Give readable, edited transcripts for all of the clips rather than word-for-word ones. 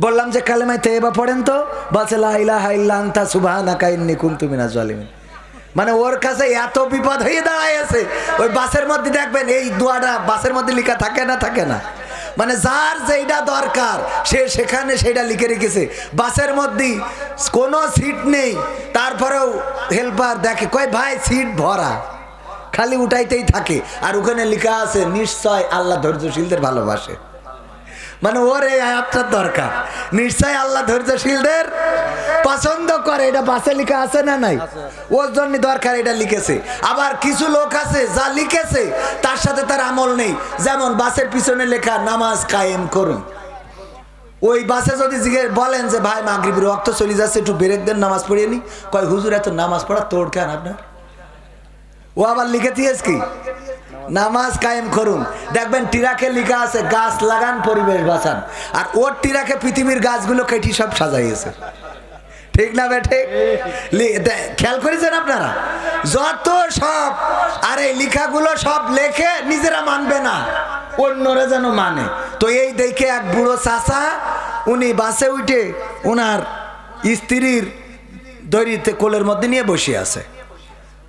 বললাম যে কালেমায়ে তাইয়্যিবা পড়েন তো, বলছে লা ইলাহা ইল্লা আনতা সুবহানাকা ইন্নী কুনতু মিনাজ জালিমিন। মানে ওর কাছে এত বিপদ হয়ে দাঁড়াইছে, ওই বাসের মধ্যে দেখবেন এই দোয়াটা বাসের মধ্যে লেখা থাকে না, থাকে না, মানে যার যেটা দরকার সে সেখানে সেটা লিখে রেখেছে। বাসের মধ্যে কোনো সিট নেই, তারপরেও হেল্পার দেখে, কয় ভাই সিট ভরা, খালি উঠাইতেই থাকে, আর ওখানে লেখা আছে নিশ্চয় আল্লাহ ধৈর্যশীলদের ভালোবাসে। মানে ওর এই আয়াতটার দরকার, নিশ্চয় আল্লাহ ধৈর্যশীলদের পছন্দ করে, এটা বাসে লেখা আছে না নাই, ওর জন্য দরকার এটা লিখেছে। আবার কিছু লোক আছে যা লিখেছে তার সাথে তার আমল নেই, যেমন বাসের পিছনে লেখা নামাজ কায়েম করুন। ওই বাসে যদি বলেন যে ভাই মাগরিবের ওয়াক্ত চলে যাচ্ছে, একটু ব্রেক দেন, নামাজ পড়িয়ে নি, কয় হুজুর এত নামাজ পড়া তোড় কেন আপনার? ও আবার লিখে দিয়েছে কি নামাজ কায়েম করুন। দেখবেন টিরাকে লেখা আছে গাছ লাগান পরিবেশ বাঁচান, আর ওর টিরাকে পৃথিবীর গাছগুলো কেটে সব সাজাইয়েছে। ঠিক না বেঠে? খেয়াল করেছেন আপনারা? যত সব আর এই লেখাগুলো সব লেখে নিজেরা মানবে না, অন্যরা যেন মানে। তো এই দেখে এক বুড়ো চাচা, উনি বাসে উঠে ওনার স্ত্রীর দড়িতে কোলের মধ্যে নিয়ে বসে আছে।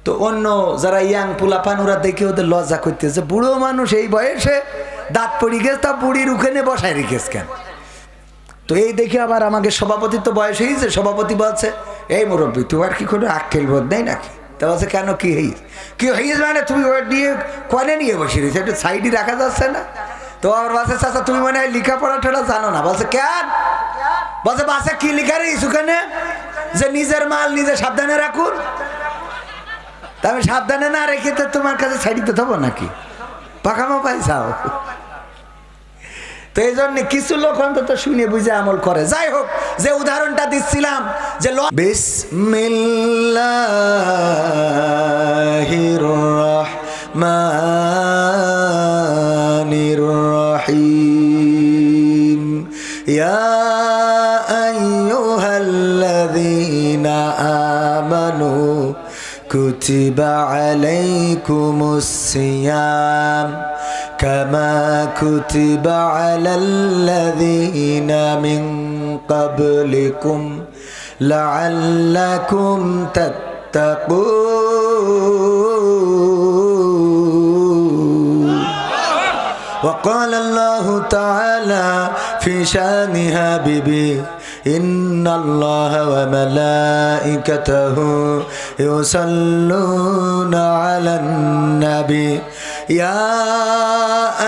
তো অন্য যারা ইয়াং পোলাপান ওরা দেখে ওদের লজ্জা করতেছে, বুড়ো মানুষ এই বয়সে দাঁত পড়ে গেছে, তা বুড়ির ওখানে বসায় রেখেছ কেন? তো এই দেখে আবার আমাকে সভাপতি তো বয়স হয়েছে, সভাপতি বলছে এই মুরব্বী তোমার কি কোনো আক্কেল বোধ নেই নাকি? তা বলছে কেন কি হয়েছে? কি হয়েছে মানে তুমি ওর নিয়ে কনে নিয়ে বসে রয়েছে, একটু সাইডে রাখা যাচ্ছে না? তো আমার বাসে চাচা তুমি মনে হয় লেখাপড়া ঠোড়া জানো না। বলছে কেন? বলছে বাসে কি লেখা রয়েছে ওখানে যে নিজের মাল নিজে সাবধানে রাখুন। তা আমি সাবধানে না রেখে তো তোমার কাছে ছাড়িতে দেবো নাকি? পাকামো পাইছাও। তো এই জন্য কিছু লোক অন্তত শুনে বুঝে আমল করে। যাই হোক, যে উদাহরণটা দিচ্ছিলাম যে বিসমিল্লাহির রাহমানির রহিম ইয়া আইয়ুহাল্লাযীনা আমানু কুতিবা আলাইকুমুস সিয়াম কামা কুতিবা আলাল্লাযীনা মিন ক্বাবলিকুম লাআল্লাকুম তাত্তাকুন। وقال الله تعالى في شأن حبيبه إن الله وملائكته يصلون على النبي يا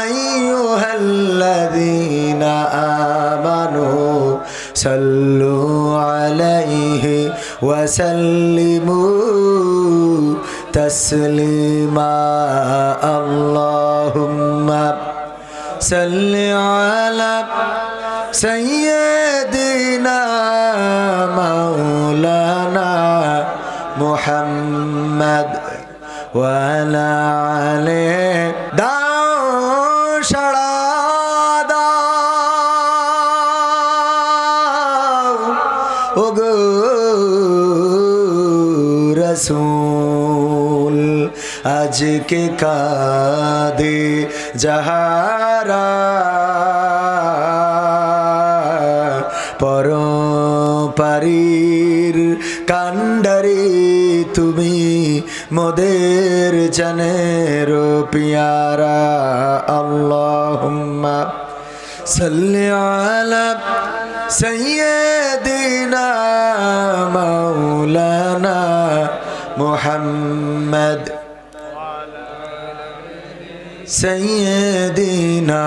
أيها الذين آمنوا صلوا عليه وسلموا تسليما اللهم صل على سيدنا مولانا محمد وعلى آله দাও সাড়া দাও ওগো রাসূল আজকে কাঁদে যাহারা পরপারির কান্ডারে তুমি মোদের জানের পিয়ারা আল্লাহুম্মা সাল্লি আলা সাইয়্যিদিনা মাওলানা মুহাম্মদ সাইয়্যিদিনা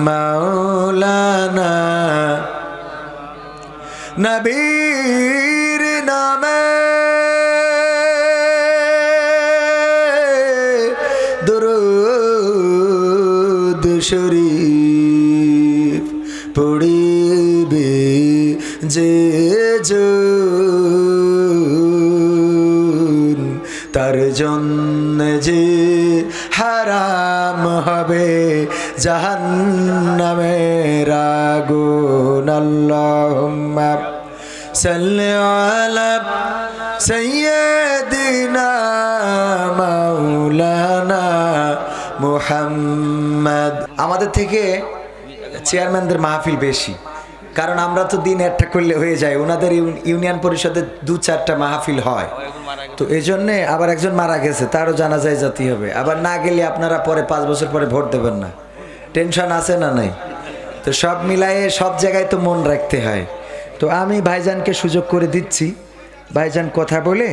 মাওলানা নবীর নামে দুরূদ শরীফ পড়িবে যে জন তার জন্য যে হারাম হবে জাহান্নামের আগুন আল্লাহুম্মা সাল্লি আলা সাইয়্যিদিনা মাওলানা মুহাম্মদ। আমাদের থেকে চেয়ারম্যানদের মাহফিল বেশি, কারণ আমরা তো দিন একটা করলে হয়ে যায়, ওনাদের ইউনিয়ন পরিষদে 2-4টা মাহফিল হয়, তো এই জন্যে আবার একজন মারা গেছে, তারও জানাজায় যেতে হবে। আবার না গেলে আপনারা পরে 5 বছর পরে ভোট দেবেন না, টেনশন আছে না নাই? তো সব মিলায়ে সব জায়গায় তো মন রাখতে হয়। তো আমি ভাইজানকে সুযোগ করে দিচ্ছি, ভাইজান কথা বলে,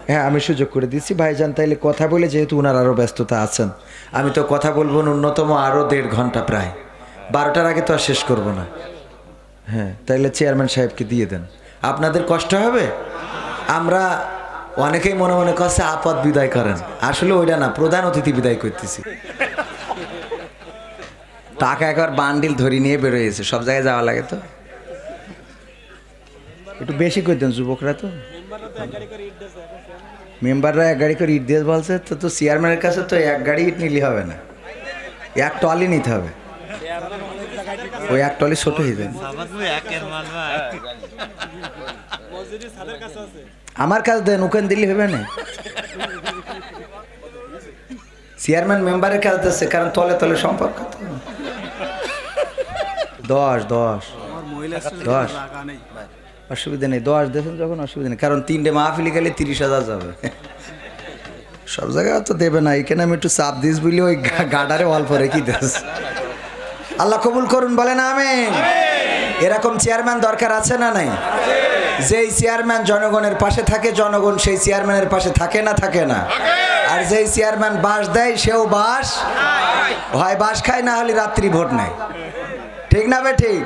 হ্যাঁ আমি সুযোগ করে দিচ্ছি ভাইজান, তাইলে কথা বলে, যেহেতু ওনার আরও ব্যস্ততা আছেন, আমি তো কথা বলবো ন্যূনতম আরও 1.5 ঘন্টা, প্রায় 12টার আগে তো আর শেষ করব না। হ্যাঁ, তাইলে চেয়ারম্যান সাহেবকে দিয়ে দেন, আপনাদের কষ্ট হবে। আমরা অনেকেই মনে মনে করছে আপদ বিদায় করেন, আসলে ওইটা না, প্রধান অতিথি বিদায় করতেছি। টাকা একবার বান্ডিল ধরে নিয়ে বেরোয়েছে, সব জায়গায় যাওয়া লাগে, তো একটু বেশি করে দেন, যুবকরা তো, মেম্বাররা 1 গাড়ি করে ইট দিয়ে বলছে, তো চেয়ারম্যানের কাছে তো 1 গাড়ি ইট নিলে হবে না, 1 টলি নিতে হবে, ওই 1 টলি ছোট হয়ে যায়। আমার কাছে দেন, ওখানে দিলে হবে না, চেয়ারম্যান মেম্বারের কাছে দিচ্ছে, কারণ তলে তলে সম্পর্ক তো। 10 অসুবিধা নেই, 10 দেখুন যখন অসুবিধা নেই, কারণ 3টে মাহফিলি গেলে 30,000 যাবে, সব জায়গায় তো দেবে না, এখানে আমি একটু চাপ দিস বলি ওই গাডারে অল্প রেখে দিস। আল্লাহ কবুল করুন, বলেন আমিন। এরকম চেয়ারম্যান দরকার আছে না নাই? যেই চেয়ারম্যান জনগণের পাশে থাকে, জনগণ সেই চেয়ারম্যানের পাশে থাকে না, থাকে না? আর যেই চেয়ারম্যান বাস দেয়, সেও বাস হয় বাস খায়, না হলে রাত্রি ভোট নেয়, ঠিক না বে ঠিক?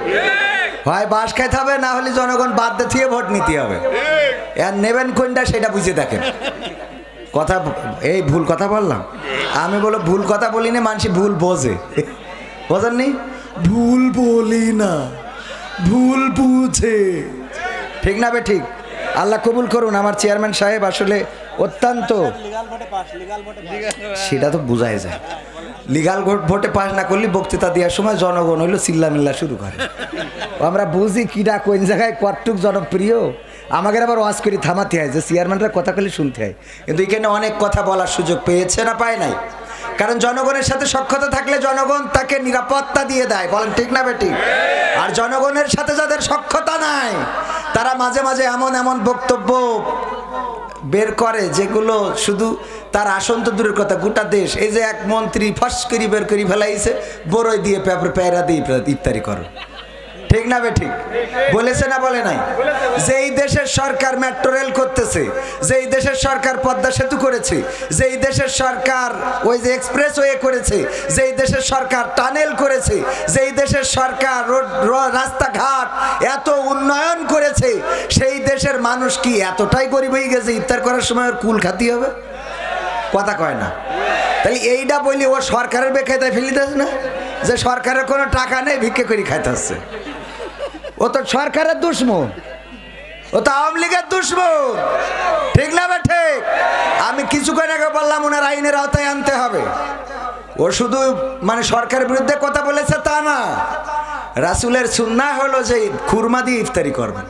হয় বাস খাইতে হবে, না হলে জনগণ বাদ দিয়ে ভোট নিতে হবে। আর নেবেন কোনটা সেটা বুঝে দেখেন। কথা এই ভুল কথা বললাম আমি, বলো ভুল কথা বলি না, মানুষ ভুল বোঝে, বোঝেননি? ভুল বলি না, ভুল বুঝে, ঠিক না বে ঠিক? আল্লাহ কবুল করুন। আমার চেয়ারম্যান সাহেব আসলে অত্যন্ত, সেটা তো বোঝাই যায়, লিগাল ভোটে পাস না করলে বক্তৃতা দেওয়ার সময় জনগণ হইলো চিল্লামিল্লা শুরু করে। আমরা বুঝি কিনা কোন জায়গায় কতটুক জনপ্রিয়, আমাকে আবার ওয়াজ করে থামাতে হয়, যে চেয়ারম্যানরা কথা বলে শুনতে হয়। কিন্তু এখানে অনেক কথা বলার সুযোগ পেয়েছে না পায় নাই? কারণ জনগণের সাথে সখ্যতা থাকলে জনগণ তাকে নিরাপত্তা দিয়ে দেয়, বলেন ঠিক না বেটি? আর জনগণের সাথে যাদের সখ্যতা নাই, তারা মাঝে মাঝে এমন এমন বক্তব্য বের করে যেগুলো শুধু তার আসন তো দূরের কথা, গোটা দেশ, এই যে এক মন্ত্রী ফস করি বের করি ফেলাইছে, বড়ই দিয়ে পেয়ারা দিয়ে ইফতারি করো, ঠিক না বে ঠিক? বলেছে না বলে নাই? যেই দেশের সরকার মেট্রো রেল করতেছে, যেই দেশের সরকার পদ্মা সেতু করেছে, যেই দেশের সরকার ওই যে এক্সপ্রেসওয়ে করেছে, যেই দেশের সরকার টানেল করেছে, যেই দেশের সরকার রাস্তাঘাট এত উন্নয়ন করেছে, সেই দেশের মানুষ কি এতটাই গরিব হয়ে গেছে ইফতার করার সময় ওর কুল খাতি হবে? কথা কয় না। তাহলে এইটা বলি ও সরকারের বেকায়দায় ফেলি দেয় না, যে সরকারের কোনো টাকা নেই, ভিক্ষে করে খাইতে আসছে। ও তো সরকারের দুশ্মন, ও তো আওয়ামী লীগের দুশ্মন, ঠিক না বে ঠিক? আমি কিছুক্ষণ আগে বললাম ওনার আইনের আওতায় আনতে হবে। ও শুধু মানে সরকারের বিরুদ্ধে কথা বলেছে তা না, রাসূলের সুন্নাহ হলো যে খুরমা দিয়ে ইফতারি করবেন,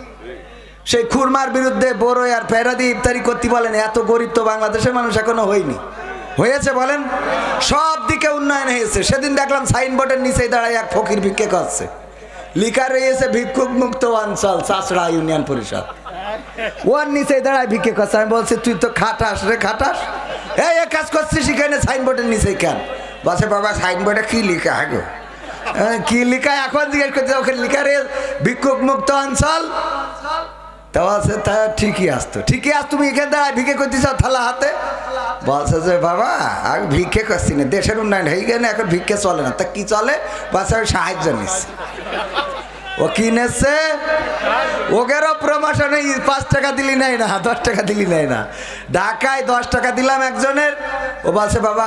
সেই খুরমার বিরুদ্ধে বড়ই আর পেয়ারা দিয়ে ইফতারি করতে বলেন। এত গরিব তো বাংলাদেশের মানুষ এখনো হয়নি, হয়েছে বলেন? সব দিকে উন্নয়ন হয়েছে। সেদিন দেখলাম সাইনবোর্ডের নিচেই দাঁড়ায় এক ফকির ভিক্ষে করছে, লিখা রয়েছে ভিক্ষুক মুক্ত অঞ্চল চাষড়া ইউনিয়ন পরিষদ, ওর নিচেই দাঁড়ায় ভিক্ষে করছে। আমি বলছি তুই তো খাটাস রে, খাটাস, এই কাজ করছিস সেখানে সাইনবোর্ডের নিচেই কেন? বলছে বাবা সাইনবোর্ডে কি লিখা আগে, কি লিখা এখন জিজ্ঞেস করছে, ওখানে লিখা রে ভিক্ষুক মুক্ত অঞ্চল। তা বলছে তা ঠিকই আসতো, ঠিকই আস, তুমি এখানে দাঁড়ায় ভিক্ষে করতে চাও থালা হাতে? বলছে যে বাবা আমি ভিক্ষে করছি না, দেশের উন্নয়ন হয়ে গেলে এখন ভিক্ষে চলে না। তা কি চলে? বলছে আমি সাহায্য নিচ্ছি। ও কি নেছে? ওকেরও প্রমোশনে 5 টাকা দিলি নাই না, 10 টাকা দিলি নাই না, ঢাকায় 10 টাকা দিলাম একজনের। ও বলছে বাবা,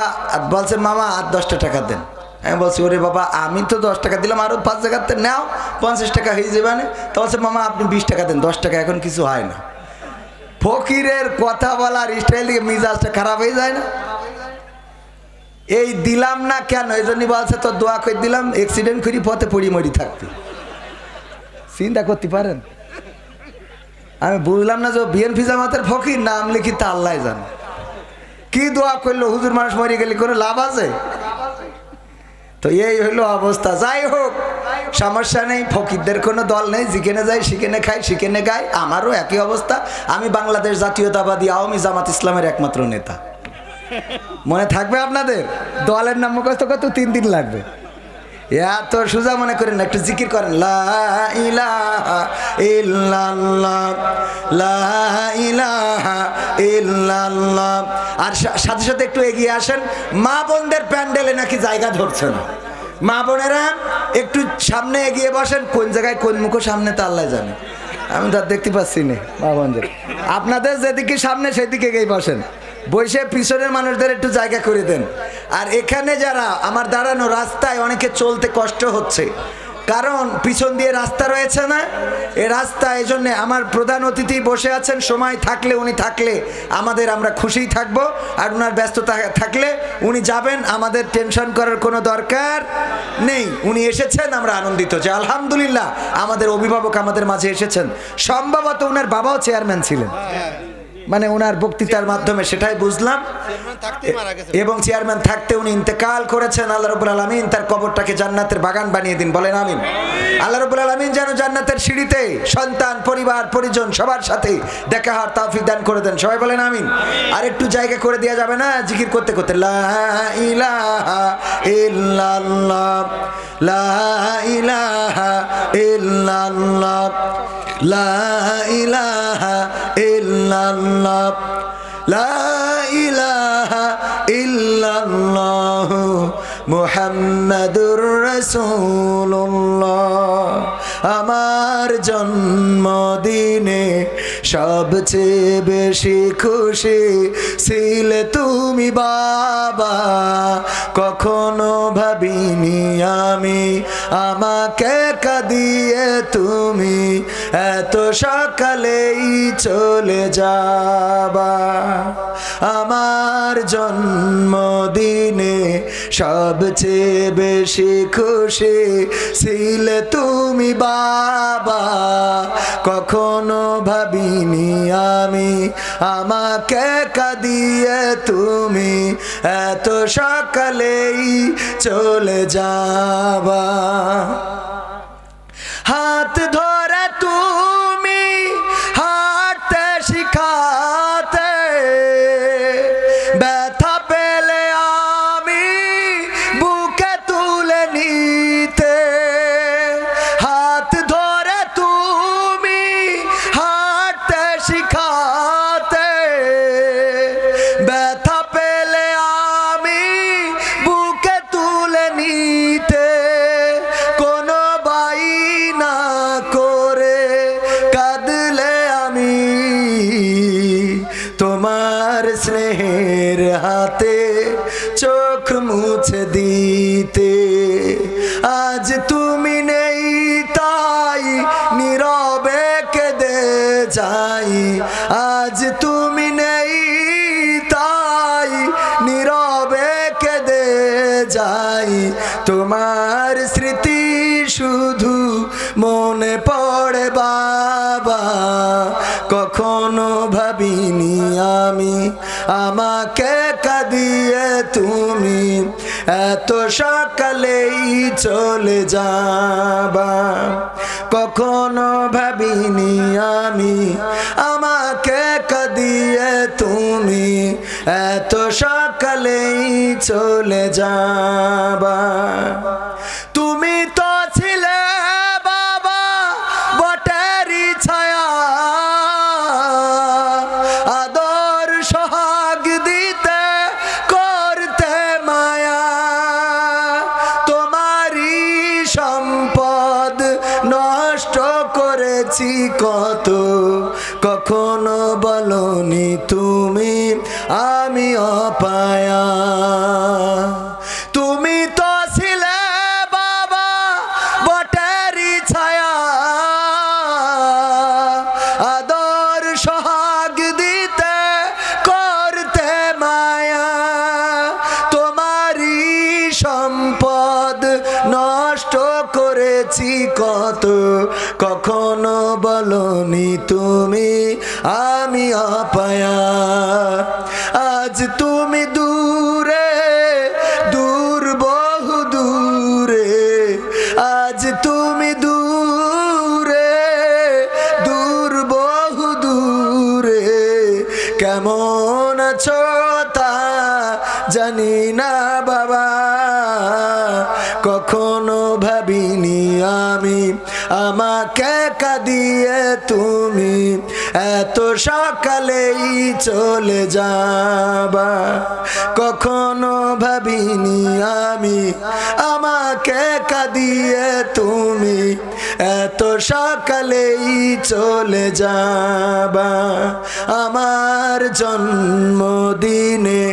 বলছে মামা আর 10টা টাকা দেন। আমি বলছি ওরে বাবা আমি তো 10 টাকা দিলাম, আরো 5 জায়গাতে নাও 50 টাকা হয়ে যাবে না। তো বলছে মামা আপনি 20 টাকা দেন, 10 টাকা এখন কিছু হয় না। ফকিরের কথা বলার স্টাইল দিকে মিজাজটা খারাপ হয়ে যায় না? এই দিলাম না কেন, এই জন্যই বলছে তো দোয়া করে দিলাম, অ্যাক্সিডেন্ট করি পথে পড়ি মরি থাকতে। চিন্তা করতে পারেন? আমি বুঝলাম না যে বিএনপি জামাতের ফকির, নাম লিখি তা আল্লাহ জানে। কি দোয়া করলো, হুজুর মানুষ মরে গেলে কোনো লাভ আছে? তো এই হইলো অবস্থা। যাই হোক, সমস্যা নেই, ফকিরদের কোনো দল নেই, যেখানে যাই সেখানে খাই সেখানে গাই। আমারও একই অবস্থা। আমি বাংলাদেশ জাতীয়তাবাদী আওয়ামী জামাত ইসলামের একমাত্র নেতা। মনে থাকবে আপনাদের? দলের নাম মুখস্থ করতে 3 দিন লাগবে। এত সোজা মনে করেন না, একটু জিকির করেন, লা ইলাহা ইল্লাল্লাহ, লা ইলাহা ইল্লাল্লাহ। আর সাথে সাথে একটু এগিয়ে আসেন। মা বোনদের প্যান্ডেলে নাকি জায়গা ধরছে না। মা বোনেরা একটু সামনে এগিয়ে বসেন। কোন জায়গায় কোন মুখো সামনে তা আল্লাহ জানে, আমি তো দেখতে পাচ্ছি না। মা বোনদের আপনাদের যেদিকে সামনে সেদিকে গিয়ে বসেন, বসে পিছনের মানুষদের একটু জায়গা করে দেন। আর এখানে যারা আমার দাঁড়ানো রাস্তায় অনেকে চলতে কষ্ট হচ্ছে, কারণ পিছন দিয়ে রাস্তা রয়েছে না, এই রাস্তা। এই জন্যে আমার প্রধান অতিথি বসে আছেন, সময় থাকলে উনি থাকলে আমরা খুশিই থাকবো। আর ওনার ব্যস্ততা থাকলে উনি যাবেন, আমাদের টেনশন করার কোনো দরকার নেই। উনি এসেছেন, আমরা আনন্দিত যে আলহামদুলিল্লাহ আমাদের অভিভাবক আমাদের মাঝে এসেছেন। সম্ভবত ওনার বাবাও চেয়ারম্যান ছিলেন, মানে ওনার বক্তৃতার মাধ্যমে সেটাই বুঝলাম। এবং চেয়ারম্যান থাকতে উনি ইন্তেকাল করেছেন। আল্লাহ রাব্বুল আলামিন তার কবরটাকে জান্নাতের বাগান বানিয়ে দিন, বলেন আমিন। আল্লাহ রাব্বুল আলামিন যেন জান্নাতের সিঁড়িতে সন্তান পরিবার পরিজন সবার সাথে দেখা হওয়ার তৌফিক দান করে দেন, সবাই বলেন আমিন। আর একটু জায়গা করে দেওয়া যাবে না জিকির করতে করতে? লা ইলাহা ইল্লাল্লাহ, লা ইলাহা ইল্লাল্লাহ, লা ইলাহা ইল্লাল্লাহ, লা ইলাহা ইল্লাল্লাহ মুহাম্মাদুর রাসূলুল্লাহ। আমার জন্মদিনে সবচেয়ে বেশি খুশি ছিলে তুমি বাবা, কখনো ভাবিনি আমি আমাকে কাঁদিয়ে তুমি এত সকালেই চলে যাবা। আমার জন্মদিনে সবচেয়ে বেশি খুশি ছিলে তুমি বাবা, কখনো ভাবিনি আমি আমাকে কাঁদিয়ে তুমি এত সকালেই চলে যাবা। হাত ধরে তুমি হাঁটতে শিখাতে, ব্যথা পেলে আমি বুকে তুলে নিতে। হাত ধরে তুমি হাঁটতে শিখাতে, ব্যথা পেলে আমি বুকে তুলে নিতে। কোনো বাইনা করে কাঁদলে আমি তোমার স্নেহের হাতে চোখ মুছে দিতে। আজ তুমি নেই তাই নীরবে কেঁদে যাই, আজ তুমি নেই তাই নীরবে কেঁদে যাই। তোমার স্মৃতি শুধু মনে পড়ে বাবা, কখনো ভাবিনি আমি আমাকে কাঁদিয়ে তুমি এত সকালেই চলে যাবা। কখনো ভাবিনি আমি আমাকে কাঁদিয়ে তুমি এত সকালেই চলে যাবা। তুমি তো ছিলে বাবা বটেরই ছায়া, আদর সোহাগ দিতে করতে মায়া। তোমারই সম্পদ নষ্ট করেছি কত, কখনো বলনি তুমি আমি অপায়া। তুমি তো ছিলে বাবা বটেরই ছায়া, আদর সোহাগ দিতে করতে মায়া। তোমারই সম্পদ নষ্ট করেছি কত, কখনো বলনি তুমি আমি অপায়া। আজ তুমি দূরে, দূর বহু দূরে, আজ তুমি কেমন আছো তা জানি না বাবা, কখনো ভাবিনি আমি আমাকে কাঁদিয়ে তুমি এত সকালেই চলে যাবা। কখনো ভাবিনি আমি আমাকে কাঁদিয়ে তুমি এত সকালেই চলে যাবা। আমার জন্মদিনে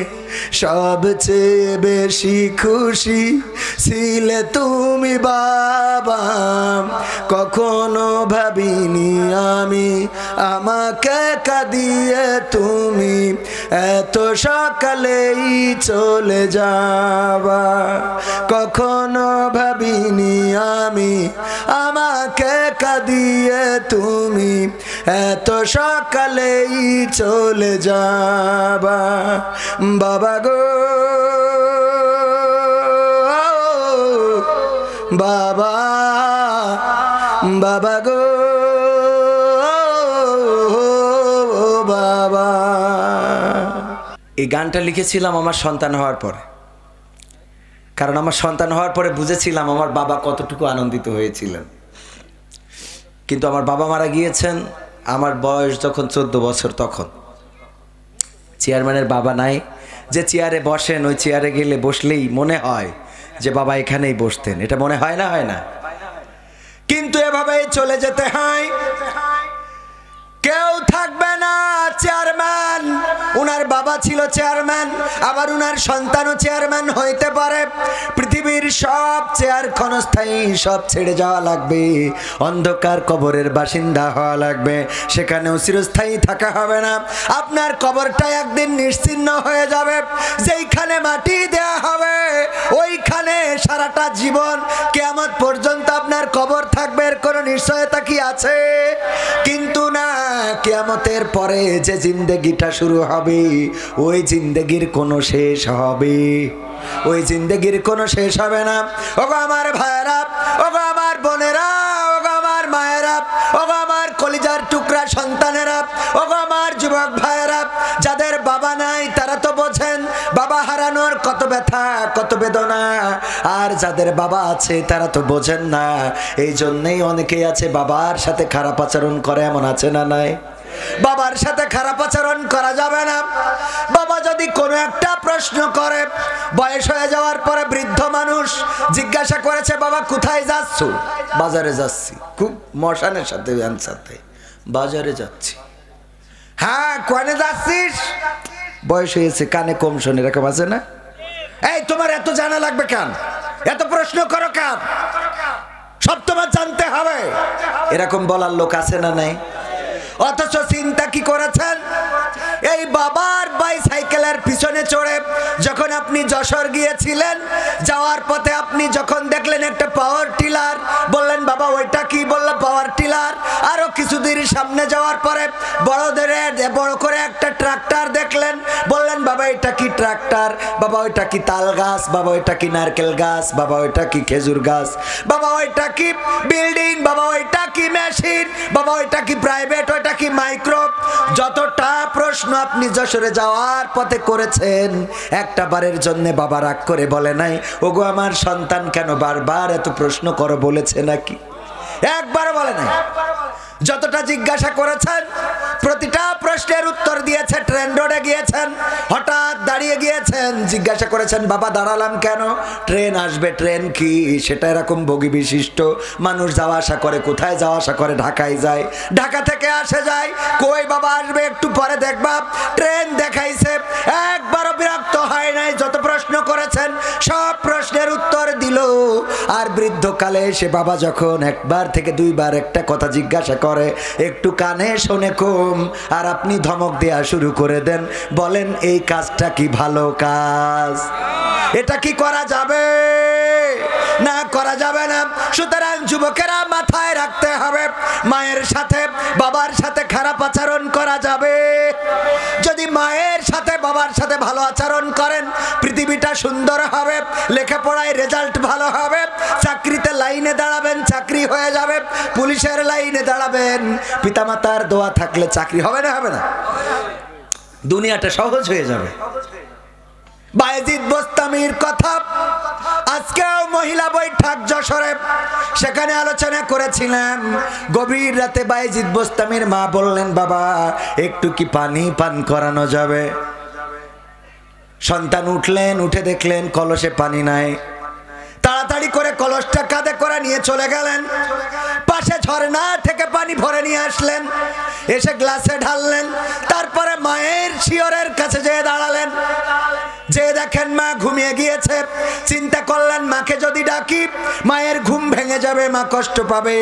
সবচেয়ে বেশি খুশি ছিলে তুমি বাবা, কখনো ভাবিনি আমি আমাকে কাঁদিয়ে তুমি এত সকালেই চলে যাবা। কখনো ভাবিনি আমি আমাকে কাঁদিয়ে তুমি এত সকালেই চলে যাবা। বাবা গো বাবা, বাবা গো বাবা। এই গানটা লিখেছিলাম আমার সন্তান হওয়ার পরে, কারণ আমার সন্তান হওয়ার পরে বুঝেছিলাম আমার বাবা কতটুকু আনন্দিত হয়েছিলেন। কিন্তু আমার বাবা মারা গিয়েছেন আমার বয়স যখন 14 বছর, তখন চেয়ারম্যানের বাবা নাই, যে চেয়ারে বসেন ওই চেয়ারে গেলে বসলেই মনে হয় যে বাবা এখানেই বসতেন, এটা মনে হয় না? হয় না? কিন্তু এভাবেই চলে যেতে হয়, কেউ থাকবে না। চেয়ারম্যান, উনার বাবা ছিল চেয়ারম্যান, আবার উনার সন্তানও চেয়ারম্যান হইতে পারে। পৃথিবীর সব চেয়ার ক্ষণস্থায়ী, সব ছেড়ে যাওয়া লাগবে, অন্ধকার কবরের বাসিন্দা হওয়া লাগবে, সেখানেও চিরস্থায়ী থাকা হবে না। আপনার কবরটা একদিন নিশ্চিহ্ন হয়ে যাবে, যেইখানে মাটি দেয়া হবে ওইখানে সারাটা জীবন কিয়ামত পর্যন্ত আপনার কবর থাকবে, এর কোনো নিশ্চয়তা কি আছে? কিন্তু না, কিয়ামতের পরে যে জিন্দেগিটা শুরু হবে ওই জিন্দেগির কোনো শেষ হবে? ওই জিন্দেগির কোনো শেষ হবে না। ওগো আমার ভাইয়েরা, ওগো আমার বোনেরা, ওগো আমার মায়েরা, ওগো আমার কলিজার টুকরা সন্তানেরা, ওগো আমার যুবক ভাইয়েরা, যাদের বাবা নাই তারা তো বোঝেন বাবা হারানোর কত ব্যথা, কত বেদনা। আর যাদের বাবা আছে তারা তো বোঝেন না, এই জন্যেই অনেকেই আছে বাবার সাথে খারাপ আচরণ করে, এমন আছে না নাই? বাবার সাথে খারাপ আচরণ করা যাবে না। বাবা যদি কোনো একটা প্রশ্ন করে, বয়স হয়ে যাওয়ার পরে বৃদ্ধ মানুষ জিজ্ঞাসা করেছে বাবা কোথায় যাচ্ছ? বাজারে যাচ্ছি। খুব মশানের সাথে সাথে বাজারে যাচ্ছি। হ্যাঁ, কোনে যাচ্ছিস? বয়স হয়েছে, কানে কম শোনে, এরকম আছে না? এই তোমার এত জানা লাগবে কেন? এত প্রশ্ন করো কেন? সব তোমার জানতে হবে, এরকম বলার লোক আছে না নাই? অথচ চিন্তা কি করেছেন? এই বাবার বাইসাইকেলের পিছনে চড়ে যখন আপনি যশোর গিয়েছিলেন, যাওয়ার পথে আপনি যখন দেখলেন একটা পাওয়ার টিলার, বললেন বাবা ওইটা কি? বললো পাওয়ার টিলার। আরো কিছুদিন সামনে যাওয়ার পরে বড় করে একটা ট্রাক্টর দেখলেন, বললেন বাবা এটা কি ট্রাক্টর? বাবা ওইটা কি তাল গাছ? বাবা ওইটা কি নারকেল গাছ? বাবা ওইটা কি খেজুর গাছ? বাবা ওইটা কি বিল্ডিং? বাবা ওইটা কি মেশিন? বাবা ওইটা কি প্রাইভেট? ওইটা কি মাইক্রো? যতটা প্রশ্ন আপনি যশোরে যাওয়ার পথে করেছেন, একটা বারের জন্য বাবা রাগ করে বলে নাই ওগো আমার সন্তান কেন বারবার এত প্রশ্ন করো বলেছে নাকি? একবার বলে নাই। যতটা জিজ্ঞাসা করেছেন প্রতিটা প্রশ্নের উত্তর দিয়েছে। ট্রেন রোডে গিয়েছেন, হঠাৎ দাঁড়িয়ে গিয়েছেন, জিজ্ঞাসা করেছেন বাবা দাঁড়ালাম কেন? ট্রেন আসবে। ট্রেন কি সেটা এরকম বগি বিশিষ্ট, মানুষ যাওয়া আসা করে। কোথায় যাওয়া আসা করে? ঢাকায় যায়। ঢাকা থেকে আসে যায়। কই বাবা আসবে একটু পরে দেখবা। ট্রেন দেখাইছে, একবারও বিরক্ত হয় নাই। যত প্রশ্ন করেছেন সব প্রশ্নের উত্তর দিল। আর বৃদ্ধকালে এসে বাবা যখন একবার থেকে দুইবার একটা কথা জিজ্ঞাসা করে, একটু কানে শোনে কম, আর আপনি ধমক দেয়া শুরু করে দেন, বলেন এই কাজটা কি ভালো কাজ? এটা কি করা যাবে? না, করা যাবে না। সুতরাং যুবকেরা মাথায় রাখতে হবে, মায়ের সাথে বাবার সাথে খারাপ আচরণ করা যাবে। যদি মায়ের সাথে বাবার সাথে ভালো আচরণ করেন, পৃথিবীটা সুন্দর হবে, লেখাপড়ায় রেজাল্ট ভালো হবে, চাকরিতে লাইনে দাঁড়াবেন, চাকরি হয়ে যাবে, পুলিশের লাইনে দাঁড়াবেন। পিতামাতার দোয়া থাকলে চাকরি হবে না? হবে না? দুনিয়াটা সহজ হয়ে যাবে। বায়েজিদ বোস্তামির কথা আজকেও মহিলা বৈঠক যশোরে, সেখানে আলোচনা করেছিলাম। গভীর রাতে বায়েজিদ বোস্তামির মা বললেন, বাবা একটু কি পানি পান করানো যাবে? সন্তান উঠলেন, উঠে দেখলেন কলসে পানি নাই। তাড়াতাড়ি করে কলসটা কাঁধে করে নিয়ে চলে গেলেন, পাশে ঝর্ণা থেকে পানি ভরে নিয়ে আসলেন, এসে গ্লাসে ঢাললেন। তারপরে মায়ের শিয়রের কাছে যেয়ে দাঁড়ালেন, যে দেখেন মা ঘুমিয়ে গিয়েছে। চিন্তা করলেন মাকে যদি ডাকি মায়ের ঘুম ভেঙে যাবে, মা কষ্ট পাবে,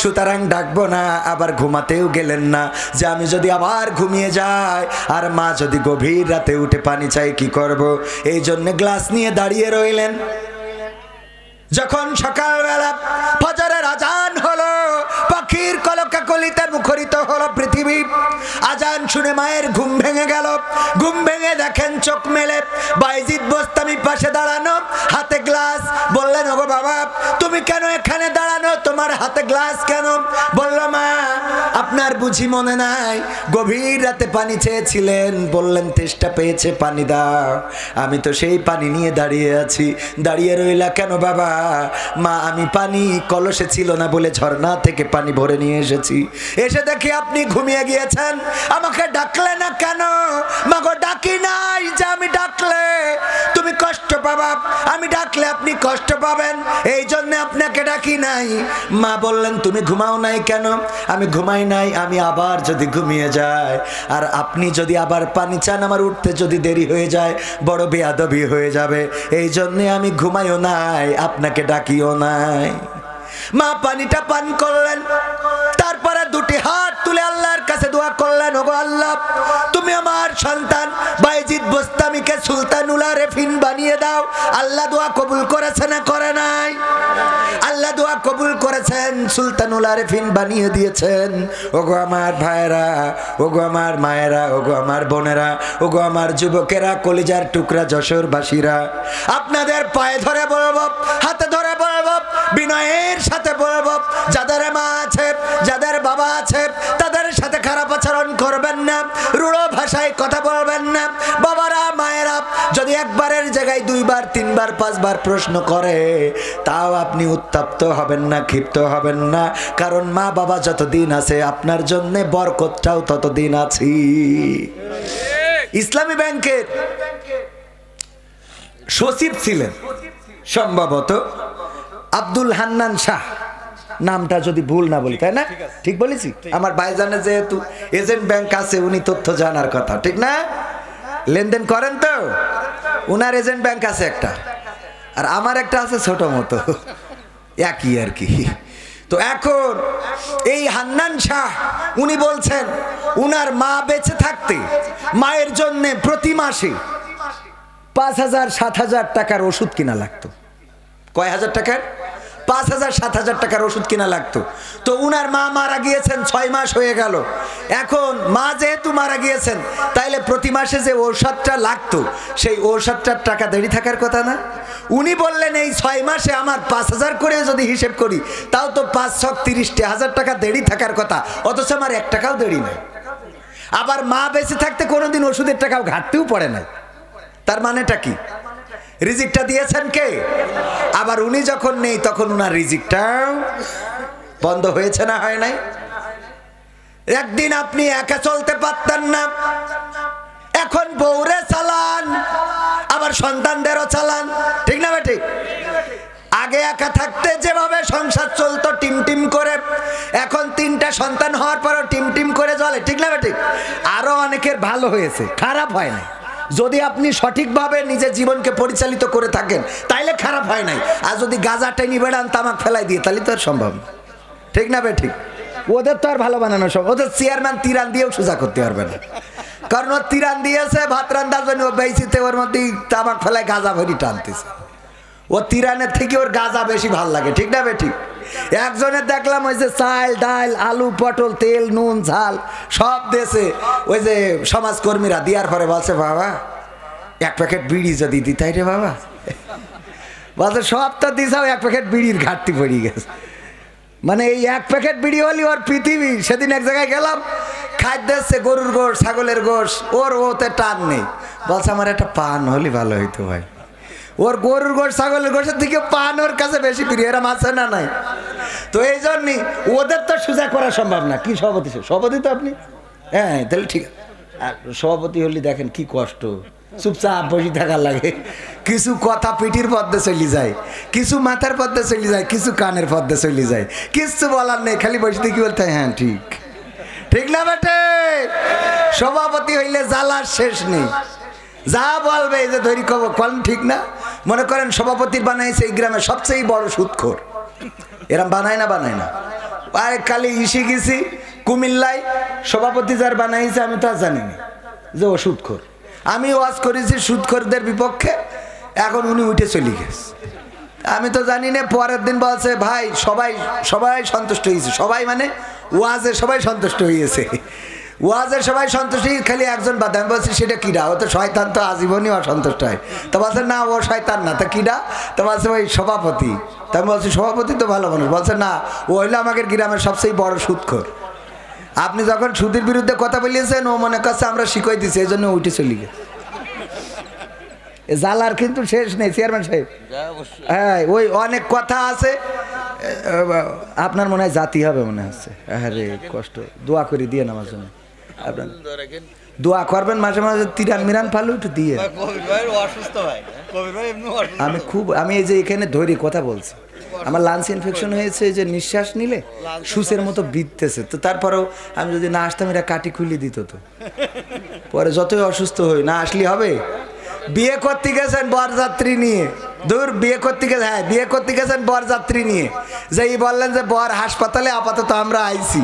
সুতরাং ডাকবো না। আবার ঘুমাতেও গেলেন না, যে আমি যদি আবার ঘুমিয়ে যাই আর মা যদি গভীর রাতে উঠে পানি চাই কি করব। এই জন্য গ্লাস নিয়ে দাঁড়িয়ে রইলেন। যখন সকালবেলা ফজরের আজান হলো, পাখির কলকাকলিতে মুখরিত হলো পৃথিবী। আজান শুনে মায়ের ঘুম ভেঙে গেল। ঘুম ভেঙে দেখেন চোখ মেলে বায়েজিদ বোস্তামি পাশে দাঁড়ানো, হাতে গ্লাস। বললেন, ওগো বাবা তুমি কেন এখানে দাঁড়ানো, তোমার হাতে গ্লাস কেন? বলল, মা আপনার বুঝি মনে নাই গভীর রাতে পানি চেয়েছিলেন? বললেন, তেষ্টা পেয়েছে, পানি দাও। আমি তো সেই পানি নিয়ে দাঁড়িয়ে আছি। দাঁড়িয়ে রইলা কেন বাবা? মা আমি পানি কলসে ছিল না বলে ঝর্ণা থেকে পানি ভরে নিয়ে এসেছি। এসে দেখি আপনি ঘুমিয়ে গিয়েছেন, আমাকে ডাকলে না কেন? মা গো ডাকি নাই, যে আমি ডাকলে তুমি কষ্ট পাবা, আমি ডাকলে আপনি কষ্ট পাবেন, এই জন্য আপনাকে ডাকি নাই। মা বললেন, তুমি ঘুমাও নাই কেন? আমি ঘুমাই নাই, আমি আবার যদি ঘুমিয়ে যাই আর আপনি যদি আবার পানি চান, আমার উঠতে যদি দেরি হয়ে যায় বড় বেয়াদবি হয়ে যাবে, এই জন্যে আমি ঘুমাইও নাই, আপনাকে ডাকিও নাই। মা পানিটা পান করলেন, তারপরে দুটি হাত তুলে আল্লাহর কাছে দোয়া করলেন, ওগো আল্লাহ তুমি আমার সন্তান বায়েজিদ বোস্তামিকে সুলতানুল আরেফিন বানিয়ে দাও। আল্লাহ দোয়া কবুল করেছে না করে নাই? আল্লাহ দোয়া কবুল করেছেন, সুলতানুল আরেফিন বানিয়ে দিয়েছেন। ওগো আমার ভাইয়েরা, ওগো আমার মায়েরা, ওগো আমার বোনেরা, ওগো আমার যুবকেরা, কলিজার টুকরা যশোরবাসীরা, আপনাদের পায়ে ধরে বলবো, হাতে ধরে বলবো, বিনয়ের সাথে বলবো, যাদের মা আছে, যাদের বাবা আছে, তাদের সাথে খারাপ আচরণ করবেন না, রূঢ় ভাষায় কথা বলবেন না। বাবারা মায়েরা যদি একবারের জায়গায় দুইবার তিনবার পাঁচবার প্রশ্ন করে, তাও আপনি উত্তপ্ত হবেন না, ক্ষিপ্ত হবেন না, কারণ মা বাবা যতদিন আছে আপনার জন্য বরকতটাও ততদিন আছে। ইসলামী ব্যাংকের সচিব ছিলেন সম্ভবত আব্দুল হান্নান শাহ, নামটা যদি ভুল না বলি, তাই না? ঠিক বলেছি? আমার ভাইজানের যেহেতু এজেন্ট ব্যাংক আছে, উনি তথ্য জানার কথা, ঠিক না? লেনদেন করেন তো, উনার এজেন্ট ব্যাংক আছে একটা, আর আমার একটা আছে ছোট মতো, একই আর কি। তো এখন এই হান্নান শাহ উনি বলছেন উনার মা বেঁচে থাকতে মায়ের জন্য প্রতি মাসে 5,000 7,000 টাকার ওষুধ কিনা লাগতো। কয় হাজার টাকার? 5,000 7,000 টাকার ওষুধ কিনা লাগতো। তো উনার মা মারা গিয়েছেন 6 মাস হয়ে গেল। এখন মা যেহেতু মারা গিয়েছেন, তাইলে প্রতি মাসে যে ঔষধটা লাগতো সেই ঔষধটার টাকা দেরি থাকার কথা না? উনি বললেন এই 6 মাসে আমার 5,000 করে যদি হিসেব করি, তাও তো 5,30,000 টাকা দেরি থাকার কথা, অথচ আমার 1 টাকাও দেরি নাই। আবার মা বেঁচে থাকতে কোনোদিন ওষুধের টাকাও ঘাটতেও পড়ে নাই। তার মানেটা কি? রিজিকটা দিয়েছেন কে? আবার উনি যখন নেই তখন উনার রিজিকটাও বন্ধ হয়েছে না হয় নাই? একদিন আপনি একা চলতে পারতেন না, এখন বউরে চালান, আবার সন্তানদেরও চালান, ঠিক না ঠিক? আগে একা থাকতে যেভাবে সংসার চলতো টিম টিম করে, এখন 3টা সন্তান হওয়ার পরও টিম টিম করে চলে, ঠিক না ঠিক? আরো অনেকের ভালো হয়েছে, খারাপ হয় না। যদি আপনি সঠিকভাবে নিজের জীবনকে পরিচালিত করে থাকেন তাইলে খারাপ হয় নাই। আর যদি গাঁজা টেনে বেড়ান, তামাক ফেলাই দিয়ে, তাহলে তো আর সম্ভব না, ঠিক না ঠিক? ওদের তো আর ভালো বানানো সব, ওদের চেয়ারম্যান তিরান দিয়েও সোজা করতে পারবে না, কারণ ও তিরান দিয়েছে ভাত রান্নার জন্য, ও বেশিতে ওর মধ্যে তামাক ফেলায় গাঁজা ভরি টানতেছে। ও তিরানের থেকে ওর গাঁজা বেশি ভাল লাগে, ঠিক না ঠিক? একজনের দেখলাম ওই যে চাল ডাল আলু পটল তেল নুন ঝাল সব দেশে, ওই যে সমাজকর্মীরা দেওয়ার পরে বলছে, বাবা 1 প্যাকেট বিড়ি যদি দিতাই রে বাবা, বলছে সব তো দিছাও, 1 প্যাকেট বিড়ির ঘাটতি পড়ে গেছে। মানে এই 1 প্যাকেট বিড়ি হলি ওর পৃথিবী। সেদিন এক জায়গায় গেলাম, খাদ্য এসছে গরুর গোশ ছাগলের গোশ, ওর ওতে টান নেই। বলছে আমার একটা পান হলে ভালো হইতো ভাই। ওর গরুর গোশ ছাগলের গোশের থেকে পান ওর কাছে বেশি প্রিয়। এরা মাছে না নাই, তো এই জন্যই ওদের তো সোজা করা সম্ভব না। কি সভাপতি? সভাপতি তো আপনি? হ্যাঁ, তাহলে ঠিক আছে। আর সভাপতি হলে দেখেন কি কষ্ট, চুপচাপ বসে থাকার লাগে। কিছু কথা পিঠির পদ্মে চলে যায়, কিছু মাথার পদ্মে চলে যায়, কিছু কানের পদ্মে চলে যায়, কিছু বলার নেই, খালি বসে থেকে বলতে হ্যাঁ ঠিক, ঠিক না বেটে? সভাপতি হইলে জ্বালার শেষ নেই, যা বলবে এই যে ধরি কব কন ঠিক না। মনে করেন সভাপতির বানাইছে এই গ্রামের সবচেয়ে বড় সুদখোর, এরম বানায় না? বানায় না? আরে কালি ইসে গেছি কুমিল্লায়, সভাপতি যার বানাইছে আমি তো আর জানি না যে ও সুদখোর। আমি ওয়াজ করেছি সুদখোরদের বিপক্ষে, এখন উনি উঠে চলে গেছে। আমি তো জানি না। পরের দিন বলছে ভাই সবাই সবাই সন্তুষ্ট হয়েছে। সবাই মানে ওয়াজে সবাই সন্তুষ্ট হয়েছে, ওয়াজের সবাই সন্তুষ্ট, খালি একজন বাদ। আমি বলছি সেটা কিডা? ও তো শয়তান, তো আজীবনই অসন্তুষ্ট হয়। তো বলছে না ও শয়তান না, তা কিডা? তো বলছে ওই সভাপতি। তা আমি বলছি সভাপতি তো ভালো মানুষ। বলছে না, ও হইলো আমাদের গ্রামের সবচেয়ে বড় সুদখোর। আপনি যখন সুদের বিরুদ্ধে কথা বলিয়েছেন ও মনে করছে আমরা শিখাই দিচ্ছি, এই জন্য উঠে চলে গেছে। জ্বালার কিন্তু শেষ নেই চেয়ারম্যান সাহেব। হ্যাঁ, ওই অনেক কথা আছে। আপনার মনে হয় জাতি হবে মনে হচ্ছে। আরে কষ্ট, দোয়া করে দিয়ে আমার জন্য। আপনার দোয়া করবেন মাঝে মাঝে, তিরান মিরান ফালু একটু দিয়ে। আমি এই যে এখানে ধরে কথা বলছি, আমার লাঞ্চ ইনফেকশন হয়েছে, যে নিঃশ্বাস নিলে সুসের মতো বিধতেছে। তো তারপরেও আমি যদি না আসতাম এরা কাটি খুলে দিত। তো পরে যতই অসুস্থ হই, না আসলে হবে। বিয়ে করতে গেছেন বরযাত্রী নিয়ে, দূর বিয়ে করতে গেছে, হ্যাঁ বিয়ে করতে গেছেন বরযাত্রী নিয়ে, যেই বললেন যে বর হাসপাতালে, আপাতত আমরা আইছি।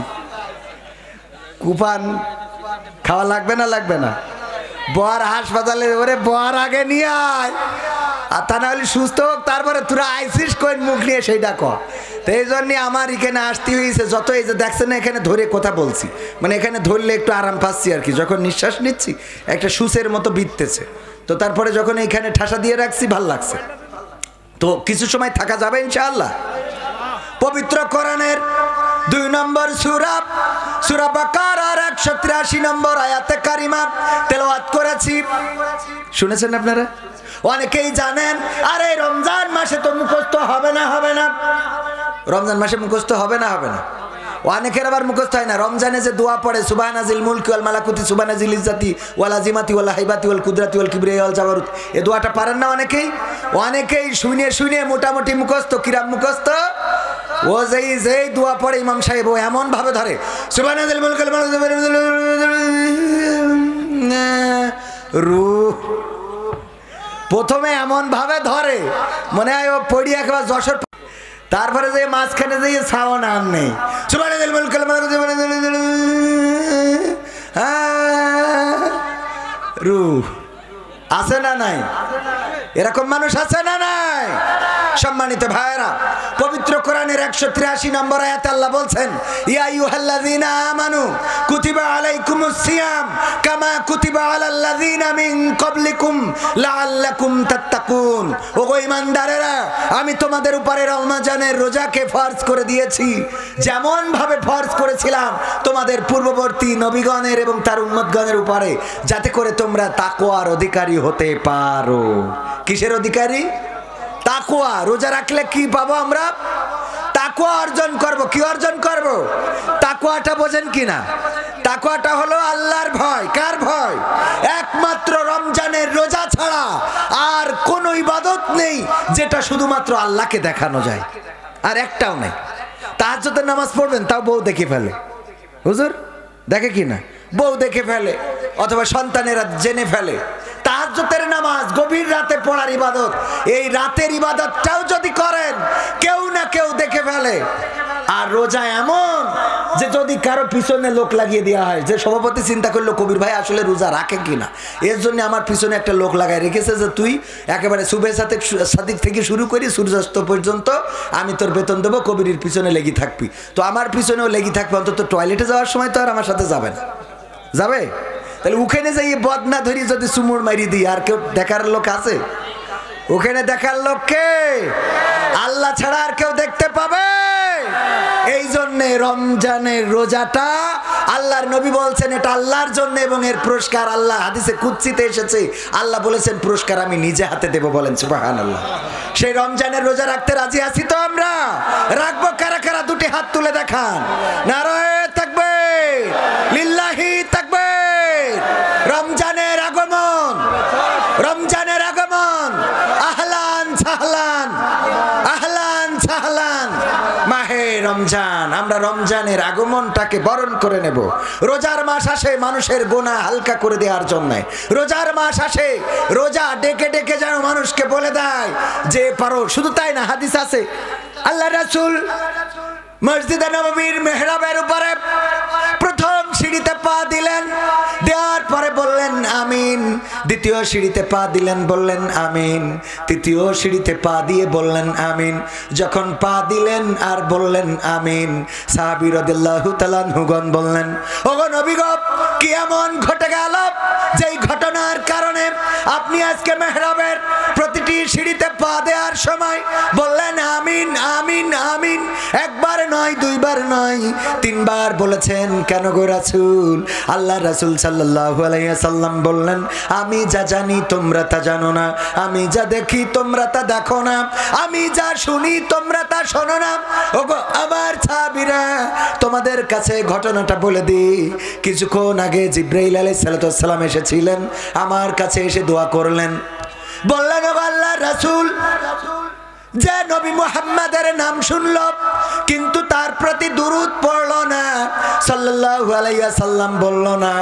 কুপান খাওয়া লাগবে না? লাগবে না? বর হাসপাতালে, ওরে বর আগে নিয়ে আয়, আর তা না হলে সুস্থ হোক, তারপরে তোরা আইসিস কোন মুখ নিয়ে সেইটা কর। তো এই জন্যে আমার এখানে আসতে হয়েছে। যত এই যে দেখছেন না এখানে ধরে কথা বলছি, মানে এখানে ধরলে একটু আরাম পাচ্ছি আর কি। যখন নিঃশ্বাস নিচ্ছি একটা সুসের মতো বিধতেছে, তো তারপরে যখন এইখানে ঠাসা দিয়ে রাখছি ভাল লাগছে। তো কিছু সময় থাকা যাবে ইনশাআল্লাহ। পবিত্র কোরআনের 2 নম্বর সূরা, সূরা বাকারার 183 নম্বর আয়াতে কারিমা তেলাওয়াত করেছি। শুনেছেন আপনারা? অনেকেই জানেন আরে রমজান মাসে তো মুখস্থ হবে না, হবে না। রমজান মাসে মুখস্থ হবে না, হবে না। অনেকের আবার মুখস্থ হয় না। রমজানে যে দোয়া পড়ে সুবহানাজিল মুলকি ওয়াল মালাকুতি সুবহানাজিল ইজ্জাতি ওয়াল আজিমাতি ওয়াল হাইবাতি ওয়াল কুদরাতি ওয়াল কিবরিয়া ওয়াল জাবারুত, এই দোয়াটা পারেন না অনেকেই? অনেকেই শুনে শুনে মোটামুটি মুখস্থ। কিরাম মুখস্থ? ও যেই দোয়া পড়ে ইমাম সাহেব ও এমন ভাবে ধরে সুবহানাজিল মুলকি ওয়াল রূহ, প্রথমে এমন ভাবে ধরে মনে হয় ও পড়ি একবার যশোর, তারপরে যে মাঝখানে যে ছাও নাম নেই। রূহ আছে না নাই? এরকম মানুষ আছে না নাই? সম্মানিত ভাইরা, পবিত্র কোরআনের 183 নম্বর আয়াতে আল্লাহ বলছেন ইয়া আইয়ুহাল্লাযীনা আমানু কুতিবা আলাইকুমুস সিয়াম কামা কুতিবা আলাল্লাযীনা মিন ক্বাবলিকুম লাআল্লাকুম তাত্তাকুন। ওগো ঈমানদারেরা, আমি তোমাদের উপরে রমজানের রোজাকে ফরজ করে দিয়েছি যেমন ভাবে ফরজ করেছিলাম তোমাদের পূর্ববর্তী নবীগণের এবং তার উম্মতগণের উপরে, যাতে করে তোমরা তাকওয়ার অধিকারী হতে পারো। কিসের অধিকারী? তাকওয়া। রোজা রাখলে কি পাবো আমরা? তাকওয়া অর্জন করব। কি অর্জন করব? তাকওয়াটা বোঝেন কিনা? তাকওয়াটা হলো আল্লাহর ভয়। কার ভয়? একমাত্র রমজানের রোজা ছাড়া আর কোনো ইবাদত নেই যেটা শুধুমাত্র আল্লাহকে দেখানো যায়, আর একটাও নেই। তাহাজ্জুদের নামাজ পড়বেন, তাও বউ দেখে ফেলে। হুজুর দেখে কিনা? বউ দেখে ফেলে, অথবা সন্তানেরা জেনে ফেলে। তাহাজ্জুদের নামাজ গভীর রাতে পড়ার ইবাদত, এই রাতের ইবাদতটাও যদি করেন কেউ না কেউ দেখে ফেলে। আর রোজা এমন যে যদি কারো পিছনে লোক লাগিয়ে দেওয়া হয়, যে সভাপতি চিন্তা করলো কবির ভাই আসলে রোজা রাখে কিনা, এর জন্য আমার পিছনে একটা লোক লাগাই রেখেছে যে তুই একেবারে সুবে সাদিক থেকে শুরু করি সূর্যাস্ত পর্যন্ত আমি তোর বেতন দেবো, কবিরের পিছনে লেগে থাকবি। তো আমার পিছনেও লেগে থাকবে, অন্তত টয়লেটে যাওয়ার সময় তো আর আমার সাথে যাবে না। যাবে? তাহলে ওখানে যাই বদনা ধরি যদি চুমুর মারি দিই, আর কেউ দেখার লোক আছে? ওখানে দেখার লোক কে? আল্লাহ ছাড়া আর কেউ দেখতে পাবে? এই জন্যে রমজানের রোজাটা আল্লাহর নবী বলছেন এটা আল্লাহর জন্য এবং এর পুরস্কার আল্লাহ হাদিসে কুদসিতে এসেছে, আল্লাহ বলেছেন পুরস্কার আমি নিজে হাতে দেব। বলেন সুবহানাল্লাহ। সেই রমজানের রোজা রাখতে রাজি আছি তো আমরা? রাখবো কারা কারা? দুটি হাত তুলে দেখান। নারায়ে তাকবীর, লিল্লাহি তাকবীর। রমজানের আগমন, রমজানের আগমন। আহলান সাহলান, আহলান সাহলান। মাহে রমজান, আমরা রমজানের আগমনটাকে বরণ করে নেব। রোজার মাস আসে মানুষের গুনাহ হালকা করে দেওয়ার জন্য। রোজার মাস আসে রোজা ডেকে ডেকে যেন মানুষকে বলে দেয় যে পারো। শুধু তাই না, হাদিস আছে আল্লাহ রাসূল মসজিদে নববীর মেহরাবের উপরে প্রথম সিঁড়িতে পা দিলেন, দেওয়ার পরে বললেন আমিন। দ্বিতীয় সিঁড়িতে পা দিলেন, বললেন আমিন। তৃতীয় সিঁড়িতে পা দিয়ে বললেন আমিন। যখন পা দিলেন আর বললেন আমিন, সাহাবী রাদিয়াল্লাহু তাআলা আনহুগণ বললেন ওগো নবী গো, কি এমন ঘটে গেল যেই ঘটনার কারণে আপনি আজকে মেহরাবের প্রতিটি সিঁড়িতে পা দেওয়ার সময় বললেন আমিন আমিন আমিন? একবার নয়, দুইবার নয়, তিনবার বলেছেন। কেন গো রাসূল? আল্লাহ রাসূল সাল্লাল্লাহু আলাইহি ওয়াসাল্লাম বললেন আমি যা জানি তোমরা তা জানো না, আমি যা দেখি তোমরা তা দেখো না, আমি যা শুনি তোমরা তা শোনো না। ওগো আমার সাহাবীরা, তোমাদের কাছে ঘটনাটা বলে দিই। কিছুক্ষণ আগে জিবরাইল আলাইহিস সালাম এসেছিলেন, আমার কাছে এসে দোয়া করলেন। বললেন ওগো আল্লাহর রাসূল, যে নবী মুহাম্মাদের নাম শুনলো কিন্তু তার প্রতি দুরূদ পড়লো না, সাল্লাল্লাহু আলাইহি ওয়াসাল্লাম বললো না,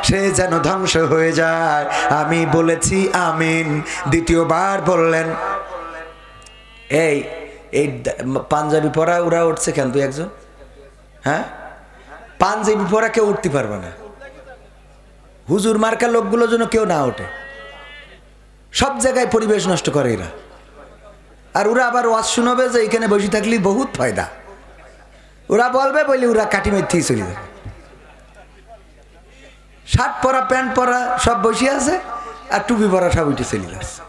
সে যেন ধ্বংস হয়ে যায়। আমি বলেছি আমিন। দ্বিতীয়বার বললেন এই এই পাঞ্জাবি পরা ওরা উঠছে কেন? তুই একজন, হ্যাঁ পাঞ্জাবি পরা কেউ উঠতে পারবে না। হুজুর মার্কা লোকগুলো যেন কেউ না ওঠে। সব জায়গায় পরিবেশ নষ্ট করে এরা। আর ওরা আবার ওয়াজ শুনবে যে এখানে বসে থাকলে বহুত ফায়দা। ওরা বলবে বলে ওরা কাটি মেথেই চলে যাবে। শার্ট পরা প্যান্ট পরা সব বসে আছে, আর টুপি পরা সব উঠে চলে যাচ্ছে।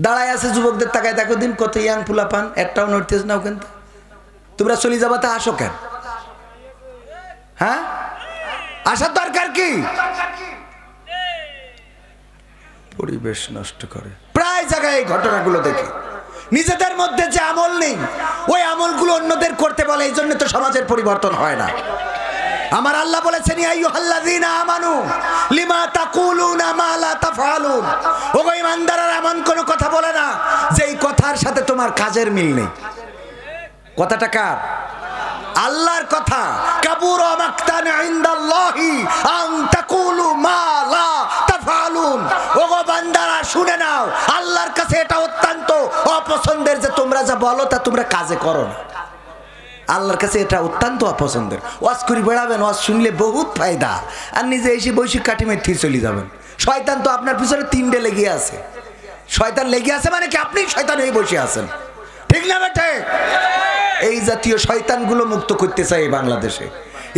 দাঁড়ায় আছে যুবকদের তাকায় দেখো দিন কত ইয়াং ফুলা পান, একটাও নড়তেছে না ওখান। তোমরা চলে যাবা তা আসো কেন? হ্যাঁ আসার দরকার কি? পরিবেশ নষ্ট করে। প্রায় জায়গায় এই ঘটনাগুলো দেখি। নিজেদের মধ্যে যে আমল নেই ওই আমলগুলো অন্যদের করতে বলে, এই জন্য তো সমাজের পরিবর্তন হয় না। আমার আল্লাহ বলেছেন ইয়া আইয়ুহাল্লাযীনা আমানু লিমা তাকুলুনা মা লা তাফআলুন। ওগো ঈমানদাররা, এমন কোন কথা বলে না যেই কথার সাথে তোমার কাজের মিল নেই। কথাটা কার? আল্লাহর কথা। কাবুরা মাকতান ইনদাল্লাহি আন তাকুলু মা লা তাফআলুন। ওগো বান্দারা শুনে নাও, আল্লাহর কাছে এটা অত্যন্ত অপছন্দের যে তোমরা যা বলো তা তোমরা কাজে করো না। আল্লাহর কাছে এটা অত্যন্ত অপছন্দের। ওয়াজ করি বেড়াবেন, ওয়াজ শুনলে বহুত ফায়দা, আর নিজে এসে বসে কাটি মেথি চলে যাবেন। শয়তান তো আপনার পিছনে তিনটে লেগে আছে। শয়তান লেগে আছে মানে কি আপনি শয়তান হয়ে বসে আছেন, ঠিক না বেটে? এই জাতীয় শয়তানগুলো মুক্ত করতে চাই বাংলাদেশে।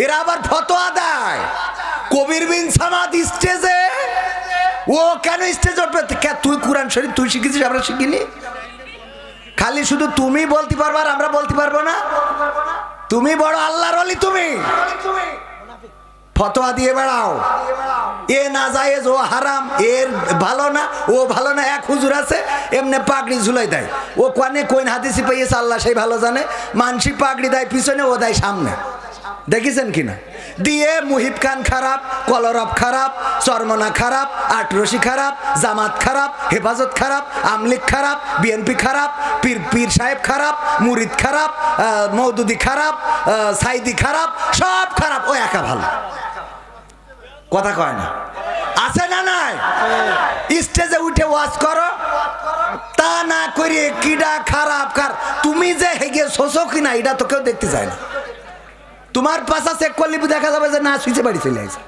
এরা আবার ফতোয়া দেয়। কবির বিন সামাদ স্টেজে, ও কেন স্টেজে উঠবে? তুই কোরআন শরীফ তুই শিখেছিস, আমরা শিখিনি? খালি শুধু তুমি বলতে পারবা আর আমরা বলতে পারবো না? তুমি বড় আল্লাহর ওলি, তুমি ফতোয়া দিয়ে বেড়াও। এ না জায়েজ, ও হারাম, এর ভালো না, ও ভালো না। এক হুজুর আছে এমনি পাগড়ি ঝুলাই দেয়। ও কোনে কোন হাদিসে পেয়েছে আল্লাহ সেই ভালো জানে। মানসি পাগড়ি দেয় পিছনে, ও দেয় সামনে। দেখেছেন কিনা? দিয়ে মুহিব খান খারাপ, কলরব খারাপ, চরমনা খারাপ, আটরশি খারাপ, জামাত খারাপ, হেফাজত খারাপ, আমলিক খারাপ, বিএনপি খারাপ, পীর সাহেব খারাপ, মুরিদ খারাপ, মৌদুদি খারাপ, সাইদি খারাপ, সব খারাপ, ও একা ভালো। কথা কয় না? আছে না নাই? স্টেজে উঠে ওয়াজ করো, তা না করে কিডা খারাপ কার তুমি যে হেগে শোষো কিনা এটা তো কেউ দেখতে চায় না। তোমার পাশা চেক করলে দেখা যাবে যে না সুইচে বাড়ি চলে আসে।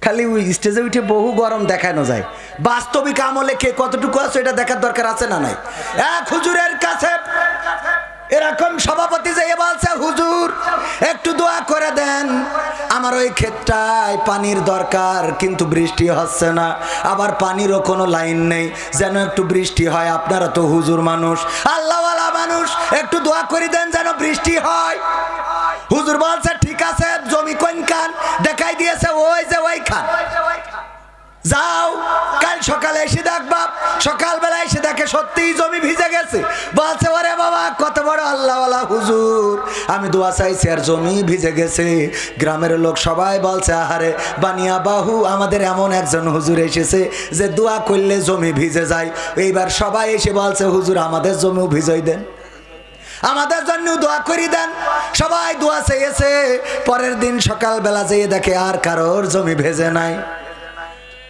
খালি ওই স্টেজে উঠে বহু গরম দেখানো যায়। বাস্তবিক আমলে কে কতটুকু আছে এটা দেখার দরকার আছে না নাই? এক হুজুরের কাছে এরকম সভাপতি যে বলছে হুজুর একটু দোয়া করে দেন, আমার আমার ওই ক্ষেতটায় পানির দরকার, কিন্তু বৃষ্টি হচ্ছে না, আবার পানিরও কোনো লাইন নেই, যেন একটু বৃষ্টি হয়। আপনারা তো হুজুর মানুষ, আল্লাহওয়ালা মানুষ, একটু দোয়া করে দেন যেন বৃষ্টি হয়। হুজুর বলছে ঠিক আছে, জমি কোনখান? দেখাই দিয়েছে ওই যে ওইখান, যাও কাল সকালে এসে দেখবা। সকালবেলা এসে দেখে সত্যিই জমি ভিজে গেছে। বলছে ওরে বাবা, কত বড় আল্লাহওয়ালা হুজুর, আমি দোয়া চাইছি আর জমি ভিজে গেছে। গ্রামের লোক সবাই বলছে আহারে বানিয়া বাহু, আমাদের এমন একজন হুজুর এসেছে যে দোয়া করলে জমি ভিজে যায়। এইবার সবাই এসে বলছে হুজুর আমাদের জমিও ভিজাই দেন, আমাদের জন্য দোয়া করি দেন। সবাই দোয়া চেয়েছে। পরের দিন সকালবেলা যেয়ে দেখে আর কারোর জমি ভেজে নাই।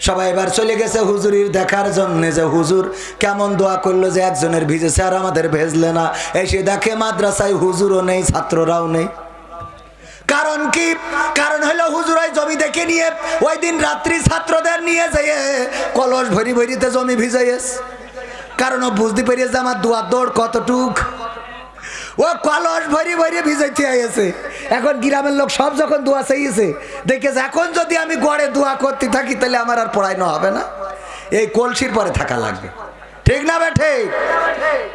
সবাই এবার চলে গেছে হুজুরির দেখার জন্য যে হুজুর কেমন দোয়া করলো যে একজনের ভিজেছে আর আমাদের ভেজলে না। এসে দেখে মাদ্রাসায় হুজুরও নেই, ছাত্ররাও নেই। কারণ কি? কারণ হলো হুজুর ওই জমি দেখে নিয়ে ওই দিন রাত্রি ছাত্রদের নিয়ে যেয়ে কলস ভরি ভরিতে জমি ভিজাইয়েছে। কারণ ও বুঝতে পেরেছে আমার দোয়ার দৌড় কতটুক। ও কলস ভরি ভরি ভিজাইতে আইছে। এখন গ্রামের লোক সব যখন দোয়া চাইছে, দেখেছে এখন যদি আমি গড়ে দোয়া করতে থাকি তাহলে আমার আর পড়ানো হবে না, এই কলসির পরে থাকা লাগবে। ঠিক না বেঠে?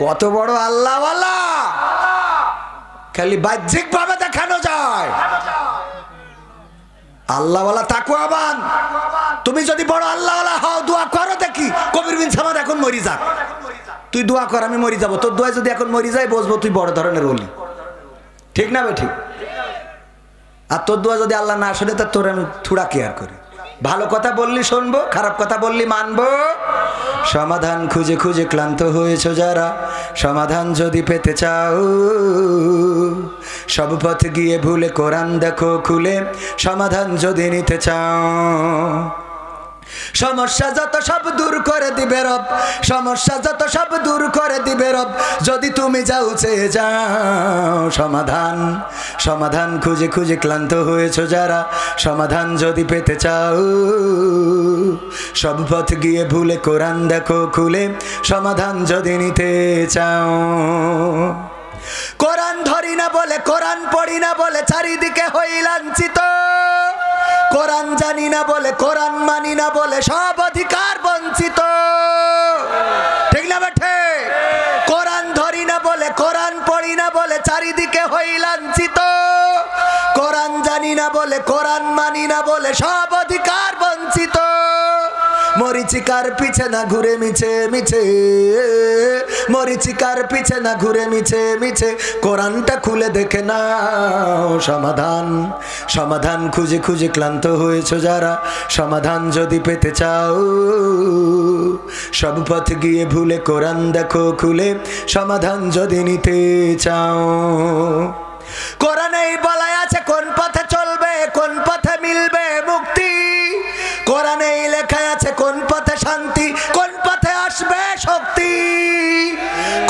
কত বড় আল্লাহওয়ালা, খালি বাহ্যিক ভাবে দেখানো যায়। আল্লাহওয়ালা তাকওয়াবান। তুমি যদি বড় আল্লাহওয়ালা হও, দোয়া করো দেখি কবির বিন সামাদ এখন মরি যাক, তুই দোয়া কর আমি মরি যাবো, তোর দোয়া যদি এখন মরি যায় বসবো তুই বড় ধরনের ওলি। ঠিক না বেঠিক? আর তোর দোয়া যদি আল্লাহ না শুনে তা তোর আমি থুড়া কেয়ার করি। ভালো কথা বললি শুনবো, খারাপ কথা বললি মানবো। সমাধান খুঁজে খুঁজে ক্লান্ত হয়েছো যারা, সমাধান যদি পেতে চাও, সব পথ গিয়ে ভুলে কোরআন দেখো খুলে, সমাধান যদি নিতে চাও। সমস্যা যত সব দূর করে দিবে রব, সমস্যা যত সব দূর করে দিবে রব, যদি তুমি যাও চেয়ে যাও। সমাধান সমাধান খুঁজে খুঁজে ক্লান্ত হয়েছো যারা, সমাধান যদি পেতে চাও, সব পথ গিয়ে ভুলে কোরআন দেখো খুলে, সমাধান যদি নিতে চাও। কোরআন ধরি না বলে, কোরআন পড়ি না বলে চারিদিকে হই লাঞ্ছিত, কোরআন জানি না বলে, কোরআন মানি না বলে সব অধিকার বঞ্চিত। ঠিক না বেঠে? কোরআন ধরি না বলে, কোরআন পড়ি না বলে চারিদিকে হই লাঞ্ছিত, কোরআন জানি না বলে, কোরআন মানি না বলে সব অধিকার বঞ্চিত। মরিচিকার পিছে না ঘুরে মিছে মিছে, মরিচিকার পিছে না ঘুরে মিছে মিছে, কোরআনটা খুলে দেখে নাও। সমাধান সমাধান খুঁজে খুঁজে ক্লান্ত হয়েছো যারা, সমাধান যদি পেতে চাও, সব পথ গিয়ে ভুলে কোরআন দেখো খুলে, সমাধান যদি নিতে চাও। কোরআনেই বলা আছে কোন পথে চলবে, কোন পথে মিলবে মুক্তি, কোরআনেই লেখা আছে কোন পথে শান্তি, কোন পথে আসবে শক্তি।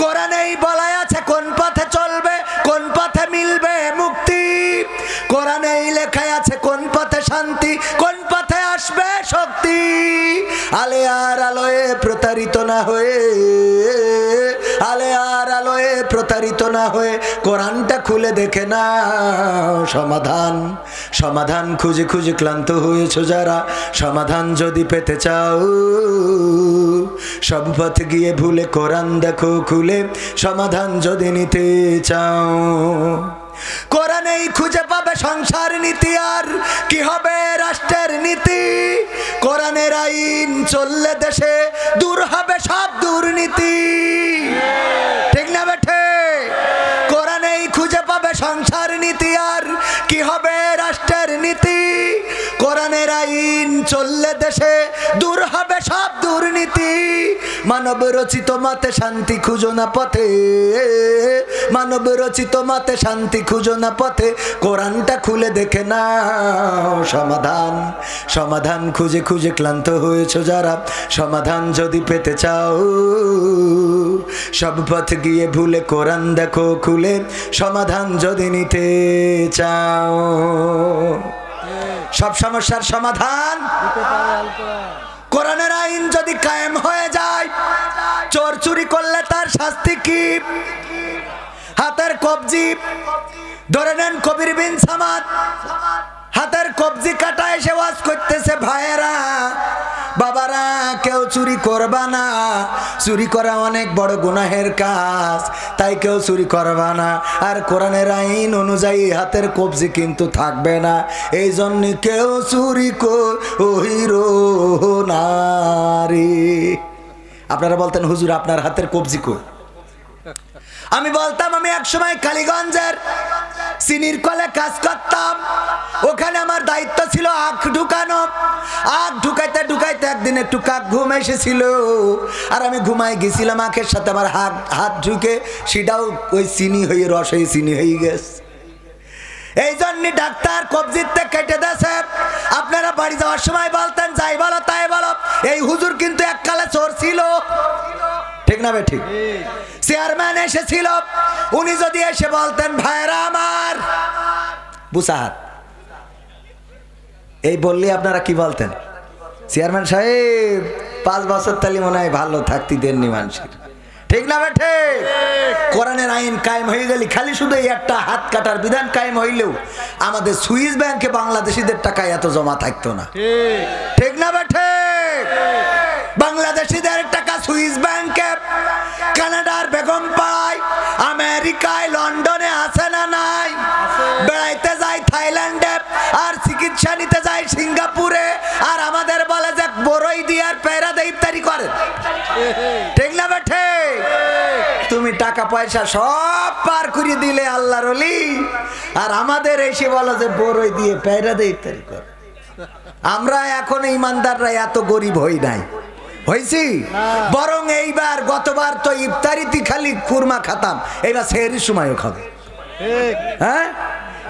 কোরআনেই বলা আছে কোন পথে চলবে, কোন পথে মিলবে মুক্তি, কোরআনেই লেখা আছে কোন পথে শান্তি, কোন পথে আসবে শক্তি। আলে আর আলোয় প্রতারিত না হয়ে, আলে আর আলোয় প্রতারিত না হয়ে কোরআনটা খুলে দেখে নাও। সমাধান সমাধান খুঁজে খুঁজে ক্লান্ত হয়েছো যারা, সমাধান যদি পেতে চাও, সব পথ গিয়ে ভুলে কোরআন দেখো খুলে, সমাধান যদি নিতে চাও। কোরআনেই খুঁজে পাবে সংসার নীতি, আর কি হবে রাষ্ট্রের নীতি, কোরআনের আইন চললে দেশে দূর হবে সব দুর্নীতি। ঠিক না বেঠে? কোরআনেই খুঁজে পাবে সংসার নীতি, আর কি হবে রাষ্ট্রের নীতি, কোরআনের আইন চললে দেশে দূর হবে সব দুর্নীতি। মানব রচিত মতে শান্তি খুঁজো না পথে, মানব রচিত মতে শান্তি খুঁজো না পথে, কোরআনটা খুলে দেখে নাও। সমাধান সমাধান খুঁজে খুঁজে ক্লান্ত হয়েছো যারা, সমাধান যদি পেতে চাও, সব পথ গিয়ে ভুলে কোরআন দেখো খুলে, সমাধান যদি নিতে চাও। সব সমস্যার সমাধান কোরআনের আইন যদি কায়েম হয়ে যায়, চোর চুরি করলে তার শাস্তি কি, হাতের কবজি ধরে নেন কবির বিন সামাদ, হাতের কবজি কাটা এসে ওয়াজ করতেছে, ভাইয়েরা বাবারা কেউ চুরি করবা না, চুরি করা অনেক বড় গুনাহের কাজ, তাই কেউ চুরি করবা না। আর কোরআনের আইন অনুযায়ী হাতের কবজি কিন্তু থাকবে না, এই জন্য কেউ চুরি কইরো না রে। আপনারা বলতেন হুজুর আপনার হাতের কবজি কই? আমি বলতাম আমি একসময় কালীগঞ্জের চিনির কলে কাজ করতাম, ওখানে আমার দায়িত্ব ছিল আখ ঢুকানো। আখ ঢুকাইতে ঢুকাইতে একদিন একটু কাক ঘুম এসেছিল, আর আমি ঘুমাই গেছিলাম, আখের সাথে আমার হাত ঢুকে সেটাও ওই চিনি হয়ে রস হয়ে চিনি হয়ে গেছে। এই জন্য ডাক্তার কবজিতে কেটে দেছে। আপনারা বাড়ি যাওয়ার সময় বলতেন যাই বলো তাই বলো, এই হুজুর কিন্তু এককালে চোর ছিল, ঠিক না ঠিক? চেয়ারম্যান এসেছিল, উনি যদি এসে বলতেন ভাইরা আমার বুসাহাত, এই বললে আপনারা কি বলতেন? চেয়ারম্যান সাহেব 5 বছর তালি মনে হয় ভালো থাকতে দেননি মানুষের, ঠিক না বেঠে? কোরআনের আইন কায়েম হয়ে গেলে খালি শুধু এই একটা হাত কাটার বিধান কায়েম হইলেও আমাদের সুইস ব্যাংকে বাংলাদেশিদের টাকা এত জমা থাকতো না, ঠিক না বেঠে? বাংলাদেশিদের টাকা সুইস ব্যাংকে, কানাডার বেগম পাড়ায়, আমেরিকায়, লন্ডনে আছে না নাই? বেড়াইতে যায় থাইল্যান্ডে, আর চিকিৎসা নিতে যায় সিঙ্গাপুরে, আর আমাদের বলে যে বড়ই দিয়ে আর পেরা দিয়ে ইফতারি করে, ঠিক না বেঠে? তুমি টাকা পয়সা সব পার করে দিলে আল্লাহর ওলি, আর আমাদের এসে বলো যে বড়ই দিয়ে পেরা দিয়ে ইফতারি করে। আমরা এখন ইমানদাররা এত গরিব হই নাই, হয়েছি? বরং এইবার গতবার তো ইফতারিতে খালি কুরমা খাতাম, এইবার সেহরির সময়ও খাবে। হ্যাঁ,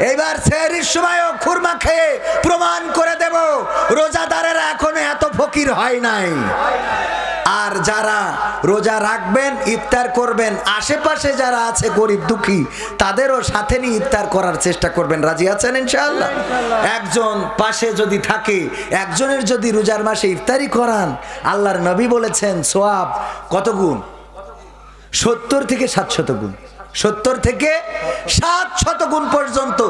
এইবার সেহরির সময়ও কুরমা খেয়ে প্রমাণ করে দেব রোজাদারেরা এখনো এত ফকির হয় নাই। আর যারা রোজা রাখবেন, ইফতার করবেন, আশেপাশে যারা আছে গরিব দুঃখী তাদেরও সাথে নিয়ে ইফতার করার চেষ্টা করবেন। রাজি আছেন ইনশাআল্লাহ? একজন পাশে যদি থাকে, একজনের যদি রোজার মাসে ইফতারি করান, আল্লাহর নবী বলেছেন সওয়াব কত গুণ? 70 থেকে 700 গুণ, 70 থেকে 700 গুণ পর্যন্ত।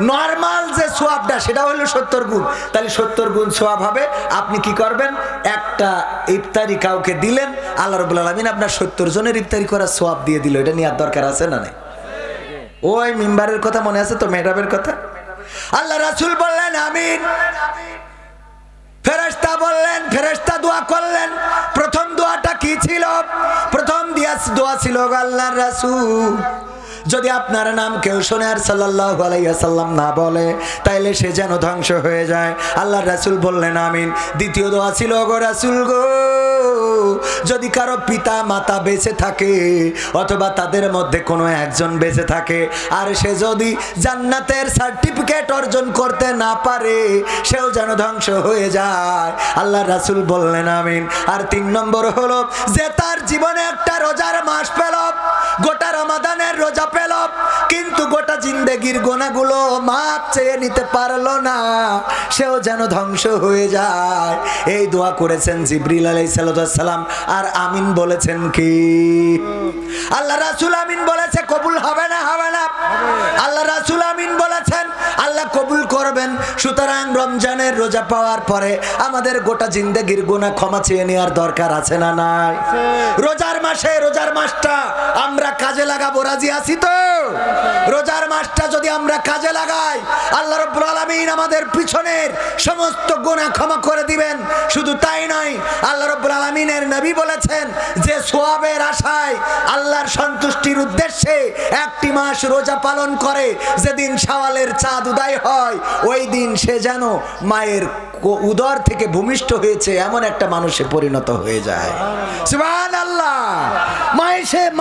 নরমাল যে সোয়াবটা সেটা হলো 70 গুণ, তাহলে 70 গুণ সোয়াব হবে। আপনি কি করবেন? একটা ইফতারি কাউকে দিলেন, আল্লাহ রাব্বুল আলামিন আপনার 70 জনের ইফতারি করার সোয়াব দিয়ে দিল। এটা নেওয়ার দরকার আছে না নাই? ওই মিম্বারের কথা মনে আছে তো, মেহরাবের কথা? আল্লাহ রাসূল বললেন আমিন, ফেরেশতা বললেন, ফেরেশতা দোয়া করলেন। প্রথম দোয়াটা কি ছিল? প্রথম দোয়া ছিল আল্লাহর রাসূল যদি আপনার নাম কেউ শোনে আর সাল্লাল্লাহু আলাইহি ওয়াসাল্লাম না বলে, তাইলে সে যেন ধ্বংস হয়ে যায়। আল্লাহর রাসূল বললেন আমিন। দ্বিতীয় দোয়া ছিল গো রাসূল গো, যদি কারো পিতা মাতা বেঁচে থাকে অথবা তাদের মধ্যে কোনো একজন বেঁচে থাকে আর সে যদি জান্নাতের সার্টিফিকেট অর্জন করতে না পারে, সেও যেন ধ্বংস হয়ে যায়। আল্লাহর রাসূল বললেন আমিন। আর 3 নম্বর হলো যে তার জীবনে একটা রোজার মাস পেল, গোটা রমাদানের রোজা পেল, কিন্তু গোটা জিন্দেগির গুনাহগুলো মাপ চেয়ে নিতে পারলো না, সেও যেন ধ্বংস হয়ে যায়। এই দোয়া করেছেন জিবরিল আলাইহিস সালাম। আর আমিন বলেছেন কি? আল্লাহ রাসূল আমিন বলেছে, কবুল হবে না? হবে না। আল্লাহ রাসূল আমিন বলেছেন, আল্লাহ কবুল করবেন। সুতরাং রমজানের রোজা পাওয়ার পরে আমাদের গোটা জিন্দেগির গুনাহ ক্ষমা চেয়ে নেওয়ার দরকার আছে না নাই? রোজার মাসে, রোজার মাসটা আমরা কাজে লাগাবো। রাজি আছি তো? রোজার মাসটা যদি আমরা কাজে লাগাই, আল্লাহ রাব্বুল আলামিন আমাদের পিছনের সমস্ত গুনাহ ক্ষমা করে দিবেন। শুধু তাই নয়, আল্লাহ রাব্বুল আলামিনের নবী বলেছেন যে সওয়াবের আশায় আল্লাহর সন্তুষ্টির উদ্দেশ্যে একটি মাস রোজা পালন করে, যেদিন শাওয়ালের চাঁদ উদয় হয়, ওই দিন সে যেন মায়ের উদর থেকে ভূমিষ্ঠ হয়েছে এমন একটা মানুষে পরিণত হয়ে যায়। সুবহানাল্লাহ।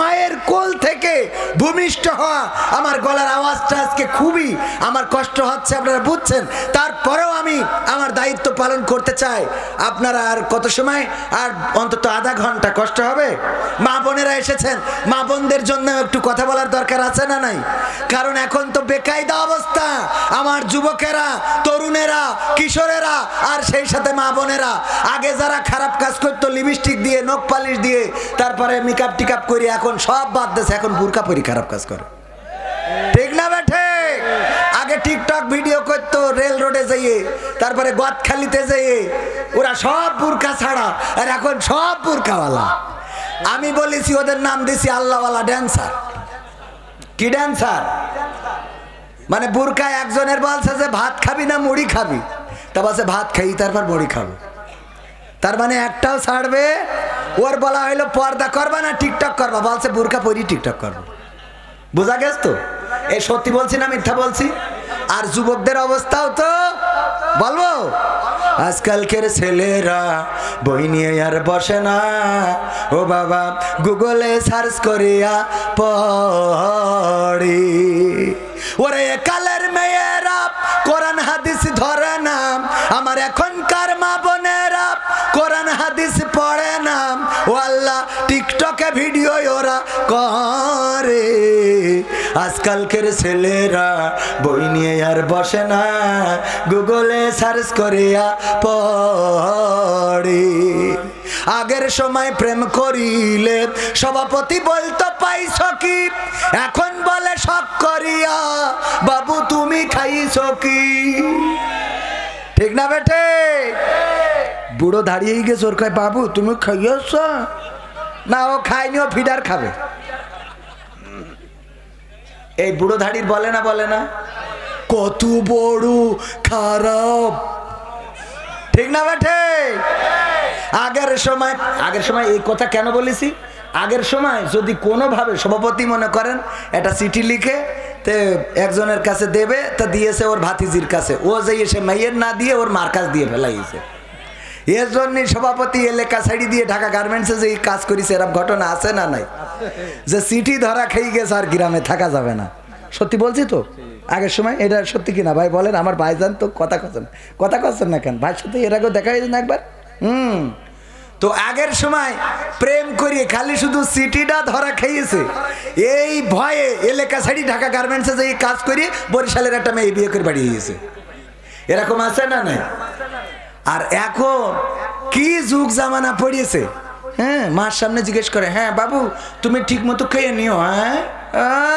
মায়ের কোল থেকে ভূমিষ্ঠ হওয়া। আমার গলার আওয়াজটা আজকে খুবই আমার কষ্ট হচ্ছে, আপনারা বুঝছেন। তারপরেও আমি আমার দায়িত্ব পালন করতে চাই। আপনারা আর কত সময়? আর অন্তত আধা ঘন্টা কষ্ট হবে। মা বোনেরা এসেছেন, মা বোনদের জন্য একটু কথা বলার দরকার আছে না নাই? কারণ এখন তো বেকায়দা অবস্থা। আমার যুবকেরা, তরুণেরা, কিশোরেরা আর সেই সাথে মা বোনেরা, আগে যারা খারাপ কাজ করতো লিপস্টিক দিয়ে, নখ পালিশ দিয়ে, তারপরে মেকআপ টিকআপ করে, এখন সব বাদ দিয়েছে, এখন বুরকা পরি খারাপ কাজ করে। ঠিক না বেঠে? আগে টিকটক ভিডিও করতো, রেল রোডে যে যেয়ে তারপরে গদখালিতে যেয়ে ওরা সব বুরকা ছাড়া, আর এখন সব বুরকাওয়ালা। আমি বলেছি ওদের নাম দিছি আল্লাহওয়ালা ড্যান্সার। কি ড্যান্সার? মানে বুরকায় একজনের বলছে যে ভাত খাবি না মুড়ি খাবি, তা বলছে ভাত খাই তারপর মুড়ি খাবো। তার মানে একটাও ছাড়বে। ওর বলা হইলো পর্দা করবা না টিকটক করবা, বলছে বুরকা পরি টিকটক করবো। বোঝা গেছ তো? এই সত্যি বলছি না মিথ্যা বলছি? আর যুবকদের অবস্থাও তো বলবো। আজকালকের ছেলেরা বই নিয়ে আর বসে না, ও বাবা গুগলে সার্চ করিয়া পড়ি। ওরে কালের মেয়েরা কোরআন হাদিস ধরে না, আমার এখনকার মা বোনেরা কোরআন হাদিস পড়ে না। ও আল্লাহ, টিকটকে ভিডিও ওরা করে। আজকালকের ছেলেরা বই নিয়ে আর বসে না, গুগলে সার্চ করিয়া পড়ে। আগের সময় প্রেম করিলে সভাপতি বলতো পাইছ কি, এখন বলে শখ করিয়া বাবু তুমি খাইছ কি। ঠিক না বেটে? বুড়ো দাঁড়িয়ে গেছে, ওর কয় বাবু তুমি খাইয়াছ না? ও খায়নি, ও ফিডার খাবে। এই বুড়ো ধাড়ির বলে না, বলে না কত বড় খারাপ। ঠিক না বেটে? আগের সময় এই কথা কেন বলেছি? আগের সময় যদি কোনোভাবে সভাপতি মনে করেন একটা চিঠি লিখে তে একজনের কাছে দেবে, তা দিয়েছে ওর ভাতিজির কাছে, ও যে এসে মেয়ের না দিয়ে ওর মার কাছ দিয়ে ফেলাইছে। এর জন্যই সভাপতি এলাকা ছাড়ি দিয়ে ঢাকা গার্মেন্টসে যে কাজ করেছে। এরকম ঘটনা আছে না নাই? যে চিঠি ধরা খেয়ে গেছে আর গ্রামে থাকা যাবে না। সত্যি বলছি তো? আগের সময় এটা সত্যি কিনা ভাই বলেন? আমার ভাইজান তো কথা করছেন না কেন? ভাইয়ের সাথে এর আগেও দেখা হয়েছে না একবার? তো আগের সময় প্রেম করিয়ে খালি শুধু সিটিটা ধরা খেয়েছে, এই ভয়ে এলাকা ছাড়ি ঢাকা গার্মেন্টসে যে কাজ করি বরিশালের একটা মেয়ে বিয়ে করে বাড়ি গিয়েছে। এরকম আছে না নাই? আর এখন কি যুগ জামানা পড়িয়েছে। হ্যাঁ, মার সামনে জিজ্ঞেস করে, হ্যাঁ বাবু তুমি ঠিক মতো খেয়ে নিও। হ্যাঁ,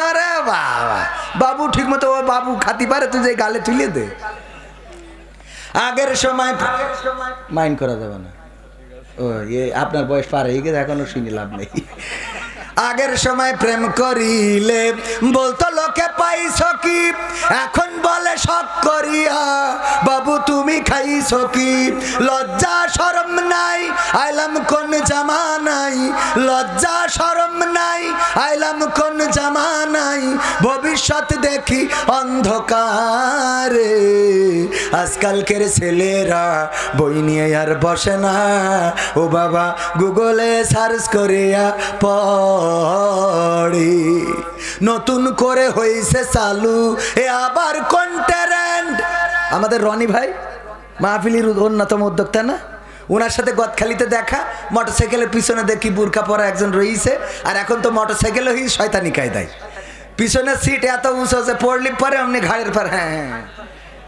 আরে বাবা, বাবু ঠিক মতো, ও বাবু খাতি পারে, তুই যে গালে তুলে দে। আগের সময় মাইন্ড করা যাবে না। ও আপনার বয়স পার হয়ে গেছে, এখনো শুনি লাভ নেই। আগের সময় প্রেম করিলে বলতো লোকে পাইছ কি, এখন বলে শখ করিয়া বাবু তুমি খাইছ কি। লজ্জা শরম নাই, আইলাম কোন জামানাই। লজ্জা শরম নাই, আইলাম কোন জামানাই। ভবিষ্যৎ দেখি অন্ধকারে। আজকালকের ছেলেরা বই নিয়ে আর বসে না, ও বাবা গুগলে সার্চ করিয়া পড়ি। নতুন করে হইছে চালু এ আবার কন্টেন্ট। আমাদের রনি ভাই মাহফিলির অন্যতম উদ্যোক্তা না, ওনার সাথে গদখালিতে দেখা, মোটরসাইকেলের পিছনে দেখি বুরকা পরা একজন রয়েছে। আর এখন তো মোটরসাইকেলও হি শয়তানি কায়দায়, পিছনের সিট এত উঁচু যে পড়লি পরে অমনি ঘাড়ের পর হ্যাঁ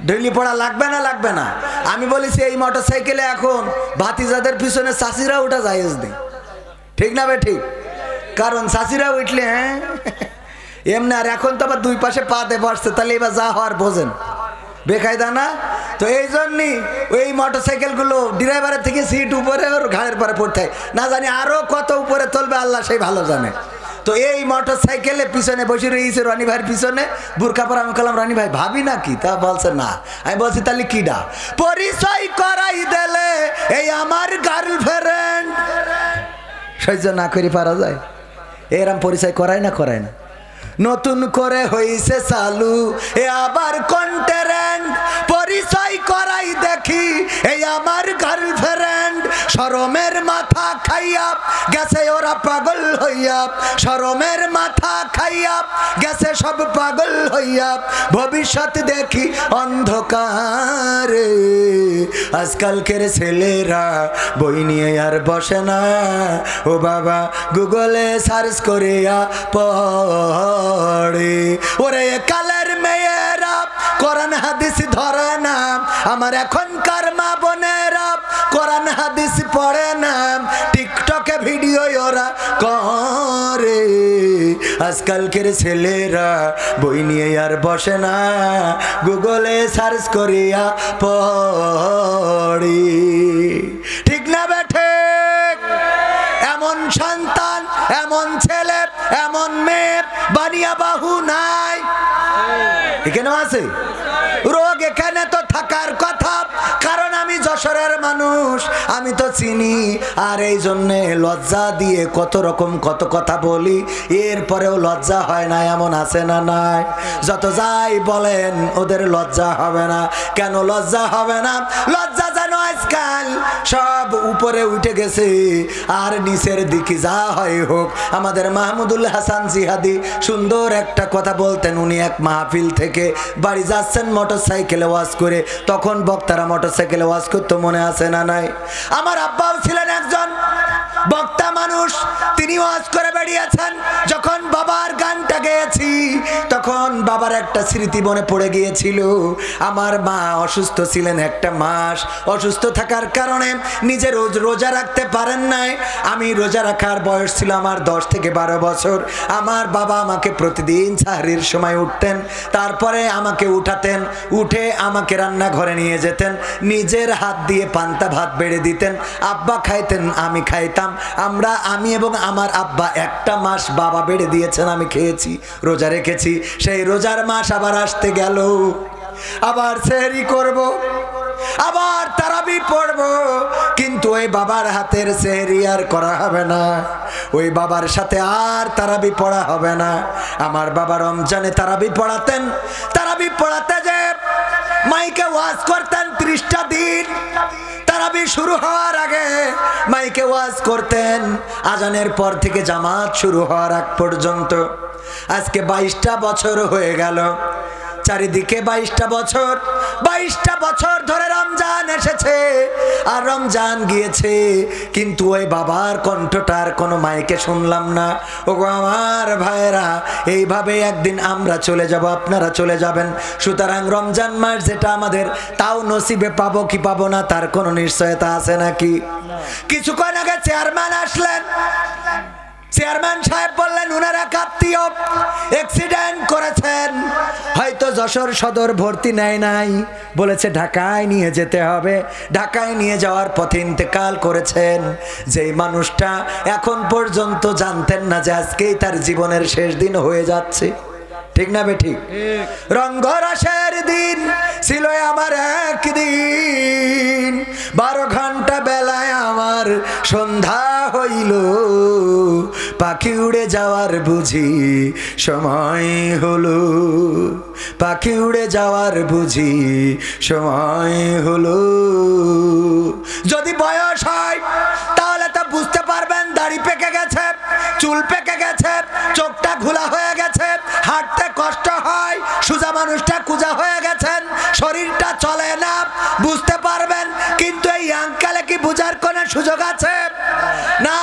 ডেইলি পড়া লাগবে না, লাগবে না। আমি বলেছি এই মোটরসাইকেলে এখন ভাতিজাদের পিছনে চাষিরা ওঠা জায়েজ নেই। ঠিক না বে ঠিক? কারণ চাষিরা উঠলে হ্যাঁ এমনি, আর এখন তো আবার দুই পাশে পাতে বসছে, তাহলে এবার যা হওয়ার বোঝেন, বেকায়দা না? তো এই জন্যই ওই মোটরসাইকেলগুলো ড্রাইভারের থেকে সিট উপরে ওর ঘাড়ের পরে পড়তে হয়, না জানি আরও কত উপরে তুলবে আল্লাহ সেই ভালো জানে। তো এই মোটরসাইকেলে পিছনে বসে রয়েছে রনি ভাইয়ের পিছনে বুরকা পরা। আমি বললাম রনি ভাই ভাবি নাকি? তা বলছে না। আমি বলছি তাহলে কিডা? পরিচয় করাই দিলে এই আমার গার্লফ্রেন্ড। সহ্য না করে পারা যায়? এরম পরিচয় করায় না, করায় না। নতুন করে হইছে চালু এ আবার কন্টেন্ট। পরিচয় করাই দেখি এই আমার গার্লফ্রেন্ড। শরমের মাথা খাইয়া গেছে ওরা পাগল হইয়া। শরমের মাথা খাইয়া গেছে সব পাগল হইয়া। ভবিষ্যৎ দেখি অন্ধকারে। আজকালকের ছেলেরা বই নিয়ে আর বসে না, ও বাবা গুগলে সার্চ করিয়া পড়ে। ওরে কালের মেয়েরা কোরআন হাদিস ধরে না, আমার এখনকার মা বোনেরা কোরআন হাদিস পড়ে না। টিকটকে ভিডিও ওরা করে। আজকালকের ছেলেরা বই নিয়ে আর বসে না, গুগলে সার্চ করিয়া পড়ি। ঠিক না বেঠে? এমন সন্তান, এমন ছেলে, এমন মেয়ে বানিয়া বাহু নাই, এখানে আছে। রোগ এখানে তো থাকার কথা, কারণ আমি যশোরের মানুষ, আমি তো চিনি। আর এই জন্যে লজ্জা দিয়ে কত রকম কত কথা বলি, এরপরেও লজ্জা হয় না, এমন আছে না নাই? যত যাই বলেন ওদের লজ্জা হবে না। কেন লজ্জা হবে না? লজ্জা যেন আজকাল সব উপরে উঠে গেছে, আর নিচের দিকে যা হয় হোক। আমাদের মাহমুদুল হাসান জিহাদি সুন্দর একটা কথা বলতেন। উনি এক মাহফিল থেকে বাড়ি যাচ্ছেন মোটর সাইকেলে ওয়াজ করে, তখন বক্তারা মোটর সাইকেলে ওয়াজ করতো, মনে আছে না নাই? আমার আব্বাও ছিলেন একজন বক্তা মানুষ, তিনি ওয়াজ করে বেরিয়েছেন। যখন বাবার গানটা গেয়েছি, তখন বাবার একটা স্মৃতি মনে পড়ে গিয়েছিল। আমার মা অসুস্থ ছিলেন একটা মাস, অসুস্থ থাকার কারণে নিজে রোজা রাখতে পারেন নাই। আমি রোজা রাখার বয়স ছিল আমার 10 থেকে 12 বছর। আমার বাবা আমাকে প্রতিদিন সাহরির সময় উঠতেন, তারপরে আমাকে উঠাতেন, উঠে আমাকে রান্নাঘরে নিয়ে যেতেন, নিজের হাত দিয়ে পান্তা ভাত বেড়ে দিতেন। আব্বা খাইতেন, আমি খাইতাম। আমি এবং আমার আব্বা একটা মাস বাবা বেড়ে দিয়েছেন, আমি খেয়েছি, রোজা রেখেছি। সেই রোজার মাস আবার আসতে গেল, আবার সেহরি করব, আবার তারাবি পড়ব, কিন্তু ওই বাবার হাতের সেহরি আর করা হবে না, ওই বাবার সাথে আর তারাবি পড়া হবে না। আমার বাবা রমজানে তারাবি পড়াতেন, তারাবি পড়াতে যে মাইকে ওয়াজ করতেন 30টা দিন। তারাবি শুরু হওয়ার আগে মাইকে ওয়াজ করতেন, আজানের পর থেকে জামাত শুরু হওয়ার আগ পর্যন্ত। আজকে 22টা বছর হয়ে গেল, চারিদিকে 22টা বছর, 22টা বছর ধরে রমজান এসেছে আর রমজান গিয়েছে, কিন্তু ওই বাবার কণ্ঠটার কোনো মাইকে শুনলাম না। ওগো আমার ভাইরা, এইভাবে একদিন আমরা চলে যাব, আপনারা চলে যাবেন। সুতরাং রমজান মাস যেটা আমাদের, তাও নসিবে পাবো কি পাবো না তার কোনো নিশ্চয়তা আছে নাকি? কিছুক্ষণ আগে চেয়ারম্যান আসলেন, চেয়ারম্যান সাহেব বললেন উনার এক আত্মীয় অ্যাক্সিডেন্ট করেছেন, হয়তো যশোর সদর ভর্তি নেয় নাই, বলেছে ঢাকায় নিয়ে যেতে হবে। ঢাকায় নিয়ে যাওয়ার পথে ইন্তেকাল করেছেন। যেই মানুষটা এখন পর্যন্ত জানতেন না যে আজকেই তার জীবনের শেষ দিন হয়ে যাচ্ছে। ঠিক না বেঠিক? রঙ্গরসের দিন ছিল আমার একদিন, 12 ঘন্টা বেলায় আমার সন্ধ্যা হইল, পাখি উড়ে যাওয়ার বুঝি সময় হলো, পাখি উড়ে যাওয়ার বুঝি সময় হলো। যদি বয়স হয় তাহলে তা বুঝতে পারবেন, দাড়ি পেকে গেছে, চুল পেকে গেছে, চোখটা ঘোলা হয়ে গেছে, হাঁটতে কষ্ট হয়, সোজা মানুষটা কুজা হয়ে গেছেন, শরীরটা চলে না, বুঝতে পারবেন। কিন্তু এই আঙ্কালে কি বুঝার কোনো সুযোগ আছে? না,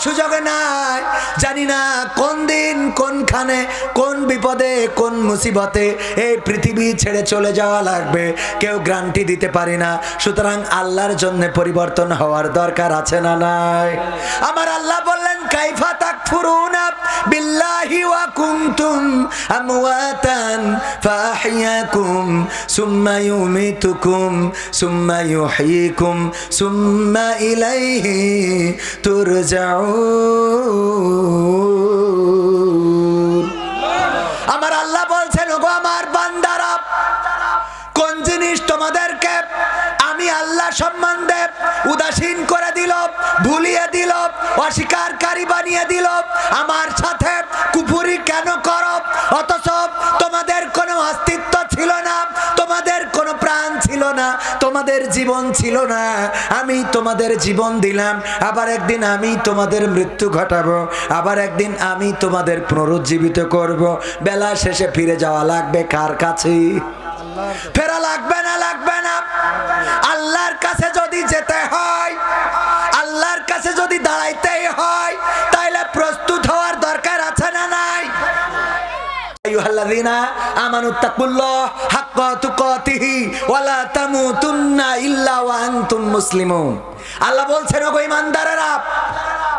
সুযোগ নাই। জানি না কোন দিন, কোনখানে, কোন বিপদে, কোন মুসিবতে এই পৃথিবী ছেড়ে চলে যাওয়া লাগবে, কেউ গ্যারান্টি দিতে পারি না। সুতরাং আল্লাহর জন্য পরিবর্তন হওয়ার দরকার আছে না নাই? আমার আল্লাহ বললেন, কাইফা তাকফুরুনা বিল্লাহি ওয়া কুনতুম আমওয়াতান ফাআহইয়াকুম সুম্মা ইউমিতুকুম সুম্মা ইউহয়িকুম সুম্মা ইলাইহি তুরজাউন। আমার আল্লাহ বলছেন, ওগো আমার বান্দারা, কোন জিনিস তোমাদেরকে আমি আল্লাহ সম্বন্ধে উদাসীন করে দিল, ভুলিয়ে দিল, অস্বীকারী বানিয়ে দিল, আমার সাথে কুফরি কেন করো? অথচ তোমাদের কোনো অস্তিত্ব ছিল না, তোমাদের কোনো প্রাণ ছিল না, তোমাদের জীবন ছিল না। আমি তোমাদের জীবন দিলাম, আবার একদিন আমি তোমাদের মৃত্যু ঘটাবো, আবার একদিন আমি তোমাদের পুনরুজ্জীবিত করব। বেলা শেষে ফিরে যাওয়া লাগবে কার কাছে? ফেরা লাগবে না? লাগবে না। আল্লাহর কাছে যদি যেতে হয়, আল্লাহর কাছে যদি দাঁড়াইতেই হয়, তাইলে প্রস্তুত হওয়ার দরকার আছে না নাই? আইয়ুহাল্লাযীনা আমানুত্তাকুল্লাহ হাক্কা তুকাতিহি ওয়া লা তামুতুন্না ইল্লা ওয়া আনতুম মুসলিমুন। আল্লাহ বলছেন, ওগো ঈমানদারেরা,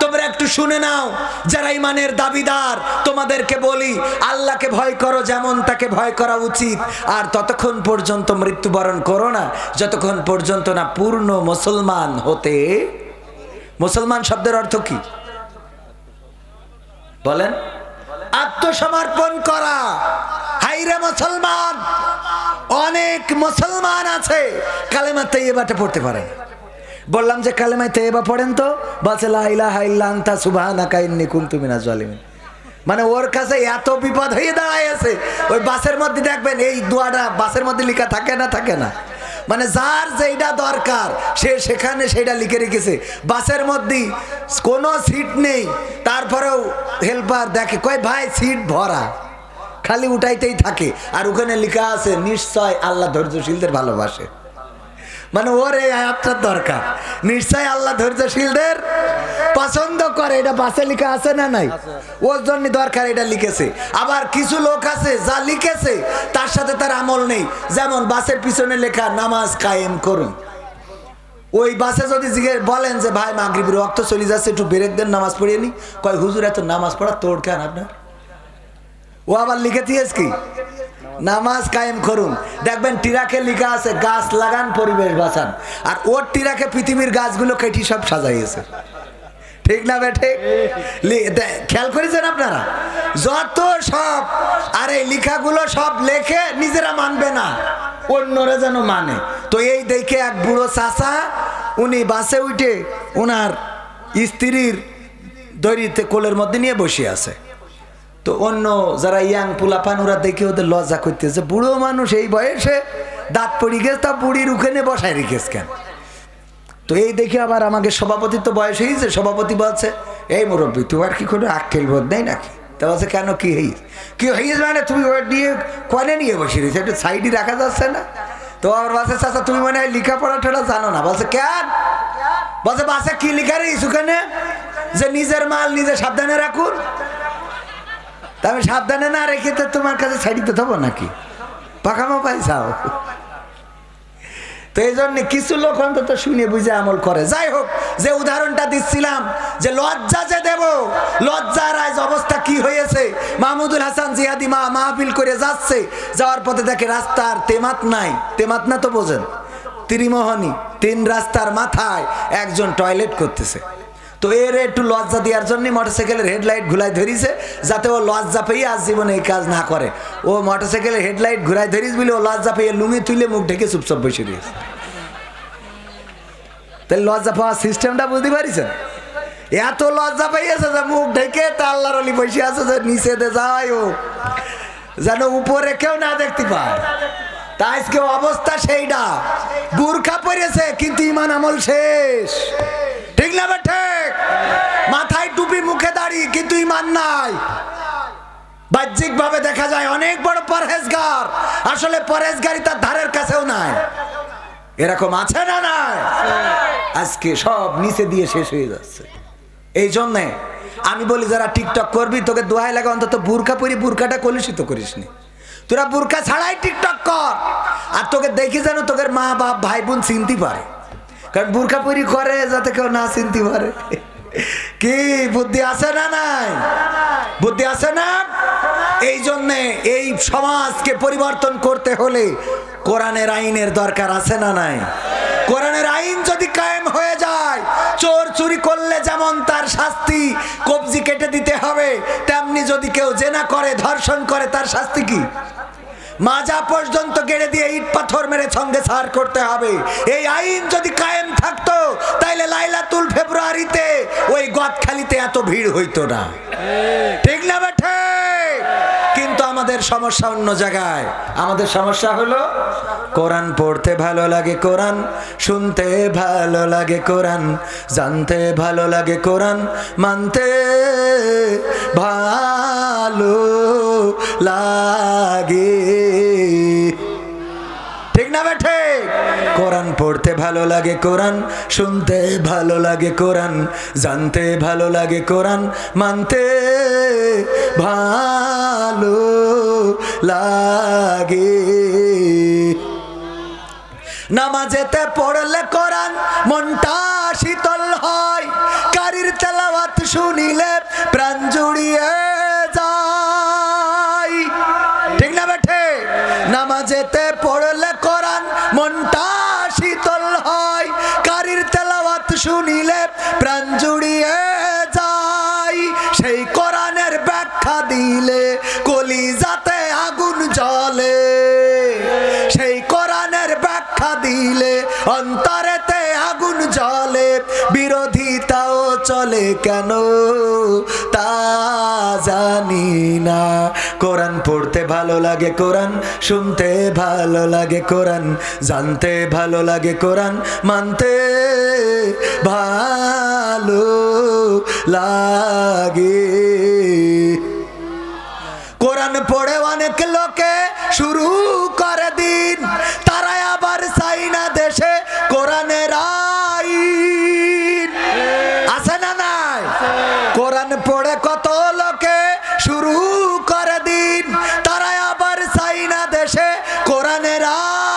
তোমরা একটু শুনে নাও, যারা ইমানের দাবিদার, তোমাদেরকে বলি আল্লাহকে ভয় করো যেমন তাকে ভয় করা উচিত। আর ততক্ষণ পর্যন্ত মৃত্যুবরণ করো না যতক্ষণ পর্যন্ত না পূর্ণ মুসলমান হতে। মুসলমান শব্দের অর্থ কি বলেন? আত্মসমর্পণ করা। হাইরে মুসলমান, অনেক মুসলমান আছে কালেমা তাইয়্যিবাটা পড়তে পারে না। বললাম যে কালেমা তাইয়্যিবা পড়েন তো, বলছে লা ইলাহা ইল্লা আনতা সুবহানাকা ইন্নী কুনতু মিনাজ জালিমিন। মানে ওর কাছে এত বিপদ হয়ে দাঁড়ায় আছে, ওই বাসের মধ্যে দেখবেন এই দোয়াটা বাসের মধ্যে লেখা থাকে না, থাকে না। মানে যার যেটা দরকার সে সেখানে সেটা লিখে রেখেছে। বাসের মধ্যে কোনো সিট নেই, তারপরেও হেল্পার দেখে, কয় ভাই সিট ভরা, খালি উঠাইতেই থাকে। আর ওখানে লেখা আছে নিশ্চয় আল্লাহ ধৈর্যশীলদের ভালোবাসে। মানে ওর এই আয়াতটার দরকার, নিশ্চয় আল্লাহ ধৈর্যশীলদের পছন্দ করে। এটা বাসে লেখা আছে না নাই? ওর জন্য দরকার এটা লিখেছে। আবার কিছু লোক আছে যা লিখেছে তার সাথে তার আমল নেই। যেমন বাসের পিছনে লেখা নামাজ কায়েম করুন। ওই বাসে যদি বলেন যে ভাই মাগরিবের ওয়াক্ত চলে যাচ্ছে, একটু ব্রেক দেন, নামাজ পড়িয়ে নি, কয় হুজুর এত নামাজ পড়া তোর কেন আপনার? ও আবার লিখে দিয়েছে কি নামাজ কায়েম করুন। দেখবেন টিরাকে লেখা আছে গাছ লাগান পরিবেশ বাঁচান, আর ওর টিরাকে পৃথিবীর গাছগুলো কেটে সব সাজাইয়েছে। ঠিক না বেঠে? খেয়াল করেছেন আপনারা? যত সব আর এই লেখাগুলো সব লেখে নিজেরা মানবে না, অন্যরা যেন মানে। তো এই দেখে এক বুড়ো চাচা, উনি বাসে উঠে ওনার স্ত্রীর দড়িতে কোলের মধ্যে নিয়ে বসে আছে। তো অন্য যারা ইয়াং পোলাপান ওরা দেখে ওদের লজ্জা করতেছে, বুড়ো মানুষ এই বয়সে দাঁত পড়ে গেছে, তা বুড়ির ওখানে বসায় রেখেছে কেন? তো এই দেখে আবার আমাকে সভাপতির তো বয়স হয়েছে, সভাপতি বলছে এই মুরব্বী তোমার কি কোনো আক্কেল বোধ নেই নাকি? তা বলছে কেন কি হয়েছে? কি হয়েছে মানে তুমি ওর নিয়ে কনে নিয়ে বসে রয়েছে, একটু সাইডে রাখা যাচ্ছে না? তো আমার বাসে চাচা তুমি মনে হয় লেখাপড়া ঠোড়া জানো না। বলছে কেন? বলছে বাসে কি লেখা রে ওখানে যে নিজের মাল নিজে সাবধানে রাখুন। তা আমি সাবধানে না রেখে তো তোমার কাছে ছাড়িতে দেবো নাকি? পাকামো পাইছাও। তো এই জন্য কিছু লোক অন্তত শুনে বুঝে আমল করে। যাই হোক, যে উদাহরণটা দিচ্ছিলাম যে লজ্জা যে দেব, লজ্জার আজ অবস্থা কি হয়েছে। মাহমুদুল হাসান জিহাদি মাহফিল করে যাচ্ছে, যাওয়ার পথে দেখে রাস্তার তেমাত নাই। তেমাত না তো বোঝেন, ত্রিমোহনী, তিন রাস্তার মাথায় একজন টয়লেট করতেছে। তো এর একটু লজ্জা দেওয়ার জন্য মোটরসাইকেলের হেডলাইট ঘুরাই ধরিছে, যাতে ও লজ্জা পেয়ে আজ জীবনে এই কাজ না করে। ও মোটরসাইকেলের হেডলাইট ঘুরাই ধরিস বলে ও লজ্জা পেয়ে লুঙ্গি তুলে মুখ ঢেকে চুপচাপ বসে দিয়েছে। তাহলে লজ্জা পাওয়ার সিস্টেমটা বুঝতে পারিছেন? এত লজ্জা পাইয়াছে যে মুখ ঢেকে তা আল্লাহর ওলি বসে আছে যে নিচে দে যাই ও যেন উপরে কেউ না দেখতে পায়। তা আজকে অবস্থা সেইটা, বুরখা পরেছে কিন্তু ইমান আমল শেষ। ঠিক না ঠিক? মাথায় টুপি মুখে দাড়ি কিন্তু ইমান নাই। বাহ্যিক ভাবে দেখা যায় অনেক বড় পরহেজগার, আসলে পরহেজগারি তার ধারের কাছেও নাই। এরকম আছে না নাই? আজকে সব নিচে দিয়ে শেষ হয়ে যাচ্ছে। এই জন্যে আমি বলি যারা টিকটক করবি তোকে দোহাই লাগে অন্তত বুরকা পরি বুরকাটা কলুষিত করিস নি। তোরা বুরকা ছাড়াই টিকটক কর, আর তোকে দেখি যেন তোদের মা বাপ ভাই বোন চিনতে পারে। কারণ বুরকা পরি করে যাতে কেউ না চিনতে পারে। কি বুদ্ধি আছে না নাই? বুদ্ধি আছে না? এই জন্যে এই সমাজকে পরিবর্তন করতে হলে কোরআনের আইনের দরকার আছে না নাই? কোরআনের আইন যদি কায়েম হয়ে যায়, চোর চুরি করলে যেমন তার শাস্তি কবজি কেটে দিতে হবে, তেমনি যদি কেউ জেনা করে ধর্ষণ করে তার শাস্তি কি? মাজা পর্যন্ত গেড়ে দিয়ে ইট পাথর মেরে সঙ্গে সার করতে হবে। এই আইন যদি কায়েম থাকতো তাইলে লাইলাতুল ফেব্রুয়ারিতে ওই গদখালিতে এত ভিড় হইতো না। ঠিক না বেঠে? কিন্তু আমাদের সমস্যা অন্য জায়গায়। আমাদের সমস্যা হলো কোরআন পড়তে ভালো লাগে, কোরআন শুনতে ভালো লাগে, কোরআন জানতে ভালো লাগে, কোরআন মানতে ভালো লাগে। ঠিক না বেঠে? কোরআন পড়তে ভালো লাগে, কোরআন শুনতে ভালো লাগে, কোরআন জানতে ভালো লাগে, কোরআন মানতে ভালো লাগে। নামাজেতে পড়লে কোরআন মনটা শীতল হয়, কারির তেলাওয়াত শুনিলে প্রাণ জুড়িয়ে যায়। ঠিক না বেঠে? নামাজেতে পড়লে কোরআন মনটা শীতল হয়, কারির তেলাওয়াত শুনিলে প্রাণ জুড়িয়ে যায়। সেই কোরআনের ব্যাখ্যা দিলে কলিজাতে আগুন জ্বলে, সেই কোরআনের ব্যাখ্যা দিলে অন্তরেতে আগুন জ্বলে। বিরোধিতাও চলে কেন তা জানি না। কোরআন পড়তে ভালো লাগে, কোরআন শুনতে ভালো লাগে, কোরআন জানতে ভালো লাগে, কোরআন মানতে ভালো লাগে। কোরআন পড়ে অনেক লোকে শুরু করে দিন, তারা আবার চাই না দেশে কোরআনের আইন। আছে না নাই? কোরআন পড়ে কত লোকে শুরু করে দিন, তারা আবার চাই না দেশে কোরআনের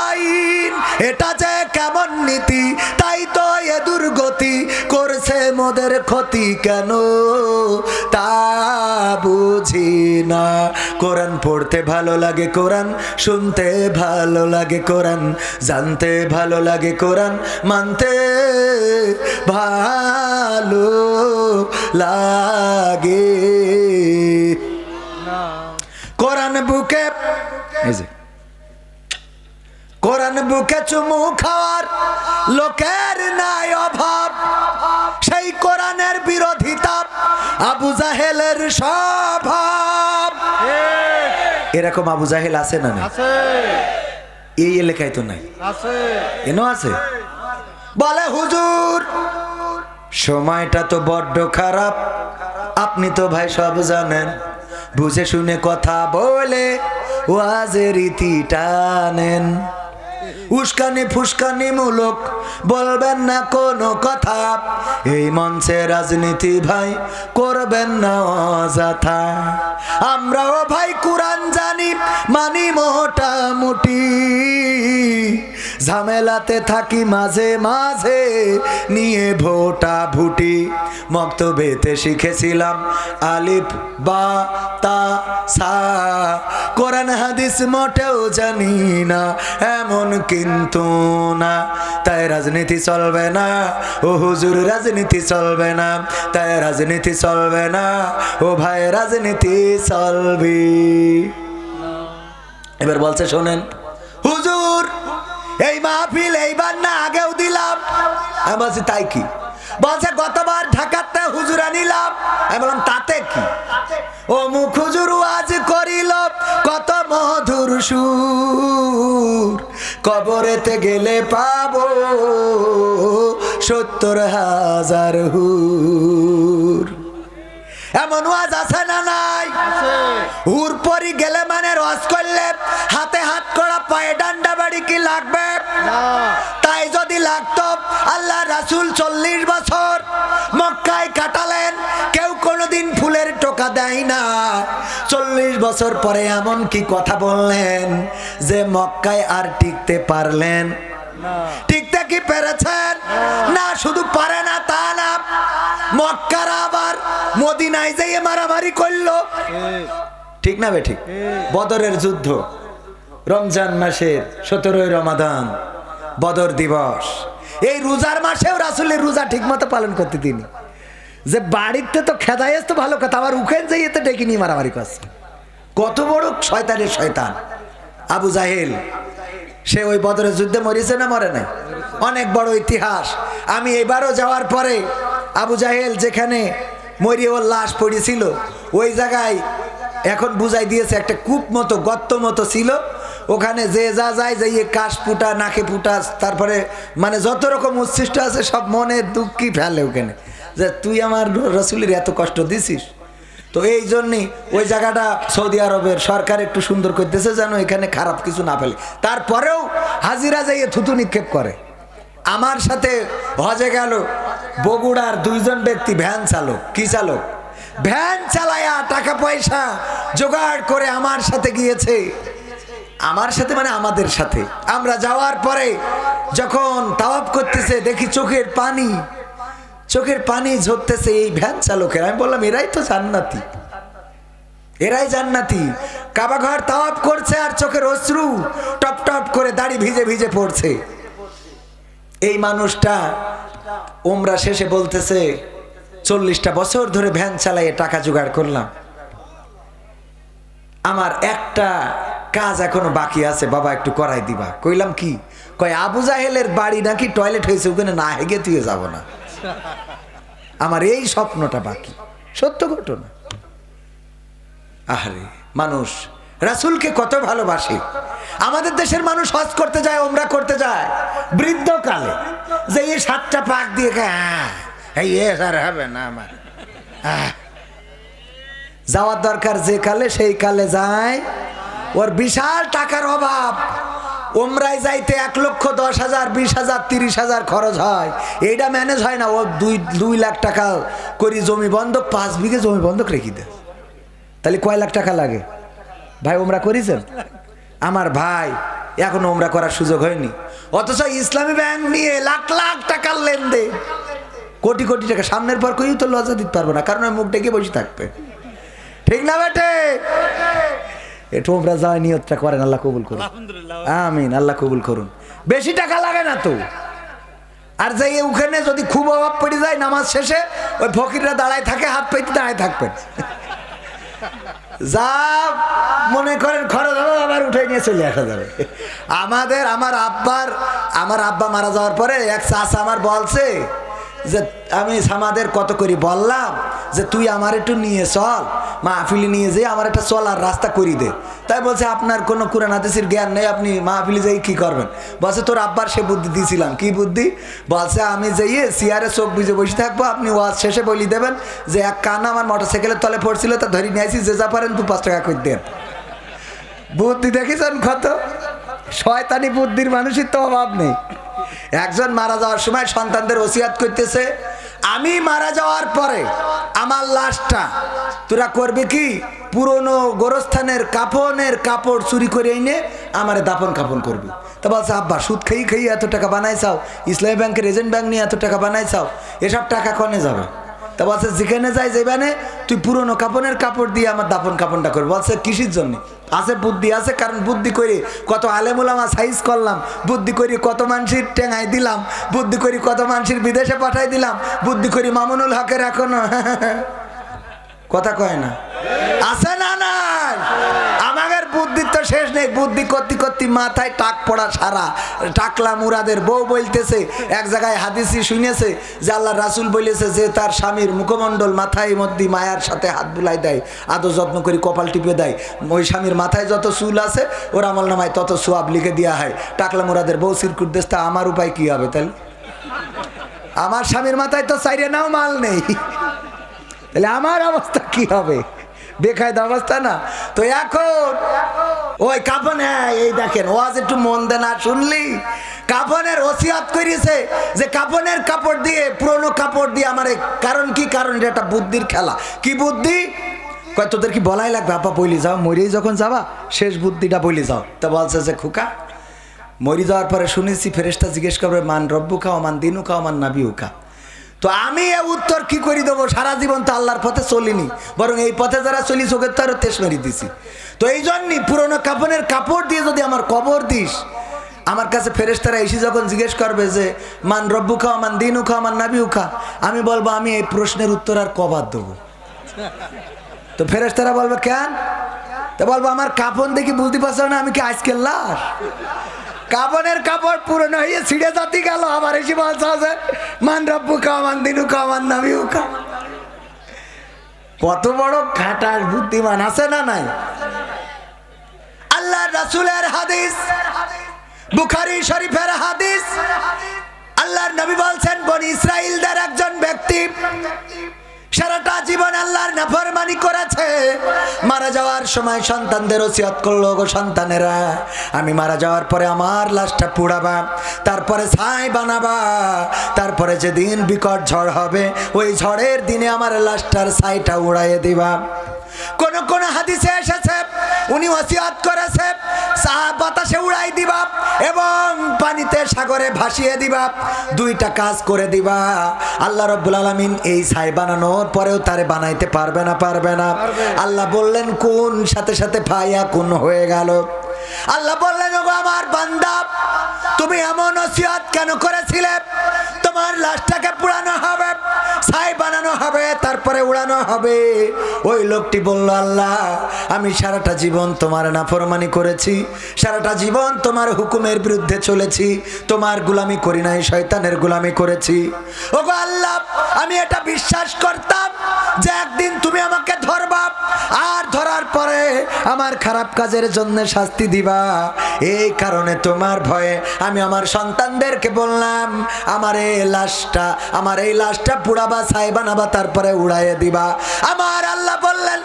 আইন। এটা যে কেমন নীতি, তাই তো এ দুর্গতি করছে মোদের ক্ষতি কেন তা বুঝি না। কোরআন পড়তে ভালো লাগে, কোরআন শুনতে ভালো লাগে, কোরআন জানতে ভালো লাগে, কোরআন মানতে ভালো লাগে। কোরআন বুকে, কোরআন বুকে চুমু খাওয়ার লোকের নাই অভাব। সেই কোরআনের বিরোধিতা আবু জাহেলের স্বভাব। এরকম আবু জাহেল আছে না? এই এলাকায় তো নাই, কেন আছে? বলে হুজুর সময়টা তো বড্ড খারাপ, আপনি তো ভাই সব জানেন, বুঝে শুনে কথা বলে ওয়াজের রীতি টানেন। উস্কানি ফুসকানি মূলক বলবেন না কোনো কথা, এই মঞ্চে রাজনীতি ভাই করবেন না অযথা। আমরাও ভাই কোরআন জানি মানি মোটামুটি, ঝামেলাতে থাকি মাঝে মাঝে নিয়ে ভোটা ভুটি। মক্তবেতে শিখেছিলাম আলিফ বা তা সা, কোরআন হাদিস মোটেও জানি না এমন কিন্তু না। তাই রাজনীতি চলবে না ও হুজুর, রাজনীতি চলবে না, তাই রাজনীতি চলবে না ও ভাই, রাজনীতি চলবে। এবার বলছে শোনেন হুজুর এই মাহফিল এইবার না আগেও দিলাম। আমি বলছি তাই কি? বলছে গতবার ঢাকাতে হুজুর আনিলাম। আমি বললাম তাতে কি? ও মুখ হুজুর ওয়াজ করিল কত মধুর সুর, কবরেতে গেলে পাবো ৭০,০০০ হুর। এমন ওয়াজ আছে না নাই? হুর পরি গেলে মানে রস করলে হাতে হাত করা পায়ে ডান্ডা বাড়ি কি লাগবে? তাই যদি লাগতো আল্লাহ রাসূল ৪০ বছর মক্কায় কাটালেন, কেউ কোনোদিন ফুলের টোকা দেয় না। ৪০ বছর পরে এমন কি কথা বললেন যে মক্কায় আর টিকতে পারলেন? টিকতে কি পেরেছেন? না, শুধু পারে না তা না, মক্কার আবার মদিনায় যেয়ে মারামারি করলো। ঠিক না বে ঠিক? বদরের যুদ্ধ, রমজান মাসের ১৭ই রমাদান বদর দিবস। এই রোজার মাসেও রাসূলের রোজা ঠিক মতো পালন করতে তিনি, যে বাড়িতে তো খেদাইস তো ভালো কথা, আবার উখেন যাইয়ে তো ডেকে নিয়ে মারামারি করছে। কত বড় শয়তানের শয়তান আবু জাহেল। সে ওই বদরের যুদ্ধে মরেছে না মরে নাই? অনেক বড় ইতিহাস। আমি এবারও যাওয়ার পরে আবু জাহেল যেখানে মরিয়ে ওর লাশ পড়েছিল ওই জায়গায় এখন বুঝাই দিয়েছে একটা কূপ মতো গর্ত মতো ছিল, ওখানে যে যা যায় যাইয়ে কাশ ফুটা নাকে ফুটা, তারপরে মানে যত রকম উচ্ছিষ্ট আছে সব মনের দুঃখই ফেলে ওখানে, যে তুই আমার রাসূলের এত কষ্ট দিছিস। তো এই জন্যই ওই জায়গাটা সৌদি আরবের সরকার একটু সুন্দর করতেছে যেন এখানে খারাপ কিছু না ফেলে। তারপরেও হাজিরা যাইয়ে থুতু নিক্ষেপ করে। আমার সাথে হজে গেল বগুড়ার ২ জন ব্যক্তি, ভ্যান চালক, কি চালক, ভ্যান চালায়া টাকা পয়সা জোগাড় করে আমার সাথে গিয়েছে। আমার সাথে মানে আমাদের সাথে। আমরা যাওয়ার পরে যখন তাওয়াফ করতেছে দেখি চোখের পানি, চোখের পানি ঝরতেছে এই ভ্যান চালকের। আমি বললাম এরাই তো জান্নাতি, এরাই জান্নাতি। কাবা ঘর তাওয়াফ করছে আর চোখের অশ্রু টপ টপ করে দাড়ি ভিজে ভিজে পড়ছে। এই মানুষটা উমরা শেষে বলতেছে 40টা বছর ধরে ভ্যান চালাইয়ে টাকা জোগাড় করলাম, আমার একটা কাজ এখনো বাকি আছে, বাবা একটু করাই দিবা। কইলাম কি? কয় আবু জাহেলের বাড়ি নাকি টয়লেট হয়েছে, ওখানে না হেগে তুই যাব না, আমার এই স্বপ্নটা বাকি। সত্য ঘটনা। আরে মানুষ রাসূলকে কত ভালোবাসে। আমাদের দেশের মানুষ হজ করতে যায়, ওমরা করতে যায় বৃদ্ধকালে, যে এই 7টা পাক দিয়ে এই আর হবে না আমার, যাওয়ার দরকার যে কালে সেই কালে যায়। ওর বিশাল টাকার অভাব, ওমরায় যাইতে 1,10,000 20,000 30,000 খরচ হয়, এইটা ম্যানেজ হয় না। ও 2 লাখ টাকা করি জমি বন্ধক, 5 বিঘে জমি বন্ধক রেখে দেয়, তাহলে কয় লাখ টাকা লাগে? ভাই ওমরা করেছেন? আমার ভাই এখনো ওমরা করার সুযোগ হয়নি, অথচ ইসলামী ব্যাংক নিয়ে লাখ লাখ টাকার লেনদেন, কোটি কোটি টাকা। সামনের পর কেউ তো লজ্জা দিতে পারবো না, কারণ মুখ ডেকে বসে থাকবে। ঠিক না বেটে? একটু ওমরা যাওয়ার নিয়তটা করেন, আল্লাহ কবুল করুন, আমিন, আল্লাহ কবুল করুন। বেশি টাকা লাগে না তো। আর যাই ওখানে যদি খুব অভাব পড়ে যায়, নামাজ শেষে ওই ফকিররা দাঁড়ায় থাকে, হাত পেতে দাঁড়ায় থাকবেন, যা মনে করেন খরচ হবে আবার উঠে নিয়ে চলে আসা যাবে। আমার আব্বা মারা যাওয়ার পরে এক চাচা আমার বলছে যে আমি আমাদের কত করি বললাম যে তুই আমার একটু নিয়ে চল, মাহফিলি নিয়ে যেয়ে আমার একটা চলার রাস্তা করি দে। তাই বলছে আপনার কোনো কুরআন হাদিসের জ্ঞান নেই, আপনি মাহফিলি যাই কি করবেন? বলছে তোর আব্বার সে বুদ্ধি দিয়েছিলাম। কি বুদ্ধি? বলছে আমি যাইয়ে চেয়ারে চোখ বুঝে বসে থাকবো, আপনি ওয়াজ শেষে বলি দেবেন যে এক কান আমার মোটরসাইকেলের তলে পড়ছিল, তা ধরে নিয়ে আসি, যে যা পারেন 2-5 টাকা করে দেন। বুদ্ধি দেখেছেন কত? শয়তানি বুদ্ধির মানুষের তো অভাব নেই। একজন মারা যাওয়ার সময় সন্তানদের ওসিয়াত করতেছে, আমি মারা যাওয়ার পরে আমার লাশটা তোরা করবে কি, পুরনো গোরস্থানের কাপড় চুরি করে এনে আমারে দাফন কাফন করবি। তা বলছে আব্বা সুদ খেয়ে এত টাকা বানাইছাও, ইসলামী ব্যাংকের এজেন্ট ব্যাংক নিয়ে এত টাকা বানাইছাও, এসব টাকা কনে যাবে? তা বলছে যেখানে যাই যাইবানে তুই পুরনো কাপড় দিয়ে আমার দাফন কাপড়টা করবি। বলছে কিসের জন্য? আছে বুদ্ধি আছে, কারণ বুদ্ধি করে কত আলেমুলামা সাইজ করলাম, বুদ্ধি করি কত মানুষের টেঙাই দিলাম, বুদ্ধি করি কত মানুষের বিদেশে পাঠাই দিলাম, বুদ্ধি করি মামুনুল হকের এখনো কথা কয় না, আছে না নাই? আমাদের বুদ্ধির তো শেষ নেই। বুদ্ধি করতে করতে মাথায় টাক পড়া সারা। টাকলা মুরাদের বউ বলতেছে, এক জায়গায় হাদিসই শুনেছে যে আল্লাহ রাসূল বলেছে যে তার স্বামীর মুখমণ্ডল মাথায় মধ্যে মায়ার সাথে হাত বুলাই দেয়, আদর যত্ন করে কপাল টিপে দেয়, ওই স্বামীর মাথায় যত চুল আছে ওর আমল নামায় তত সোয়াব লিখে দেওয়া হয়। টাকলা মুরাদের বউ সিরকুট দেশটা, আমার উপায় কি হবে তাহলে? আমার স্বামীর মাথায় তো চাইরে নাও মাল নেই, তাহলে আমার অবস্থা কি হবে? বেকায়দা অবস্থা না? তো এখন ওই কাফন, এই দেখেন ওয়াজ একটু মন দে না শুনলি, কাফনের ওসিয়াত করেছে যে কাফনের কাপড় দিয়ে, পুরনো কাপড় দিয়ে আমারে। কারণ কি? কারণ এটা একটা বুদ্ধির খেলা। কি বুদ্ধি? কয় তোদের কি বলাই লাগবে? আপা বলি যাও, মরেই যখন যাবা শেষ বুদ্ধিটা বলি যাও। তা বলছে যে খোকা মরি যাওয়ার পরে শুনেছি ফেরেশতা জিজ্ঞেস করবে মান রব্বুকা ওয়া মান দিনুকা ওয়া মান নাবিয়ুকা। তো আমি এ উত্তর কি করে দেবো? সারা জীবন তো আল্লাহর পথে চলিনি, বরং এই পথে যারা চলি চোখের তো আরো তেজ মেরে দিছি। তো এই জন্যই পুরোনো কাফনের কাপড় দিয়ে যদি আমার কবর দিস, আমার কাছে ফেরেশতারা এসে যখন জিজ্ঞেস করবে যে মান রব্বুকা মান দিনুকা মান নাবিয়ুকা, আমি বলবো আমি এই প্রশ্নের উত্তর আর কবার দেবো? তো ফেরেশতারা বলবে কেন? তো বলবো আমার কাফন দেখি বুঝতে পারছো না আমি কি আজকের লাশ? কাফনের কাপড় পুরনো হয়ে ছিঁড়ে যাতে গেল, আবার এসে বলছে আছে মান রব্বুকা মান দিনুকা মান নাবিয়ুকা। কত বড় খাটাস বুদ্ধিমান, আছে না নাই? আল্লাহর রাসূলের হাদিস, বুখারী শরীফের হাদিস, আল্লাহর নবী বলছেন বনি ইসরাইলদের একজন ব্যক্তি সারাটা জীবন আল্লাহর নাফরমানি করেছে, মারা যাওয়ার সময় সন্তানদের ওসিয়ত করলো, গো সন্তানেরা আমি মারা যাওয়ার পরে আমার লাশটা পুড়াবা, তারপরে ছাই বানাবা, তারপরে যেদিন বিকট ঝড় হবে ওই ঝড়ের দিনে আমার লাশটার ছাইটা উড়াইয়ে দিবা। কোন কোন হাদিসে এসেছে উনি ওসিয়ত করেছে বাতাসে উড়াই দিবা এবং পানিতে সাগরে ভাসিয়ে দিবা, দুইটা কাজ করে দিবা। আল্লাহ রাব্বুল আলামিন এই ছাই বানানোর পরেও তারে বানাইতে পারবে না? পারবে না। আল্লাহ বললেন কোন, সাথে সাথে ফায়া কোন হয়ে গেল। আল্লাহ বললেন ওগো আমার বান্দা, তুমি এমন ওসিয়ত কেন করেছিলে? তোমার লাশটাকে পোড়ানো হবে, ছাই বানানো হবে, তারপরে উড়ানো হবে। ওই লোকটি বলল আল্লাহ আমি সারাটা জীবন তোমার নাফরমানি করেছি, সারাটা জীবন তোমার হুকুমের বিরুদ্ধে চলেছি, তোমার গোলামি করি নাই, শয়তানের গোলামি করেছি। ওগো আল্লাহ আমি এটা বিশ্বাস করতাম যে একদিন তুমি আমাকে ধরবা, আর ধরার পরে আমার খারাপ কাজের জন্য শাস্তি দিবা। এই কারণে তোমার ভয়ে আমি আমার সন্তানদেরকে বললাম আমার এই লাশটা পুড়াবা, ছাই বানাবা, তারপরে উড়াইয়ে দিবা। আমার আল্লাহ বললেন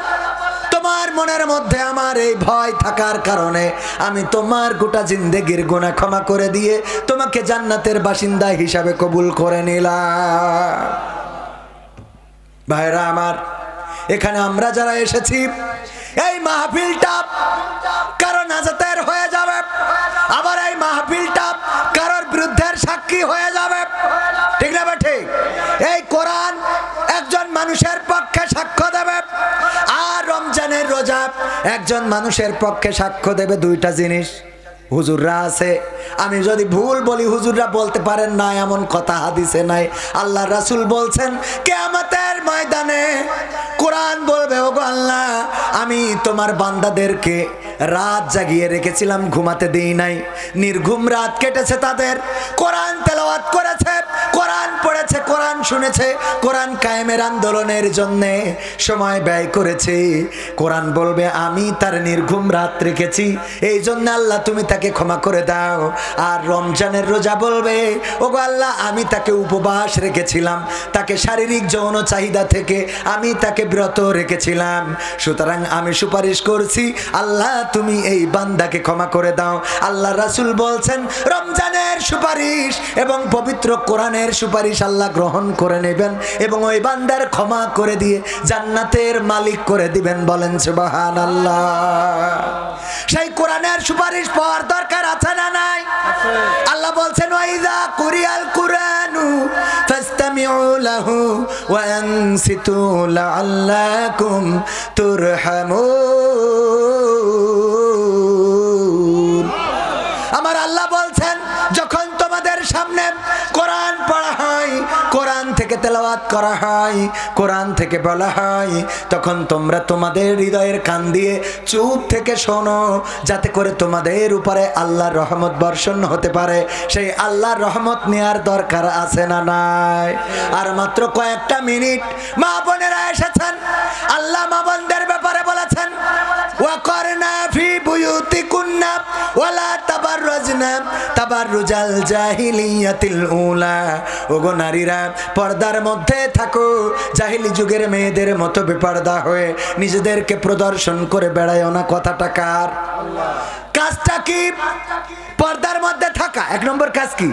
তোমার মনের মধ্যে আমার এই ভয় থাকার কারণে আমি তোমার গোটা জিন্দেগির গুনাহ ক্ষমা করে দিয়ে তোমাকে জান্নাতের বাসিন্দা হিসাবে কবুল করে নিলাম। ভাইরা আমার, এখানে আমরা যারা এসেছি এই মাহফিলটা কারো নাজাতের হয়ে যাবে, আবার এই মাহফিলটা কারোর বিরুদ্ধের সাক্ষী হয়ে যাবে, ঠিক না ঠিক? এই কোরআন একজন মানুষের পক্ষে সাক্ষ্য দেবে, আর রমজানের রোজা একজন মানুষের পক্ষে সাক্ষ্য দেবে। দুইটা জিনিস হুজুররা আছে, আমি যদি ভুল বলি হুজুররা বলতে পারেন না এমন কথা হাদিসে নাই। আল্লাহ রাসূল বলছেন কিয়ামতের ময়দানে কোরআন বলবে ওগো আল্লাহ আমি তোমার বান্দাদেরকে রাত জাগিয়ে রেখেছিলাম, ঘুমাতে দেই নাই, নির্ঘুম রাত কেটেছে তাদের, কোরআন তেলাওয়াত করেছে, কোরআন পড়েছে, কোরআন শুনেছে, কোরআন কায়েমের আন্দোলনের জন্য সময় ব্যয় করেছে। কোরআন বলবে আমি তার নির্ঘুম রাত রেখেছি, এই জন্য আল্লাহ তুমি তাকে ক্ষমা করে দাও। আর রমজানের রোজা বলবে ওগো আল্লাহ আমি তাকে উপবাস রেখেছিলাম, তাকে শারীরিক যৌন চাহিদা থেকে আমি তাকে বিরত রেখেছিলাম, সুতরাং আমি সুপারিশ করছি আল্লাহ তুমি এই বান্দাকে ক্ষমা করে দাও। আল্লাহ রাসূল বলছেন রমজানের সুপারিশ এবং পবিত্র কোরআনের সুপারিশ আল্লাহ গ্রহণ করে নেবেন এবং ওই বান্দার ক্ষমা করে দিয়ে জান্নাতের মালিক করে দিবেন। বলেন সুবহানাল্লাহ। সেই কোরআনের সুপারিশ পাওয়ার দরকার আছে না নাই? আল্লাহ বলছেন ওয়াইযা কুরিয়াল কুরআনু ফাসতামিউ লাহু ওয়া আনসিতু লাআল্লাকুম তুরহামুন। আমার আল্লাহ বলছেন যখন তোমাদের সামনে কোরআন পড়া হয়, কোরআন থেকে তেলাওয়াত করা হয়, কোরআন থেকে বলা হয়, তখন তোমরা তোমাদের হৃদয়ের কান দিয়ে চুপ থেকে শোনো, যাতে করে তোমাদের উপরে আল্লাহর রহমত বর্ষণ হতে পারে। সেই আল্লাহর রহমত নেওয়ার দরকার আছে না নাই? আর মাত্র কয়েকটা মিনিট মা বোনেরা এসেছেন, আল্লাহ মা বোনদের ব্যাপারে বলেছেন ওয়াকারনা ফি বুয়ুতিকুন্না ওয়ালা তাবাররাজনা তাবাররুজাল জাহিলিয়াতিল উলা। ওগো নারীরা পর্দার মধ্যে থাকো, জাহিলি যুগের মেয়েদের মতো বেপর্দা হয়ে নিজেদেরকে প্রদর্শন করে বেড়ায়ও না। কথাটা কার? কাজটা কি? পর্দার মধ্যে থাকা। এক নম্বর কাজ কি?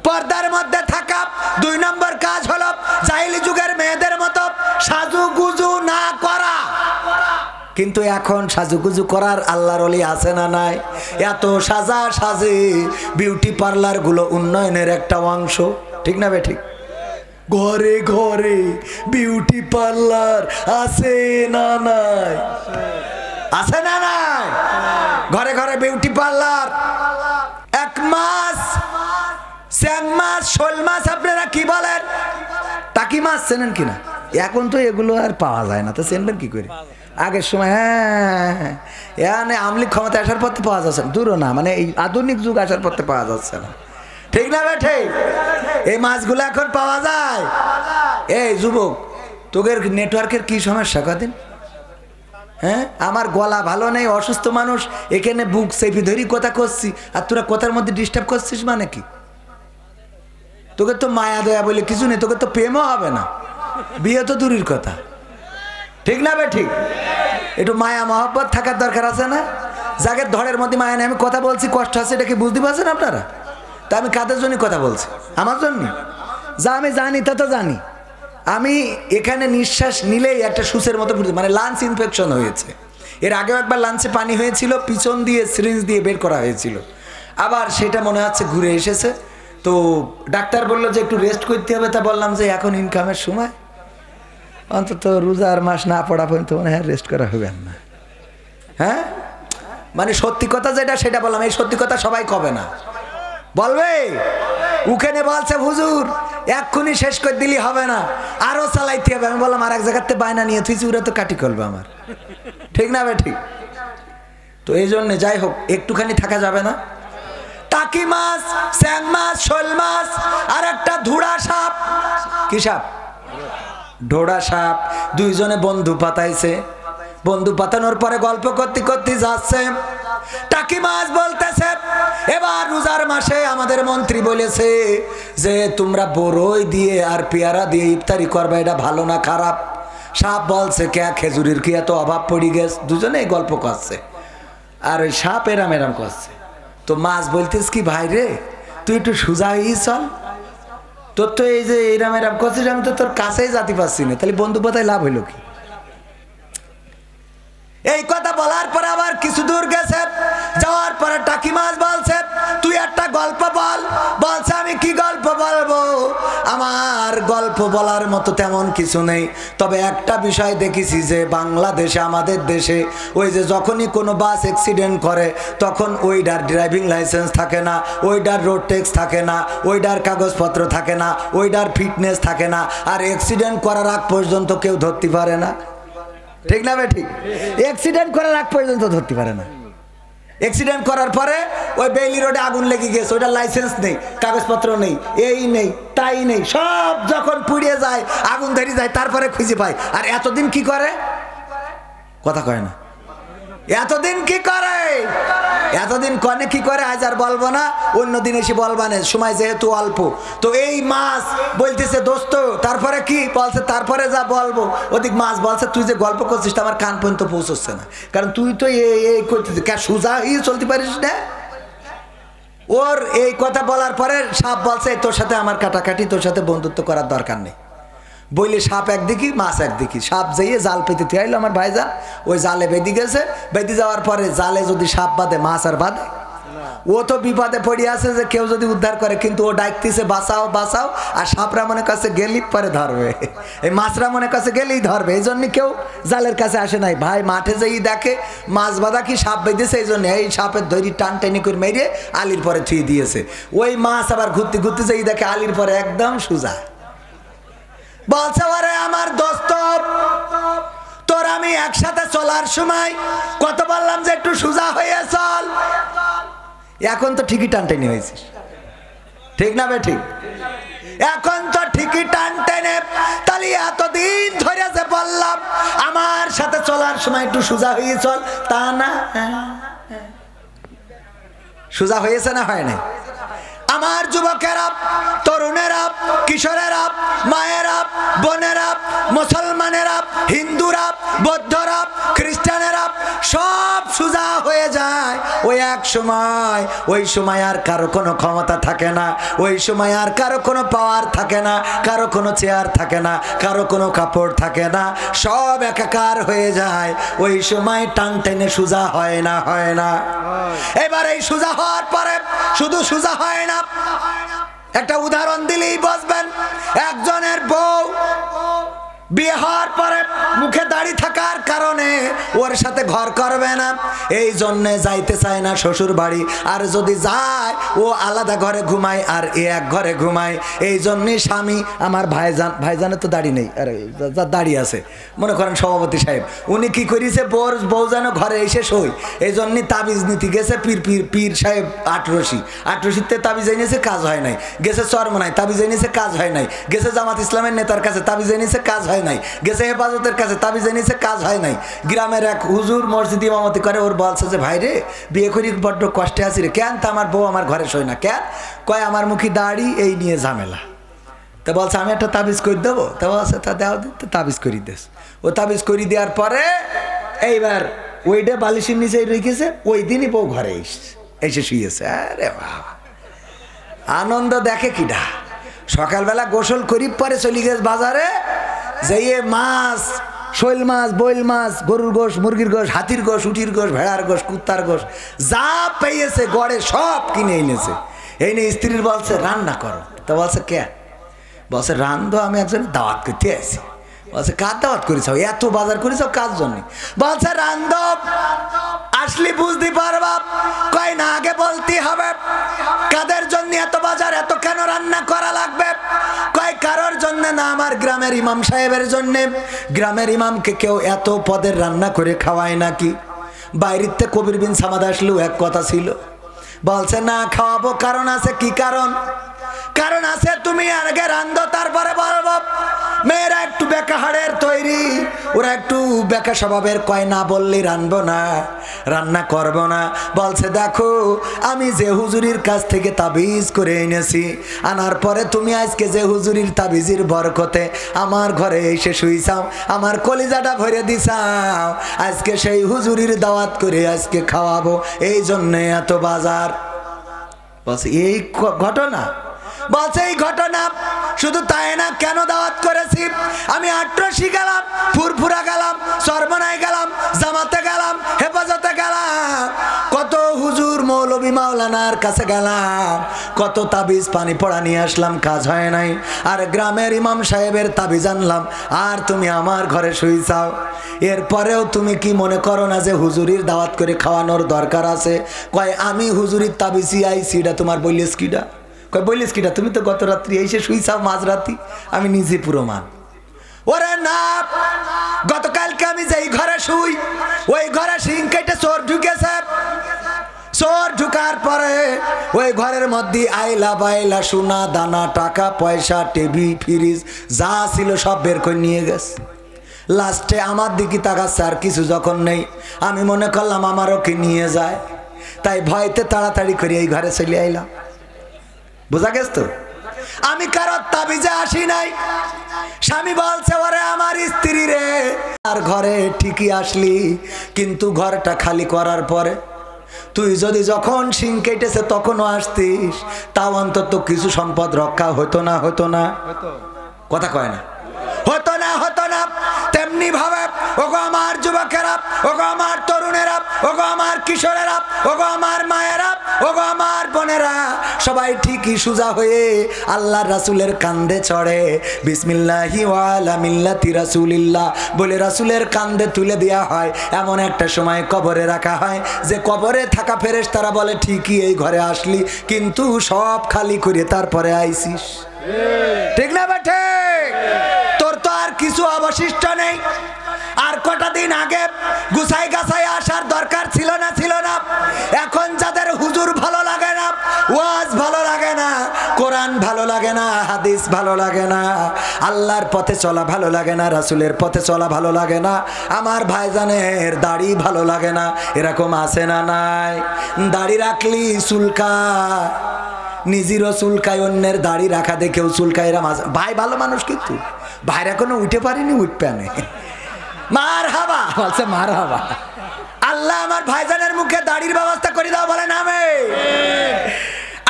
পর্দার মধ্যে থাকা। দুই নম্বর কাজ হলো জাহিলি যুগের মেয়েদের মতো সাজুগুজু না করা। কিন্তু এখন সাজুগুজু করার আল্লাহর ওলি আছে না নাই? এত সাজা সাজে বিউটি পার্লার গুলো উন্নয়নের একটা অংশ, ঠিক না বেঠিক? ঘরে ঘরে বিউটি পার্লার আছে না নাই? আছে না নাই? ঘরে ঘরে বিউটি পার্লার। এক মাছ, স্যাং মাছ, শোল মাছ আপনারা কি বলেন? টাকি মাছ চেনেন কিনা? এখন তো এগুলো আর পাওয়া যায় না, তো চেনবেন কি করে? আগের সময় হ্যাঁ আমলি ক্ষমতা আসার পর পাওয়া যাচ্ছে, দূরও না, মানে এই আধুনিক যুগ আসার পর পাওয়া যাচ্ছে না, ঠিক না বেঠে? এই মাছগুলো এখন পাওয়া যায়। এই যুবক তোদের নেটওয়ার্কের কি সমস্যা কদিন? হ্যাঁ আমার গলা ভালো নেই, অসুস্থ মানুষ, এখানে বুক চেপে ধরি কথা করছি আর তোরা কথার মধ্যে ডিস্টার্ব করছিস মানে কি? তোকে তো মায়া দয়া বলে কিছু নেই, তোকে তো প্রেমও হবে না, বিয়ে তো দূরের কথা, ঠিক না বে ঠিক? একটু মায়া মহব্বত থাকার দরকার আছে না? যাকে ধরের মধ্যে মায়া নেই, আমি কথা বলছি কষ্ট আছে, এটা কি বুঝতে পারছেন আপনারা? তা আমি কাদের জন্য কথা বলছি? আমার জন্য। যা আমি জানি তা তো জানি। আমি এখানে নিঃশ্বাস নিলেই একটা সুসের মতো মানে লাঞ্চ ইনফেকশন হয়েছে। এর আগেও একবার লাঞ্চে পানি হয়েছিল, পিছন দিয়ে সিরিঞ্জ দিয়ে বের করা হয়েছিল। আবার সেটা মনে হচ্ছে ঘুরে এসেছে। তো ডাক্তার বললো যে একটু রেস্ট করতে হবে। তা বললাম যে এখন ইনকামের সময়, অন্তত রোজার মাস না পড়া পর্যন্ত মনে হয় রেস্ট করা হবে না। হ্যাঁ, মানে সত্যি কথা যেটা সেটা বললাম। এই সত্যি কথা সবাই কবে না, বলবে। ওখানে বলছে হুজুর এক্ষুনি শেষ করে দিলি হবে না, আরো চালাইতে হবে। আমি বললাম আর এক জায়গাতে বায়না নিয়ে তুই ওরা তো কাটি করবে আমার, ঠিক না বে ঠিক? তো এই জন্য যাই হোক একটুখানি থাকা যাবে না। টাকি মাছ, স্যাং মাছ, শোল মাছ, আর একটা ধুড়া সাপ। কি সাপ? ঢোড়া সাপ। দুইজনে বন্ধু পাতাইছে। বন্ধু পাতানোর পরে গল্প করতে করতে যাচ্ছে। টাকি মাছ বলতেছে এবার রোজার মাসে আমাদের মন্ত্রী বলেছে যে তোমরা বড়ই দিয়ে আর পেয়ারা দিয়ে ইফতারি করবে, এটা ভালো না খারাপ? সাপ বলছে কে খেজুরির কি এত অভাব পড়ে গেছে। দুজনেই গল্প করছে আর ওই সাপ এরাম এরাম করছে। তো মাছ বলতেছ কি ভাই রে তুই একটু সোজা হয়ে চল, তোর তো এই যে এরাম এরাম করছিস আমি তো তোর কাছেই যেতে পারছি না, তাহলে বন্ধু পাতায় লাভ হইল কি? এই কথা বলার পরে আবার কিছু দূর গেছে, যাওয়ার পরে টাকি মাছ বলছে তুই একটা গল্প বল। বলছে আমি কি গল্প বলবো, আমার গল্প বলার মতো তেমন কিছু নেই, তবে একটা বিষয় দেখেছি যে বাংলাদেশে আমাদের দেশে ওই যে যখনই কোনো বাস অ্যাক্সিডেন্ট করে তখন ওইটার ড্রাইভিং লাইসেন্স থাকে না, ওইটার রোড ট্যাক্স থাকে না, ওইটার কাগজপত্র থাকে না, ওইটার ফিটনেস থাকে না, আর অ্যাক্সিডেন্ট করার আগ পর্যন্ত কেউ ধরতে পারে না, ঠিক না বে ঠিক? অ্যাক্সিডেন্ট করার আগ পর্যন্ত ধরতে পারে না। অ্যাক্সিডেন্ট করার পরে ওই বেইলি রোডে আগুন লেগে গেছে, ওইটা লাইসেন্স নেই, কাগজপত্র নেই, এই নেই তাই নেই, সব যখন পুড়িয়ে যায় আগুন ধরে যায় তারপরে খুঁজে পায়। আর এতদিন কি করে? কথা কয় না। এতদিন কি করে? এতদিন কনে কি করে আজ আর বলবো না, অন্যদিন এসে বলবানে, সময় যেহেতু অল্প। তো এই মাছ বলতেছে দোস্ত তারপরে কি বলছে, তারপরে যা বলবো। ওদিক মাছ বলছে তুই যে গল্প করছিস আমার কান পর্যন্ত পৌঁছচ্ছে না, কারণ তুই তো এই করতেছিস, সোজা হয়ে চলতে পারিস না। ওর এই কথা বলার পরে সাপ বলছে তোর সাথে আমার কাটাকাটি, তোর সাথে বন্ধুত্ব করার দরকার নেই। বইলে সাপ একদিকে মাছ একদিকে। সাপ যাইয়ে জাল পেতে থিয়াইলো আমার ভাইজান, ওই জালে বেঁধে গেছে। বেঁধে যাওয়ার পরে জালে যদি সাপ বাঁধে মাছ আর বাঁধে? ও তো বিপদে পড়ে আছে যে কেউ যদি উদ্ধার করে, কিন্তু ও ডাকতেছে বাঁচাও বাঁচাও, আর সাপরা মনে কাছে গেলেই পরে ধরবে, এই মাছরা মনে কাছে গেলেই ধরবে। এই জন্য কেউ জালের কাছে আসে নাই। ভাই মাঠে যেই দেখে মাছ বাঁধা কি সাপ বেঁধেছে, এই জন্য এই সাপের ধরি টান টেনে করে মেরে আলির পরে থুয়ে দিয়েছে। ওই মাছ আবার ঘুরতে ঘুরতে যেই দেখে আলির পরে একদম সোজা। বলছে ওরে আমার দোস্ত তোর আমি একসাথে চলার সময় কত বললাম যে একটু সোজা হয়ে চল, এখন তো ঠিকই টানটেনি হয়েছিস, ঠিক না বে ঠিক? এখন তো ঠিকই টানটেনে। তাহলে এতদিন ধরে যে বললাম আমার সাথে চলার সময় একটু সোজা হয়ে চল, তা না সোজা হয়েছে না হয় না? আমার যুবকেরা, তরুণেরা, কিশোরেরা, মায়েরা, বোনেরা, মুসলমানেরা, হিন্দুরা, বৌদ্ধরা, খ্রিস্টানেরা সব সোজা হয়ে যায় ওই এক সময়। ওই সময় আর কারো কোনো ক্ষমতা থাকে না, ওই সময় আর কারো কোনো পাওয়ার থাকে না, কারো কোনো চেয়ার থাকে না, কারো কোনো কাপড় থাকে না, সব একাকার হয়ে যায়। ওই সময় টান টেনে সোজা হয় না, হয় না? এবার এই সোজা হওয়ার পরে শুধু সোজা হয় না, একটা উদাহরণ দিলেই বুঝবেন। একজনের বউ বিয়ে হওয়ার পরে মুখে দাড়ি থাকার কারণে ওর সাথে ঘর করবে না, এই জন্যে যাইতে চায় না শ্বশুর বাড়ি। আর যদি যায় ও আলাদা ঘরে ঘুমায় আর এ এক ঘরে ঘুমায়। এই জন্যে স্বামী আমার ভাইজানের তো দাড়ি নেই, আরে যার দাড়ি আছে মনে করেন সভাপতি সাহেব, উনি কি করেছে বউ যেন ঘরে এসে শোয়, এই জন্যে তাবিজ নীতি গেছে পীর সাহেব আটরশিতে তাবিজ এনেছে, কাজ হয় নাই। গেছে চরমনায় তাবিজ এনেছে, কাজ হয় নাই। গেছে জামাত ইসলামের নেতার কাছে তাবিজ এনেছে, কাজ হয় নাই। গেছে হেফাজতের কাছে তাবিজ এনেছে, কাজ হয় নাই। গ্রামের এক হুজুর মসজিদ ইমামতি করে, ওর বলছে যে ভাই রে বিয়ে করি বড্ড কষ্টে আছি রে। কেন? তা আমার বউ আমার ঘরে শোয় না। কেন? কয় আমার মুখী দাড়ি, এই নিয়ে ঝামেলা। তা বলছে আমি একটা তাবিজ করে দেবো। তা বলছে তা দেওয়া দিতে তাবিজ করি দেস। ও তাবিজ করে দেওয়ার পরে এইবার ওইটা বালিশের নিচে রেখেছে, ওই দিনই বউ ঘরে এসে শুয়েছে। আরে বাবা, আনন্দ দেখে কিডা। সকালবেলা গোসল করি পরে চলে গেছে বাজারে, যেয়ে মাছ শৈল মাছ, বইল মাছ, গরুর গোশ, মুরগির গোশ, হাতির গোশ, উটির গোশ, ভেড়ার গোশ, কুত্তার গোশ, যা পেয়েছে গড়ে সব কিনে এনেছে। এই নিয়ে স্ত্রীর বলছে রান্না করো। তা বলছে কে? বলছে রান্ধো, আমি একজন দাওয়াত করতে আছি। বলছে কার দাওয়াত করেছ? এত বাজার করেছ কার জন্য? বলছে রান্ধো, আসলে বুঝতে পারবা। কয় না, আগে বলতে হবে কাদের জন্য এত বাজার, এত কেন রান্না করা লাগবে? কয় কারোর জন্য না, আমার গ্রামের ইমাম সাহেবের জন্য। গ্রামের ইমামকে কেউ এত পদের রান্না করে খাওয়ায় নাকি? বাইরেতে কবির বিন সামাদ আসলেও এক কথা ছিল। বলছে না, খাওয়াবো, কারণ আছে। কি কারণ? কারণ আছে, তুমি আগে রান্ধো, তারপরে বলবো। মেয়েরা একটু বেকা হাড়ের তৈরি, ওরা একটু বেকা স্বভাবের। কয় না বললে রানবো না, রান্না করবো না। বলছে দেখো, আমি যে হুজুরির কাছ থেকে তাবিজ করে এনেছি, আনার পরে তুমি আজকে যে হুজুরির তাবিজের বরকতে আমার ঘরে এসে শুইছাও, আমার কলিজাটা ভরে দিছাও, আজকে সেই হুজুরির দাওয়াত করে আজকে খাওয়াবো, এই জন্যে এত বাজার। বলছে এই ঘটনা? বলছে এই ঘটনা। শুধু তাই না, কেন দাওয়াত করেছি? আমি আট্রসি গেলাম, ফুরফুরা গেলাম, সরবনায় গেলাম, জামাতে গেলাম, হেফাজতে গেলাম, কত হুজুর মৌলবী মাওলানার কাছে গেলাম, কত তাবিজ পানি পড়া নিয়ে আসলাম, কাজ হয় নাই। আর গ্রামের ইমাম সাহেবের তাবিজ আনলাম, আর তুমি আমার ঘরে শুইছাও। এরপরেও তুমি কি মনে করো না যে হুজুরির দাওয়াত করে খাওয়ানোর দরকার আছে? কয় আমি হুজুরির তাবিজি আইছি, এটা তোমার বলিস কিটা? কয় বলিস কিটা? তুমি তো গত রাত্রি এসে শুইছাও মাঝরাতি, আমি নিজে পুরো মান। ওরে না, গতকালকে আমি যেই ঘরে শুই, ওই ঘরে শিং কেটে চোর ঢুকেছে। চোর ঢুকার পরে ওই ঘরের মধ্যে আইলা বাইলা সোনা দানা, টাকা পয়সা, টিভি, ফ্রিজ যা ছিল সব বের করে নিয়ে গেছে। লাস্টে আমার দিকে তাকাচ্ছে, আর কিছু যখন নেই, আমি মনে করলাম আমারও কি নিয়ে যায়, তাই ভয়তে তাড়াতাড়ি করে এই ঘরে চলে আইলাম। বোঝা গেছ তো? আমি কারো তাবিজে আসি নাই। স্বামী বলছে ওরে আমার স্ত্রী রে, আর ঘরে ঠিকই আসলি, কিন্তু ঘরটা খালি করার পরে তুই যদি যখন শিং কেটেছে তখনও আসতিস, তাও অন্তত কিছু সম্পদ রক্ষা হতো না? হতো না? কথা কয় না, হতো না? হতো না। তেমনি ভাবে ওগো আমার যুবকেরা, ওগো আমার তরুণেরা, ওগো আমার কিশোরেরা, ওগো আমার মায়েরা, ওগো আমার বোনেরা, সবাই ঠিকই সুজা হয়ে আল্লাহর রাসূলের কাঁধে চড়ে বিসমিল্লাহি ওয়া আলা মিল্লাতি রাসূলিল্লাহ বলে রাসূলের কাঁধে তুলে দেওয়া হয়। এমন একটা সময় কবরে রাখা হয় যে কবরে থাকা ফেরেশতারা বলে ঠিকই এই ঘরে আসলি, কিন্তু সব খালি করে তারপরে আইছিস। ঠিক না বেঠে? তোর তো আর কিছু অবশিষ্ট নেই। আর কটা দিন আগে গুছাই গাছাই আসার দরকার ছিল না? ছিল না? এখন যাদের হুজুর ভালো লাগে না, ওয়াজ ভালো লাগে না, কোরআন ভালো লাগে না, হাদিস ভালো লাগে না, আল্লাহর পথে চলা ভালো লাগে না, রাসূলের পথে চলা ভালো লাগে না, আমার ভাইজানের দাড়ি ভালো লাগে না, এরকম আছে না নাই? দাড়ি রাখলি চুলকা, নিজেরও চুলকায়, অন্যের দাড়ি রাখা দেখেও চুলকায়। এরা ভাই ভালো মানুষ, কিন্তু ভাইরা এখনো উঠে পারিনি, উঠবে না। মার হাবা বলছে, মার হাবা। আল্লাহ আমার ভাইজানের মুখে দাড়ির ব্যবস্থা করে দাও, বলে নামে।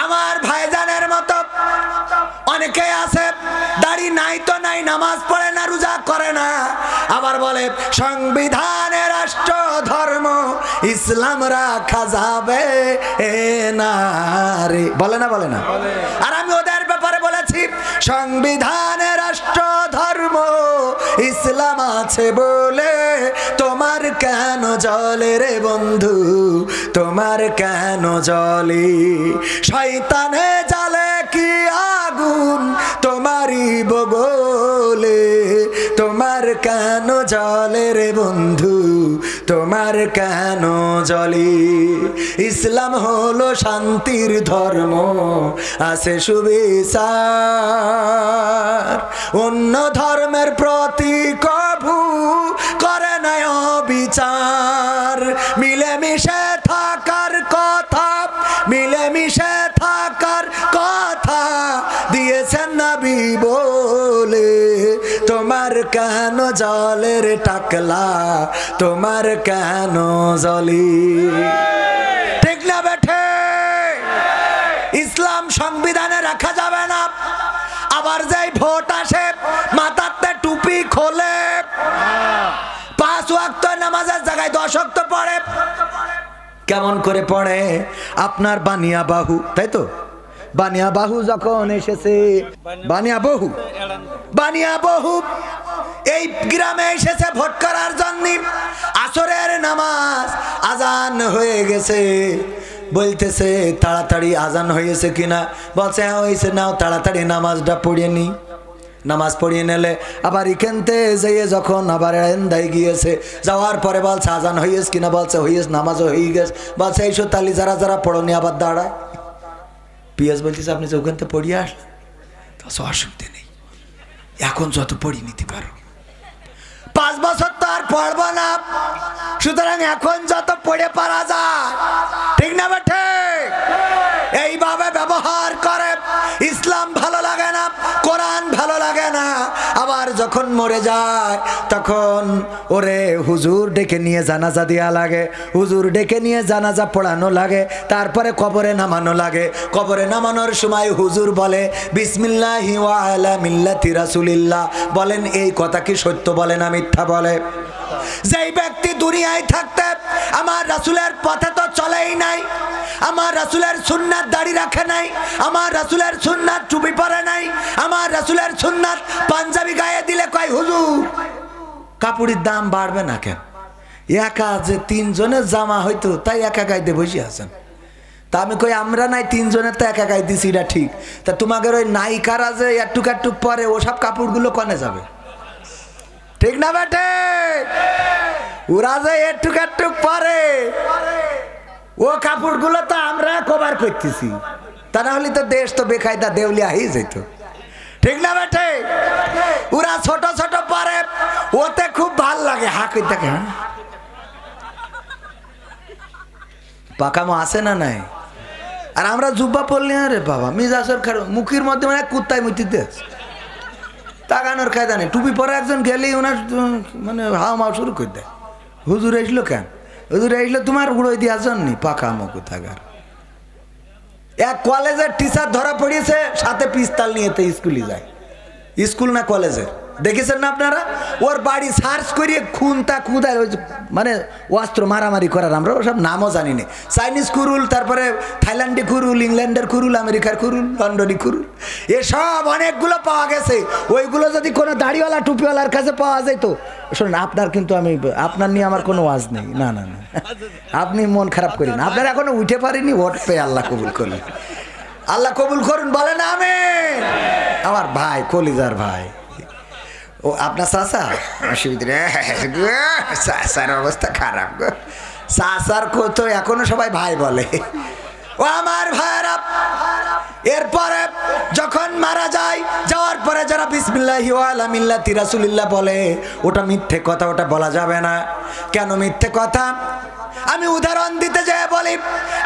আমার ভাইজানের মতো অনেকে আছে, দাড়ি নাই তো নাই, নামাজ পড়ে না, রোজা করে না, আবার বলে সংবিধানে রাষ্ট্র ধর্ম ইসলাম রাখা যাবে না রে, বলে না? বলে না? আর আমি ওদের ব্যাপারে বলেছি সংবিধানে রাষ্ট্র ধর্ম ইসলাম আছে বলে তোমার কেন জলে রে বন্ধু, তোমার কেন জলে? শয়তানে জালে কি আগুন তোমারই বগলে, তোমার কেন জলে রে বন্ধু, তোমার কেন জলে? ইসলাম হলো শান্তির ধর্ম, আছে সুবিচার, অন্য ধর্মের প্রতি কভু করে না অবিচার। মিলেমিশে থাকার কথা, মিলেমিশে থাকার কথা দিয়েছেন নবী বলে, তোমার কেন জলের টাকলা, তোমার কেন জলি? ঠিক না বেঠে? ইসলাম সংবিধানে রাখা যাবে না। আবার যেই ভোট আসে মাথাতে টুপি খোলে, জায়গায় 10 ওয়াক্ত পড়ে। কেমন করে পড়ে? আপনার বানিয়া বাহু, তাই তো? বানিয়া বাহু যখন এসেছে, বানিয়া বহু এই গ্রামে এসেছে ভোট করার জন্য। আসরের নামাজ আজান হয়ে গেছে, বলতেছে তাড়াতাড়ি আজান হয়েছে কিনা? বলছে হ্যাঁ হয়েছে, নাও তাড়াতাড়ি নামাজটা পড়িয়ে নি। নামাজ পড়িয়ে নিলে আবার ইখানতে যেয়ে যখন আবার এন্দাই গিয়েছে, যাওয়ার পরে বলছে আজান হয়েছে কিনা? বলছে হয়েছে, নামাজও হয়ে গেছে। বলছে এইসব তালি যারা যারা পড়নি আবার দাঁড়ায়। পিয়াজ বলতেছে আপনি যে ওখান থেকে পড়িয়ে আসলেন, অসুবিধে নেই, এখন যত পড়িয়ে নিতে পারো। 5 বছর তো আর পড়বো না, সুতরাং এখন যত পড়ে পারা যায়, ঠিক না বেঠে? এইভাবে ব্যবহার করে। ইসলাম ভালো লাগে না, কোরআন ভালো লাগে না। আবার যখন মরে যায় তখন ওরে হুজুর ডেকে নিয়ে জানাজা দেয়া লাগে, হুজুর ডেকে নিয়ে জানাজা পড়ানো লাগে, তারপরে কবরে নামানো লাগে। কবরে নামানোর সময় হুজুর বলে বিসমিল্লাহি ওয়া আলা মিল্লাতি রাসূলিল্লাহ। বলেন এই কথা কি সত্য বলে না মিথ্যা বলে? যেই ব্যক্তি দুনিয়ায় থাকতে আমার রাসূলের পথে তো চলেই নাই, আমার রাসূলের সুন্নাত দাড়ি রাখে নাই, আমার রাসূলের সুন্নাত টুপি পরে নাই, আমার রাসূলের সুন্নাত পাঞ্জাবি গায়ে দিলে কয় হুজুর কাপড়ের দাম বাড়বে না কেন? একা যে 3 জনের জামা হইতো তাই একা গাইতে বসে আছেন। তা আমি কই আমরা নাই 3 জনের তো একা গাই দিছি, এটা ঠিক। তা তোমাদের ওই নায়িকারা যে একটুক একটুক পরে ওসব কাপড়গুলো কনে যাবে? ঠিক না বেটে? ওরা যে একটুক একটুক পরে ও কাপড়গুলো তো আমরা কভার করতেছি, তা না হলে তো দেশ তো বেকায়দা দেউলিয়া হয়ে যেত, ঠিক না বেটে? ওরা ছোট ছোট পরে, ওতে খুব ভাল লাগে। হাঁকি থাকে, পাকামো আছে না নাই? আর আমরা জুব্বা পড়লি আরে বাবা মিজাজের মুখের মধ্যে মানে কুত্তায় মুতিতে তাকানোর কায়দা নেই। টুপি পরে একজন গেলেই ওনার মানে হাও মাও শুরু করে দেয়। হুজুর এসলো কেন? হুজুর এসলো তোমার উড়োই দিয়ে আসেননি, পাকা মুখ থাকার। এক কলেজের টিচার ধরা পড়িয়েছে, সাথে পিস্তল নিয়ে তো স্কুলে যায়। স্কুল না কলেজের, দেখেছেন না আপনারা? ওর বাড়ি সার্চ করিয়ে খুনটা খুদায় মানে অস্ত্র মারামারি করার, আমরা ওসব নামও জানি না। চাইনিজ কুরুল, তারপরে থাইল্যান্ডি কুরুল, ইংল্যান্ডের কুরুল, আমেরিকার কুরুল, লন্ডনী কুরুল, এসব অনেকগুলো পাওয়া গেছে। ওইগুলো যদি কোনো দাড়িওয়ালা টুপিওয়ালার কাছে পাওয়া যেত, শোনেন আপনার কিন্তু আমি আপনার নিয়ে আমার কোনো ওয়াজ নেই, না না না, আপনি মন খারাপ করেন, আপনার এখনো উঠে পারিনি, ওট পেয়ে আল্লাহ কবুল করলেন, আল্লাহ কবুল করুন, বলেন আমিন। আমার ভাই, কলিজার ভাই, ও আপনার চাচা, অসুবিধা চাচার অবস্থা খারাপ গো, চাচার তো এখনো সবাই ভাই বলে। ও আমার ভাইরা, এরপরে যখন মারা যায়, যাওয়ার পরে যারা বিসমিল্লাহি ওয়া আলা মিল্লাতি রাসূলিল্লাহ বলে, ওটা মিথ্যে কথা, ওটা বলা যাবে না। কেন মিথ্যে কথা? আমি উদাহরণ দিতে যাই বলি,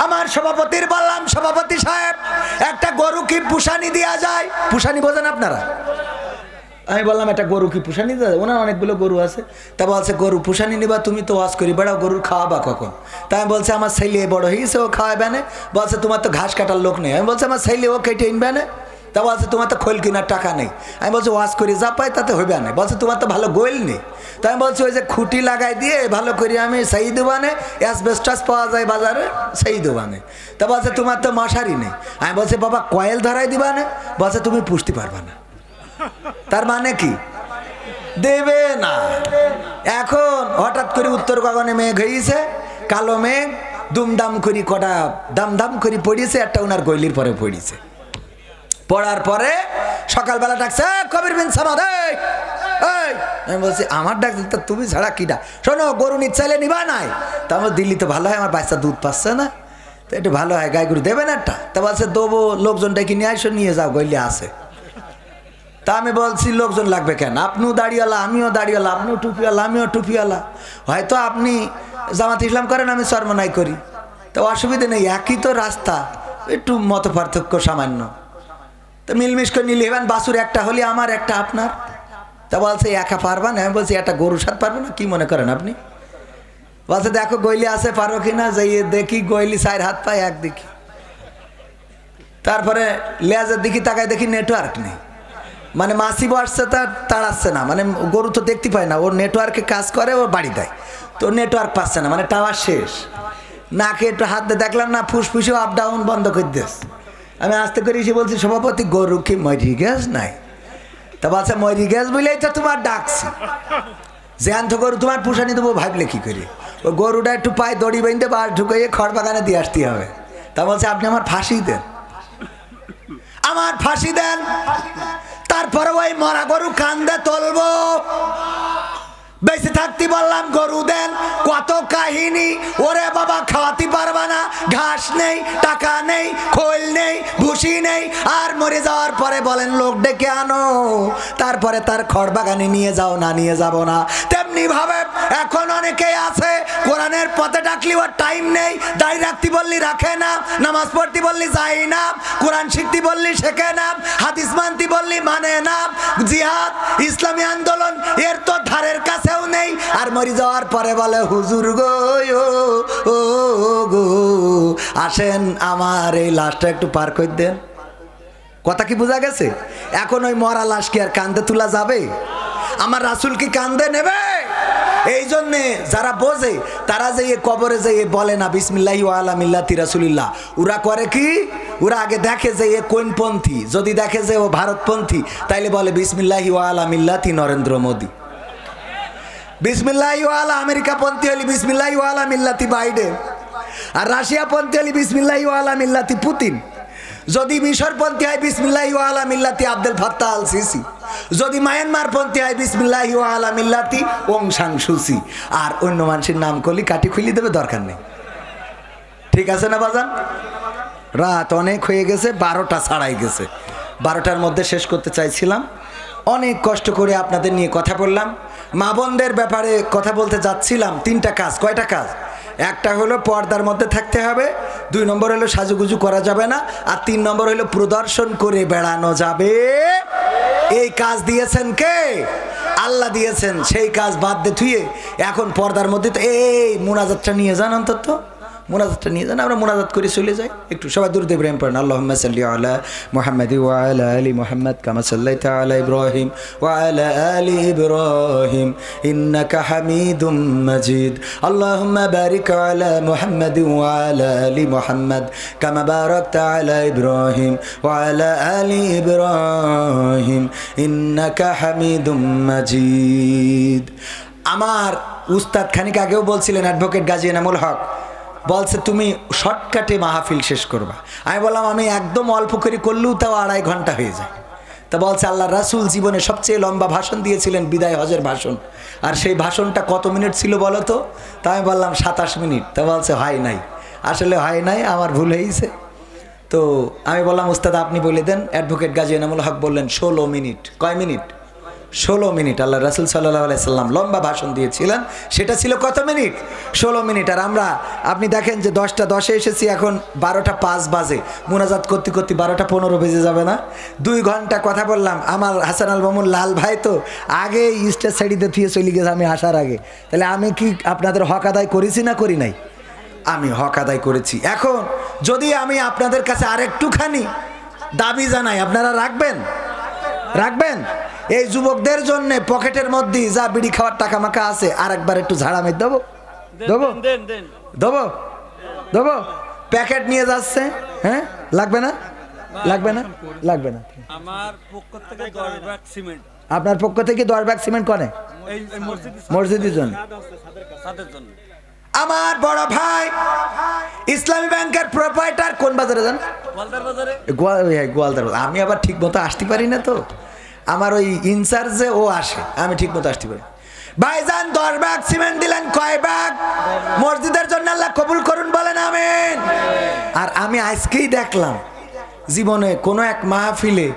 আমার সভাপতির বললাম, সভাপতি সাহেব একটা গরু কি পুষানি দেওয়া যায়? পুষানি বোঝেন আপনারা? আমি বললাম একটা গরু কি পুষানি দেওয়া যায়? ওনার অনেকগুলো গরু আছে। তা বলছে গরু পুষানি নিবা, তুমি তো ওয়াজ করি বেড়াও, গরুর খাওয়াবা কখন? তাই আমি বলছে আমার ছেলে বড় হয়ে গেছে, ও খাওয়াবে না। বলছে তোমার তো ঘাস কাটার লোক নেই। আমি বলছি আমার ছেলে ও কেটে ইনবে না। তা বলছে তোমার তো খোল কেনার টাকা নেই। আমি বলছি ওয়াজ করি যা পাই তাতে হইবে না। বলছে তোমার তো ভালো গোয়েল নেই। তাই আমি বলছি ওই যে খুঁটি লাগাই দিয়ে ভালো করি আমি সেই দেবানে, অ্যাসবেস্টাস পাওয়া যায় বাজারে, সেই দেবানে। তা বলছে তোমার তো মশারি নেই। আমি বলছি বাবা কয়েল ধরাই দিবা না। বলছে তুমি পুষতে পারবা না। তার মানে কি? দেবে না। এখন হঠাৎ করে উত্তর গগনে মেঘ হয়েছে, কালো মেঘ, দুমদাম করি কটা দাম করে পড়িয়েছে, একটা ওনার গইলির পরে পড়িয়েছে। পড়ার পরে সকালবেলা ডাকছে কবির বিন সামাদ, আমি বলছি আমার ডাক দিতে তুমি ছাড়া কি ডাক? শোনো গরু নিতে চাইলে নিবা নাই? তা আমার দিল্লি তো ভালো হয়, আমার বাচ্চা দুধ পাচ্ছে না, তো একটু ভালো হয়, গাই গরু দেবেন একটা? তা বলছে দেবো, লোকজনটাকে নিয়ে আসো, নিয়ে যাও, গইলে আছে। তা আমি বলছি লোকজন লাগবে কেন? আপনিও দাড়িওয়ালা, আমিও দাড়িওয়ালা, আপনিও টুপিওয়ালা, আমিও টুপিওয়ালা, হয়তো আপনি জামাত ইসলাম করেন, আমি চরমনাই করি, তো অসুবিধা নেই, একই তো রাস্তা, একটু মত পার্থক্য সামান্য, তো মিলমিশ করে নিলে এবার বাসুর একটা হলে আমার একটা আপনার। তা বলছে একা পারবা না? আমি বলছি একটা গরুর সাথে পারবো না, কি মনে করেন আপনি? বলছে দেখো গইলি আছে, পারো কিনা, যাইয়ে দেখি গইলি 4 হাত পায় এক দেখি, তারপরে লেজের দিকে তাকায় দেখি নেটওয়ার্ক নেই, মানে মাসি বসছে তার তাড়াচ্ছে না, মানে গরু তো দেখতে পায় না, ওর নেটওয়ার্কে কাজ করে, ওর বাড়ি দেয়। তো নেটওয়ার্ক পাচ্ছে না, মানে টাওয়ার শেষ। নাকে একটু হাত দিয়ে দেখলাম না, ফুসফুসেও আপ ডাউন বন্ধ করে দিস। আমি আস্তে করে এসে বলছি, সভাপতি গরু কি মরি গ্যাস নাই? তা বলছে মরি গ্যাস বলেই তো তোমার ডাকছি, জ্যান্ত গরু তোমার পুষানি দেবো ভাবলে কি করি? ওই গরুটা একটু পায়ে দড়ি বেঁধে বা ঢুকিয়ে খড় বাগানে দিয়ে আসতে হবে। তা বলছে আপনি আমার ফাঁসি দেন, আমার ফাঁসি দেন, তারপরে ওই মরা গরু কান্দে তুলবো। বেঁচে থাকতে বললাম গরু দেন, কত কাহিনী। ওরে বাবা খাওয়াতে পারবা না, ঘাস নেই, টাকা নেই, খোল নেই, ভুসি নেই। আর মরে যাওয়ার পরে বলেন লোক ডেকে আনো, তারপরে তার খড় বাগানে নিয়ে যাও, না নিয়ে যাব না। তেমনি ভাবে এখন অনেকেই আছে কোরআনের পথে ডাকলি ওর টাইম নেই, দাড়ি রাখতে বললি রাখে না, নামাজ পড়তে বললি যাই না, কোরআন শিখতে বললি শেখে না, হাদিস মানতে বললি মানে না। জিহাদ ইসলামী আন্দোলন এর তো ধারের কাছেও নেই। আর মরে যাওয়ার পরে বলে হুজুর গো ও গো আসেন আমার এই লাশটা একটু পার করে দেন। কথা কি বোঝা গেছে? এখন ওই মরা লাশ কি আর কান্দে তোলা যাবে? আমার রাসূল কি কান্দে নেবে? এই জন্যে যারা বোঝে তারা যে কবরে যে বলে না বিসমিল্লাহি ওয়া আলা মিল্লাতি রাসূলিল্লাহ, ওরা করে কি? ওরা আগে দেখে যে এ কোন পন্থী। যদি দেখে যে ও ভারতপন্থী, তাইলে বলে বিসমিল্লাহি ওয়া আলা মিল্লাতি নরেন্দ্র মোদী। বিসমিল্লাহি ওয়া আলা আমেরিকা পন্থী হলি বিসমিল্লাহি ওয়া আলা মিল্লাতি বাইডেন। আর রাশিয়া পন্থী হলি বিসমিল্লাহি ওয়া আলা মিল্লাতি পুতিন। যদি মিশর পন্থী হয় বিসমিল্লাহি ওয়া আলা মিল্লাতি আব্দুল ফাত্তাহ আল সিসি। যদি মায়ানমার পন্থী হয় বিসমিল্লাহি ওয়া আলা মিল্লাতি ওং সাং সুচি। আর অন্য মানুষের নাম করলি কাটি খুলি দেবে, দরকার নেই। ঠিক আছে না বাজান? রাত অনেক হয়ে গেছে, 12টা ছাড়াই গেছে। 12টার মধ্যে শেষ করতে চাইছিলাম। অনেক কষ্ট করে আপনাদের নিয়ে কথা বললাম। মা বোনদের ব্যাপারে কথা বলতে যাচ্ছিলাম। 3টা কাজ। কয়টা কাজ? একটা হলো পর্দার মধ্যে থাকতে হবে, 2 নম্বর হলো সাজুগুজু করা যাবে না, আর 3 নম্বর হলো প্রদর্শন করে বেড়ানো যাবে। এই কাজ দিয়েছেন কে? আল্লাহ দিয়েছেন। সেই কাজ বাদ দিয়ে থুয়ে এখন পর্দার মধ্যে তো এই মুনাজাতটা নিয়ে যান, অন্তত মুনাজাতটা নিয়ে যান, আমরা মুনাজাত করে চলে যাই। একটু সবাই দুরূদ ইব্রাহিম পড়েন। আল্লাহুম্মা সাল্লি আলা মুহাম্মাদ ওয়া আলা আলি মুহাম্মাদ কামা সাল্লাইতা আলা ইব্রাহিম ওয়া আলা আলি ইব্রাহিম ইন্নাকা হামিদুম মাজিদ। আল্লাহুম্মা বারিক আলা মুহাম্মাদ ওয়া আলা আলি মুহাম্মাদ কামা বারাকতা আলা ইব্রাহিম ওয়া আলা আলি ইব্রাহিম ইন্নাকা হামিদুম মাজিদ। আমার উস্তাদ খানিক আগেও বলছিলেন, অ্যাডভোকেট গাজী এনামুল হক বলছে তুমি শর্টকাটে মাহফিল শেষ করবা। আমি বললাম আমি একদম অল্প করে করলেও তাও 2.5 ঘন্টা হয়ে যায়। তা বলছে আল্লাহ রাসূল জীবনে সবচেয়ে লম্বা ভাষণ দিয়েছিলেন বিদায় হজের ভাষণ, আর সেই ভাষণটা কত মিনিট ছিল বলো তো? তা আমি বললাম 27 মিনিট। তা বলছে হয় নাই, আসলে হয় নাই, আমার ভুল হয়েছে। তো আমি বললাম উস্তাদ আপনি বলে দেন। অ্যাডভোকেট গাজী এনামুল হক বললেন 16 মিনিট। কয় মিনিট? 16 মিনিট। আল্লাহ রাসূল সাল্লাল্লাহু আলাইহি সাল্লাম লম্বা ভাষণ দিয়েছিলেন, সেটা ছিল কত মিনিট? 16 মিনিট। আর আমরা আপনি দেখেন যে 10টা 10-এ এসেছি, এখন 12টা 5 বাজে। মুনাজাত করতে করতে 12টা 15 বেজে যাবে না? 2 ঘন্টা কথা বললাম। আমার হাসান আল মামুন লাল ভাই তো আগে স্টেজ সাইডে থুয়ে চলে গেছে আমি আসার আগে। তাহলে আমি কি আপনাদের হক আদায় করেছি না করি নাই? আমি হক আদায় করেছি। এখন যদি আমি আপনাদের কাছে আরেকটুখানি দাবি জানাই, আপনারা রাখবেন? রাখবেন? এই যুবকদের জন্য পকেটের মধ্যে যা বিড়ি খাওয়ার টাকা মাকা আছে আরেকবার একটু ঝাড়া মেরে দেবো, দেবো, দেবো, দেবো। প্যাকেট নিয়ে যাচ্ছে, হ্যাঁ? লাগবে না? লাগবে না? লাগবে না। আমার পক্ষ থেকে 10 ব্যাগ সিমেন্ট। আপনার পক্ষ থেকে 10 ব্যাগ সিমেন্ট কোনে? এই মসজিদের জন্য। সাদের জন্য। আমার বড় ভাই ইসলামী ব্যাংকের প্রোপাইটার কোন বাজারে যান? গোয়ালদার বাজারে। গোয়ালদার। আমি আবার ঠিক মতো আসতে পারি না, তো আমার ওই ইনচার্জে ও আসে, আমি ঠিক মতো আসতে পারি। ভাইজান 10 ব্যাগ সিমেন্ট দিলেন, কয় ব্যাগ? মসজিদের জন্য আল্লাহ কবুল করুন, বলেন আমিন। আর আমি আজকেই দেখলাম জীবনে কোনো এক মাহফিলে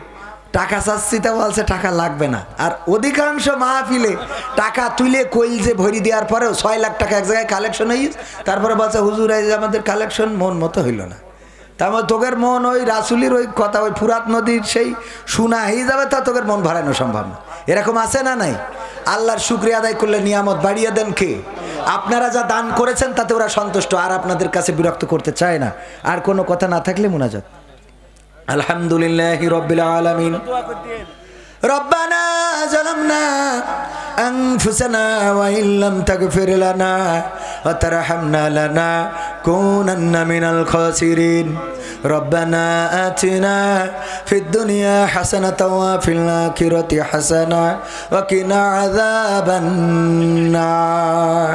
টাকা চাচ্ছি, তা বলছে টাকা লাগবে না। আর অধিকাংশ মাহফিলে টাকা তুলে কইল যে ভরি দেওয়ার পরেও 6 লাখ টাকা এক জায়গায় কালেকশন হয়ে, তারপরে বলছে হুজুর এই আমাদের কালেকশন মন মতো হইল না। তারপর তোকের মন ওই রাসূলের ওই কথা, ওই ফুরাত নদীর সেই শুনা হয়ে যাবে, তা তোকের মন ভরানো সম্ভব না। এরকম আছে না নাই? আল্লাহর শুকরিয়া আদায় করলে নিয়ামত বাড়িয়ে দেন কে? আপনারা যা দান করেছেন তাতে ওরা সন্তুষ্ট, আর আপনাদের কাছে বিরক্ত করতে চায় না। আর কোনো কথা না থাকলে মুনাজাত। আলহামদুলিল্লাহি রাব্বিল আলামিন রব্বানা যালামনা আনফুসানা ওয়া ইল্লাম তাগফির লানা ওয়া তারহামনা লানাকুনান্না মিনাল খাসিরিন রব্বানা আতিনা ফিদ দুনিয়া হাসানাতাও ওয়া ফিল আখিরাতি হাসানা ওয়া কিনা আযাবান নার।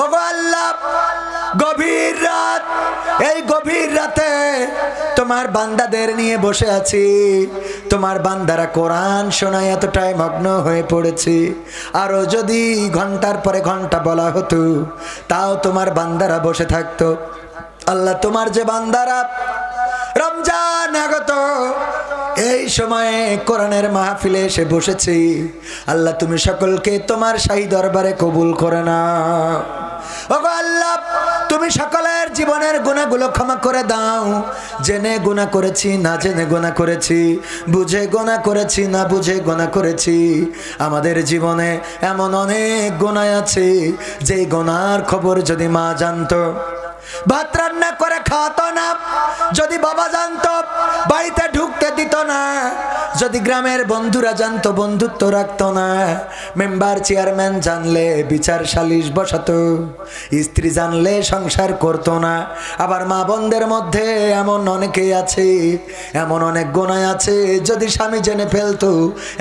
ওগো আল্লাহ, গভীর রাত, এই গভীর রাতে তোমার বান্দাদের নিয়ে বসে আছি। তোমার বান্দারা কোরআন শোনায় এতটাই মগ্ন হয়ে পড়েছি। আরো যদি ঘন্টার পরে ঘন্টা বলা হতো তাও তোমার বান্দারা বসে থাকতো। আল্লাহ, তোমার যে বান্দারা রমজান আগত এই সময়ে কোরআনের মাহফিলে এসে বসেছি, আল্লাহ তুমি সকলকে তোমার শাহী দরবারে কবুল করে নাও। ওগো আল্লাহ, তুমি সকলের জীবনের গুনাহগুলো ক্ষমা করে দাও। জেনে গুনাহ করেছি, না জেনে গুনাহ করেছি, বুঝে গুনাহ করেছি, না বুঝে গুনাহ করেছি। আমাদের জীবনে এমন অনেক গুনাহ আছে যে গুনাহর খবর যদি মা জানতো ভাত রান্না করে খাওয়াতো না, যদি বাবা জানতো বাড়িতে ঢুকতে দিত না, যদি গ্রামের বন্ধুরা জানতো বন্ধুত্ব রাখতো না, মেম্বার চেয়ারম্যান জানলে বিচার সালিশ বসাতো, স্ত্রী জানলে সংসার করতো না। আবার মা বোনদের মধ্যে এমন অনেকেই আছে, এমন অনেক গুনাহ আছে যদি স্বামী জেনে ফেলতো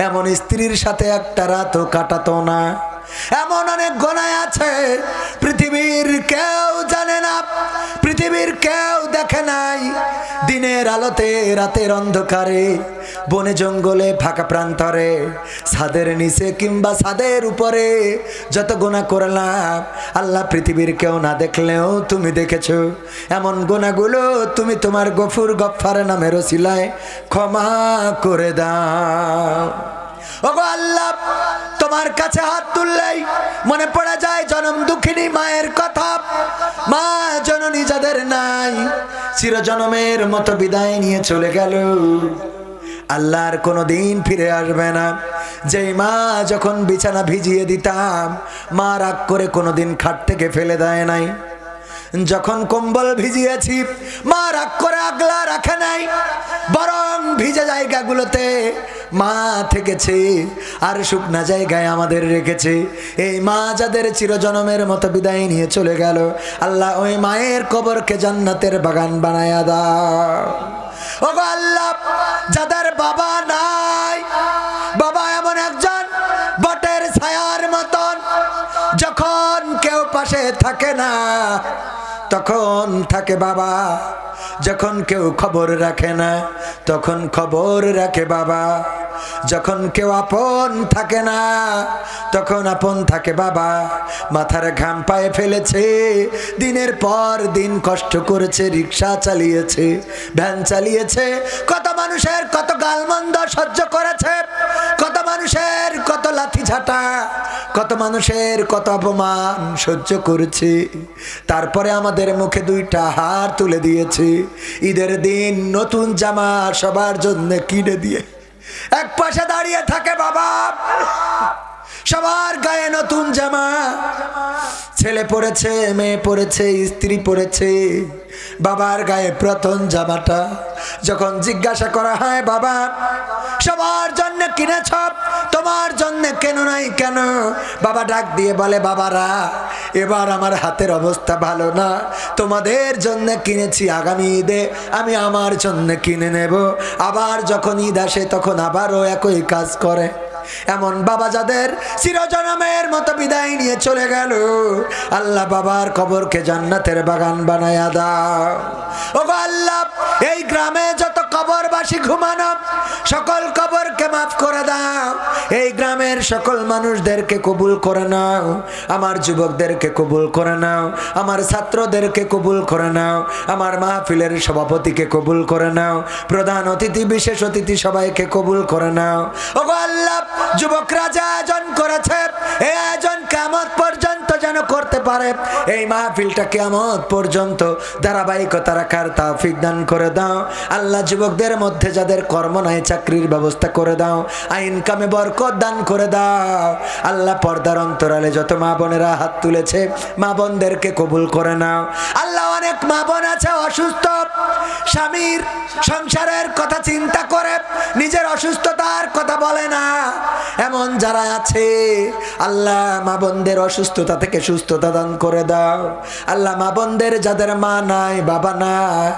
এমন স্ত্রীর সাথে একটা রাতও কাটাতো না। এমন অনেক গুনাহ আছে পৃথিবীর কেউ জানে না, পৃথিবীর কেউ দেখে নাই। দিনের আলোতে রাতের অন্ধকারে, বনে জঙ্গলে ফাঁকা প্রান্তরে, ছাদের নিচে কিংবা ছাদের উপরে যত গুনাহ করলাম আল্লাহ পৃথিবীর কেউ না দেখলেও তুমি দেখেছো। এমন গুনাহগুলো তুমি তোমার গফুর গফফার নামের ওসিলায় ক্ষমা করে দাও। ওগো আল্লাহ, তোমার কাছে হাত তুললেই মনে পড়ে যায় জনম দুঃখিনী মায়ের কথা। মা জননী যাদের নাই, চিরজনমের মতো বিদায় নিয়ে চলে গেল, আল্লাহর কোনো দিন ফিরে আসবে না। যেই মা যখন বিছানা ভিজিয়ে দিতাম মা রাগ করে কোনোদিন খাট থেকে ফেলে দেয় নাই, যখন কম্বল ভিজিয়েছি মা রাগ করে আগলা রাখে নাই, বরং ভিজে জায়গাগুলোতে মা থেকেছে আর শুকনা জায়গায় আমাদের রেখেছে। এই মা যাদের চিরজনমের মতো বিদায় নিয়ে চলে গেল, আল্লাহ ওই মায়ের কবরকে জান্নাতের বাগান বানায়া দাও। ওগো আল্লাহ, যাদের বাবা নাই, বাবা এমন একজন বটের ছায়ার মতন, যখন কেউ পাশে থাকে না তখন থাকে বাবা, যখন কেউ খবর রাখে না তখন খবর রাখে বাবা, যখন কেউ আপন থাকে না তখন আপন থাকে বাবা। মাথার ঘাম পায়ে ফেলেছে, দিনের পর দিন কষ্ট করেছে, রিক্সা চালিয়েছে, ভ্যান চালিয়েছে, কত মানুষের কত গালমন্দ সহ্য করেছে, কত মানুষের কত লাথি ঝাঁটা, কত মানুষের কত অপমান সহ্য করেছে। তারপরে আমাদের মুখে দুইটা হার তুলে দিয়েছে। ঈদের দিন নতুন জামা সবার জন্য কিনে দিয়ে এক পাশে দাঁড়িয়ে থাকে বাবা, সবার গায়ে নতুন জামা, ছেলে পড়েছে, মেয়ে পড়েছে, স্ত্রী পড়েছে, বাবার গায়ে প্রথম জামাটা যখন জিজ্ঞাসা করা হয় বাবা সবার জন্য কিনেছ, তোমার জন্য কেন নাই কেন? বাবা ডাক দিয়ে বলে, বাবারা এবার আমার হাতের অবস্থা ভালো না, তোমাদের জন্য কিনেছি, আগামী ঈদে আমি আমার জন্য কিনে নেব। আবার যখন ঈদ আসে তখন আবারও একই কাজ করে। এমন বাবা যাদের চিরজনমের মতো বিদায় নিয়ে চলে গেল, আল্লাহ বাবার কবরকে জান্নাতের বাগান বানায়া দাও। ওগো আল্লাহ, এই গ্রামে যত কবরবাসী ঘুমানো সকল কবরকে মাফ করে দাও। এই গ্রামের সকল মানুষদেরকে কবুল করে নাও, আমার যুবকদেরকে কবুল করে নাও, আমার ছাত্রদেরকে কবুল করে নাও, আমার মাহফিলের সভাপতিকে কবুল করে নাও, প্রধান অতিথি বিশেষ অতিথি সবাইকে কবুল করে নাও। ওগো আল্লাহ, যুবকরা যে আয়োজন করেছে এই আয়োজন কিয়ামত পর্যন্ত যেন করতে পারে। এই মাহফিলটা কিয়ামত পর্যন্ত ধারাবাহিকতা রাখার তৌফিক দান করে দাও আল্লাহ। যুবকদের মধ্যে যাদের কর্ম নাই চাকরির ব্যবস্থা করে দাও, ইনকামে বরকত দান করে দাও আল্লাহ। পর্দার অন্তরালে যত মা বোনেরা হাত তুলেছে মা বোনদেরকে কবুল করে নাও আল্লাহ। অনেক মা বোন আছে অসুস্থ, স্বামীর সংসারের কথা চিন্তা করে নিজের অসুস্থতার কথা বলে না, এমন যারা আছে আল্লাহ মা বোনদের অসুস্থতা থেকে সুস্থতা দান করে দাও আল্লাহ। মা বোনদের যাদের মা নাই বাবা নাই,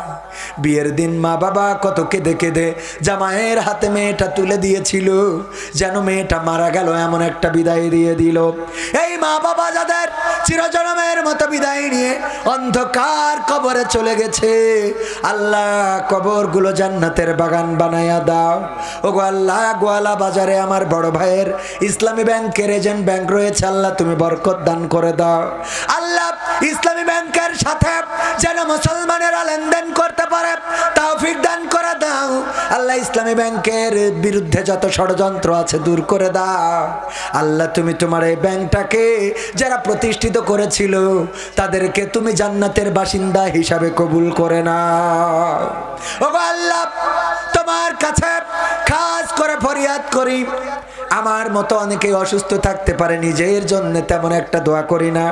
বিয়ের দিন মা বাবা কত কেঁদে কেঁদে জামাইয়ের হাতে মেয়েটা তুলে দিয়েছিল, যেন মেয়েটা মারা গেল এমন একটা বিদায় দিয়ে দিল। এই মা বাবা যাদের চিরজনমের মতো বিদায় নিয়ে অন্ধকার কবরে চলে গেছে আল্লাহ, কবরগুলো জান্নাতের বাগান বানায়া দাও। ওগো আল্লাহ, গোয়ালা বাজারে আমার বড় ভাইয়ের ইসলামী ব্যাংকের এজেন্ট ব্যাংক রয়েছে আল্লাহ, তুমি বরকত দান করে দাও আল্লাহ। ইসলামী ব্যাংকের সাথে যেন মুসলমানেরা লেনদেন করতে পারে তৌফিক দান করে দাও আল্লাহ। ইসলামী ব্যাংকের বিরুদ্ধে যত ষড়যন্ত্র আছে দূর করে দাও আল্লাহ। তুমি তোমার এই ব্যাংকটাকে যারা প্রতিষ্ঠিত করেছিল তাদেরকে তুমি জান্নাতের বাসিন্দা হিসাবে কবুল করে নাও। ওগো আল্লাহ, তোমার কাছে খাস করে ফরিয়াদ করি, আমার মতো অনেকে অসুস্থ থাকতে পারে, নিজের জন্য তেমন একটা দোয়া করি না,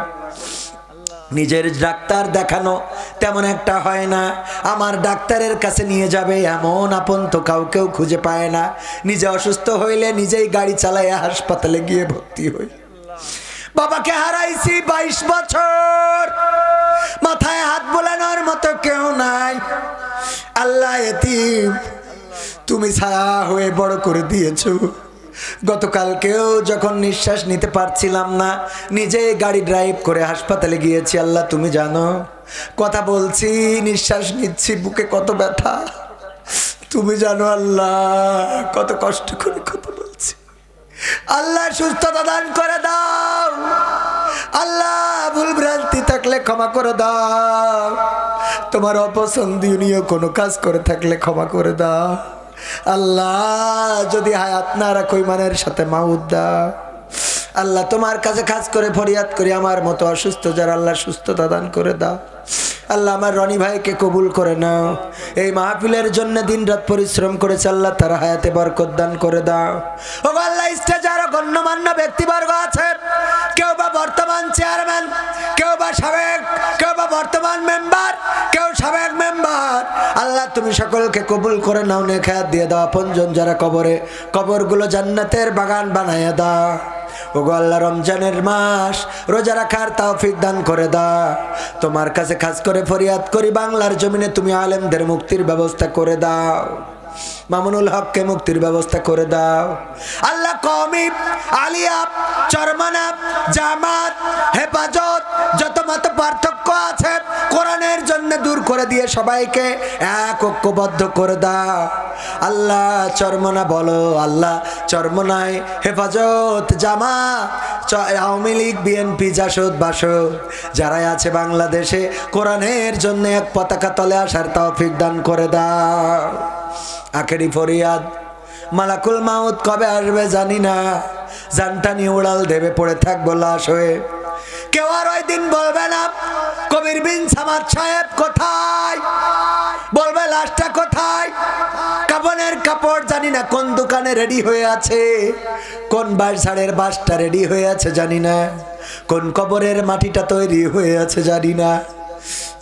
নিজের ডাক্তার দেখানো তেমন একটা হয় না, আমার ডাক্তারের কাছে নিয়ে যাবে এমন আপন তো কাউকেও খুঁজে পায় না। নিজে অসুস্থ হইলে নিজেই গাড়ি চালায় হাসপাতালে গিয়ে ভর্তি হই। বাবাকে হারাইছি 22 বছর, মাথায় হাত বোলানোর মতো কেউ নাই আল্লাহ। এতিম তুমি ছায়া হয়ে বড় করে দিয়েছো। গতকালকেও যখন নিঃশ্বাস নিতে পারছিলাম না, নিজে গাড়ি ড্রাইভ করে হাসপাতালে গিয়েছি আল্লাহ। তুমি জানো, কথা বলছি, নিঃশ্বাস নিচ্ছি, বুকে কত ব্যথা তুমি জানো আল্লাহ, কত কষ্ট করে কথা বলছি আল্লাহ। সুস্থতা দান করে দাও আল্লাহ, ভুল ভ্রান্তি থাকলে ক্ষমা করে দাও, তোমার অপছন্দনীয় কোনো কাজ করে থাকলে ক্ষমা করে দাও আল্লাহ। যদি হায়াত না রাখো ইমানের সাথে মাউত দাও আল্লাহ। তোমার কাছে খাস করে ফরিয়াদ করি, আমার মতো অসুস্থ যারা আল্লাহ সুস্থতা দান করে দাও আল্লাহ। আমার রনি ভাইকে কবুল করে নাও, এই মাহফিলের জন্য দিনরাত পরিশ্রম করেছে আল্লাহ, তারা হায়াতে বরকত দান করে দাও। ও আল্লাহ, স্টেজে আরো গণ্যমান্য ব্যক্তিবর্গ আছে, কেউ বা বর্তমান চেয়ারম্যান, কেউ বা সাবেক, কেউ বা বর্তমান মেম্বার, কেউ সাবেক মেম্বার আল্লাহ, তুমি সকলকে কবুল করে নাও, নেক হায়াত দিয়ে দাও। আপনজন যারা কবরে, কবরগুলো জান্নাতের বাগান বানায়া দাও। ওগো আল্লাহ, রমজানের মাস রোজা রাখার তৌফিক দান করে দাও। তোমার কাছে খাস করে ফরিয়াদ করি, বাংলার জমিনে তুমি আলেমদের মুক্তির ব্যবস্থা করে দাও, মামুনুল হককে মুক্তির ব্যবস্থা করে দাও আল্লাহ। কওমি, আলিয়া, চরমানা, জামাত, হেফাজত যত মত পার্থক্য আছে কোরআনের জন্য দূর করে দিয়ে সবাইকে এক ঐক্যবদ্ধ করে দাও আল্লাহ। চরমনা বলো আল্লাহ, চরমনায় হেফাজত, জামাত, আওয়ামী লীগ, বিএনপি, জাসদ, বাসদ যারাই আছে বাংলাদেশে কোরআনের জন্য এক পতাকা তলে আসার তৌফিক দান করে দাও। আখেরি ফরিয়াদ, মালাকুল মাউত কবে আসবে জানি না, জানটা নিয়ে উড়াল দেবে, পড়ে থাকবো লাশ হয়ে। কেউ আর ওই দিন বলবে না কবির বিন সামাদ সাহেব কোথায়, বলবে লাশটা কোথায়। কাফনের কাপড় জানি না কোন দোকানে রেডি হয়ে আছে, কোন বাঁশঝাড়ের বাঁশটা রেডি হয়ে আছে জানি না, কোন কবরের মাটিটা তৈরি হয়ে আছে জানি না।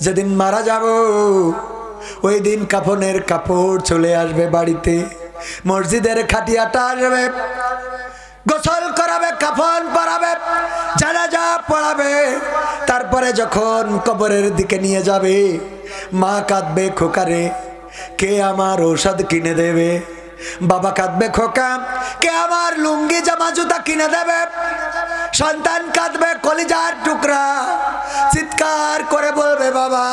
যেদিন মারা যাব ওই দিন কাফনের কাপড় চলে আসবে বাড়িতে, মসজিদের খাটিয়াটা আসবে, গোসল করাবে, কাফন পরাবে, জানাজা পড়াবে। তারপরে যখন কবরের দিকে নিয়ে যাবে মা কাঁদবে, খোকারে কে আমার ঔষধ কিনে দেবে। বাবা কাঁদবে, খোকা কে আমার লুঙ্গি জামা জুতা কিনে দেবে। সন্তান কাঁদবে, কলিজার টুকরা চিৎকার করে বলবে বাবা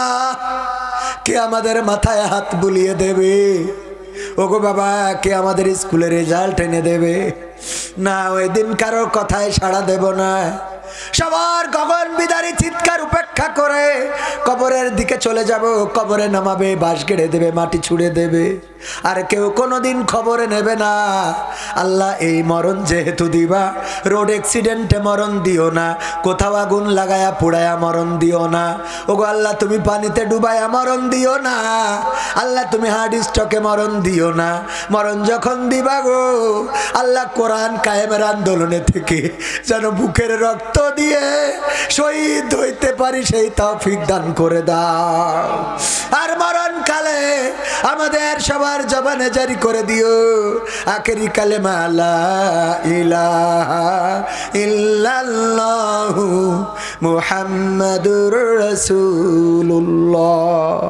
কে আমাদের মাথায় হাত বুলিয়ে দেবে। ওগো বাবা কে আমাদের স্কুলের রেজাল্ট এনে দেবে। না, ওই দিন কারোর কথায় সাড়া দেব না। সবার গগন বিদারী চিৎকার উপেক্ষা করে কবরের দিকে চলে যাব। কবরে নামাবে, বাঁশ গেড়ে দেবে, মাটি ছুঁড়ে দেবে। আর কেউ কোনোদিন খবরে নেবে না। আল্লাহ এই মরণ যেহেতু দিবা, রোড অ্যাক্সিডেন্টে মরণ দিও না, কোথাও আগুন লাগায়া পোড়ায়া মরণ দিও না। ওগো আল্লাহ তুমি পানিতে ডুবায়া মরণ দিও না। আল্লাহ তুমি হার্ট স্ট্রোকে মরণ দিও না। মরণ যখন দিবা গো আল্লাহ কোরআন কায়েমের আন্দোলনে থেকে যেন বুকের রক্ত দিয়ে শহীদ হইতে পারি সেই তৌফিক দান করে দাও। আর মরণকালে আমাদের সবার জবানে জারি করে দিও আখেরি কালেমা লা ইলাহা ইল্লাল্লাহু মুহাম্মাদুর রাসূলুল্লাহ।